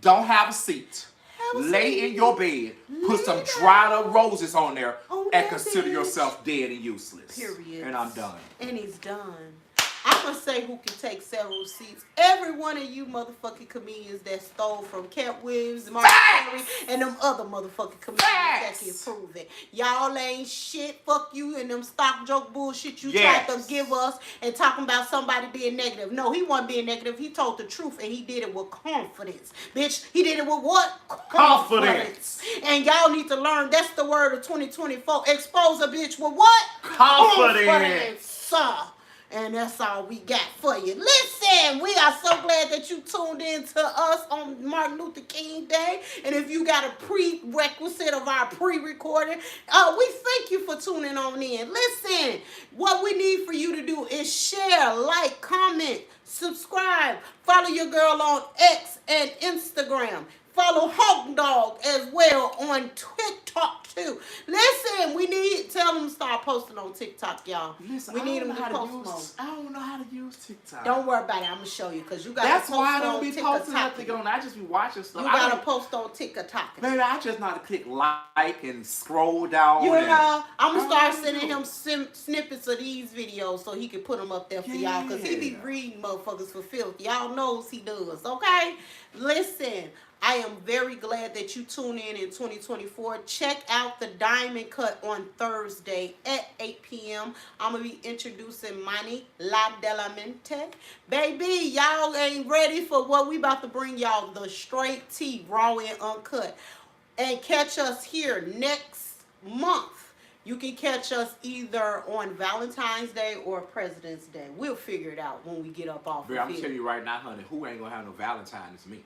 Speaker 1: Don't have a seat. Lay in your bed, put some dried up roses on there, and consider yourself dead and useless.
Speaker 2: Period.
Speaker 1: And I'm done.
Speaker 2: And he's done. I'm going to say who can take several seats. Every one of you motherfucking comedians that stole from Katt Williams, Mark Henry, and them other motherfucking comedians that can prove it. Y'all ain't shit. Fuck you and them stock joke bullshit you tried to give us and talking about somebody being negative. No, he wasn't being negative. He told the truth and he did it with confidence. Bitch, he did it with what? Confidence. And y'all need to learn. That's the word of 2024. Expose a bitch with what? Confidence. Sir. And that's all we got for you. Listen, we are so glad that you tuned in to us on Martin Luther King Day. And if you got a prerequisite of our pre-recording, we thank you for tuning on in. Listen, what we need for you to do is share, like, comment, subscribe, follow your girl on X and Instagram. Follow Hawk Dog as well on TikTok too. Listen, we need tell them to start posting on TikTok, y'all.
Speaker 1: Listen,
Speaker 2: we need them to post more.
Speaker 1: I don't know how to use TikTok.
Speaker 2: Don't worry about it. I'm gonna show you because you got.
Speaker 1: That's why I don't be posting nothing on. I just be watching stuff.
Speaker 2: You gotta post on TikTok.
Speaker 1: Baby, I just know how to click like and scroll down.
Speaker 2: You know, I'm gonna start sending him snippets of these videos so he can put them up there for y'all because he be reading motherfuckers for filth. Y'all knows he does. Okay, listen. I am very glad that you tune in 2024. Check out the Diamond Cut on Thursday at 8 p.m. I'm going to be introducing Manny La De La Mente. Baby, y'all ain't ready for what we about to bring y'all. The straight tea, raw and uncut. And catch us here next month. You can catch us either on Valentine's Day or President's Day. We'll figure it out when we get up off the field.
Speaker 1: I'm telling you right now, honey, who ain't going to have no Valentine is me.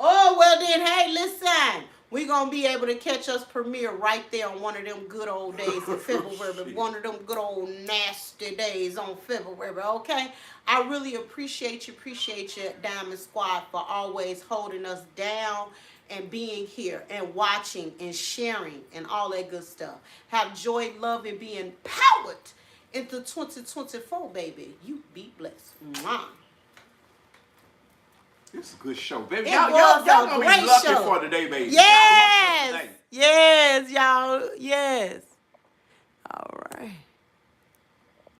Speaker 2: Oh, well then, hey, listen. We're going to be able to catch us premiere right there on one of them good old days in February. One of them good old nasty days on February, okay? I really appreciate you, Diamond Squad, for always holding us down and being here and watching and sharing and all that good stuff. Have joy, love, and be empowered into 2024, baby. You be blessed. Mwah.
Speaker 1: This is a good show, baby.
Speaker 2: Y'all
Speaker 1: gonna be lucky for today, baby.
Speaker 2: Yes, yes, y'all. Yes. All right.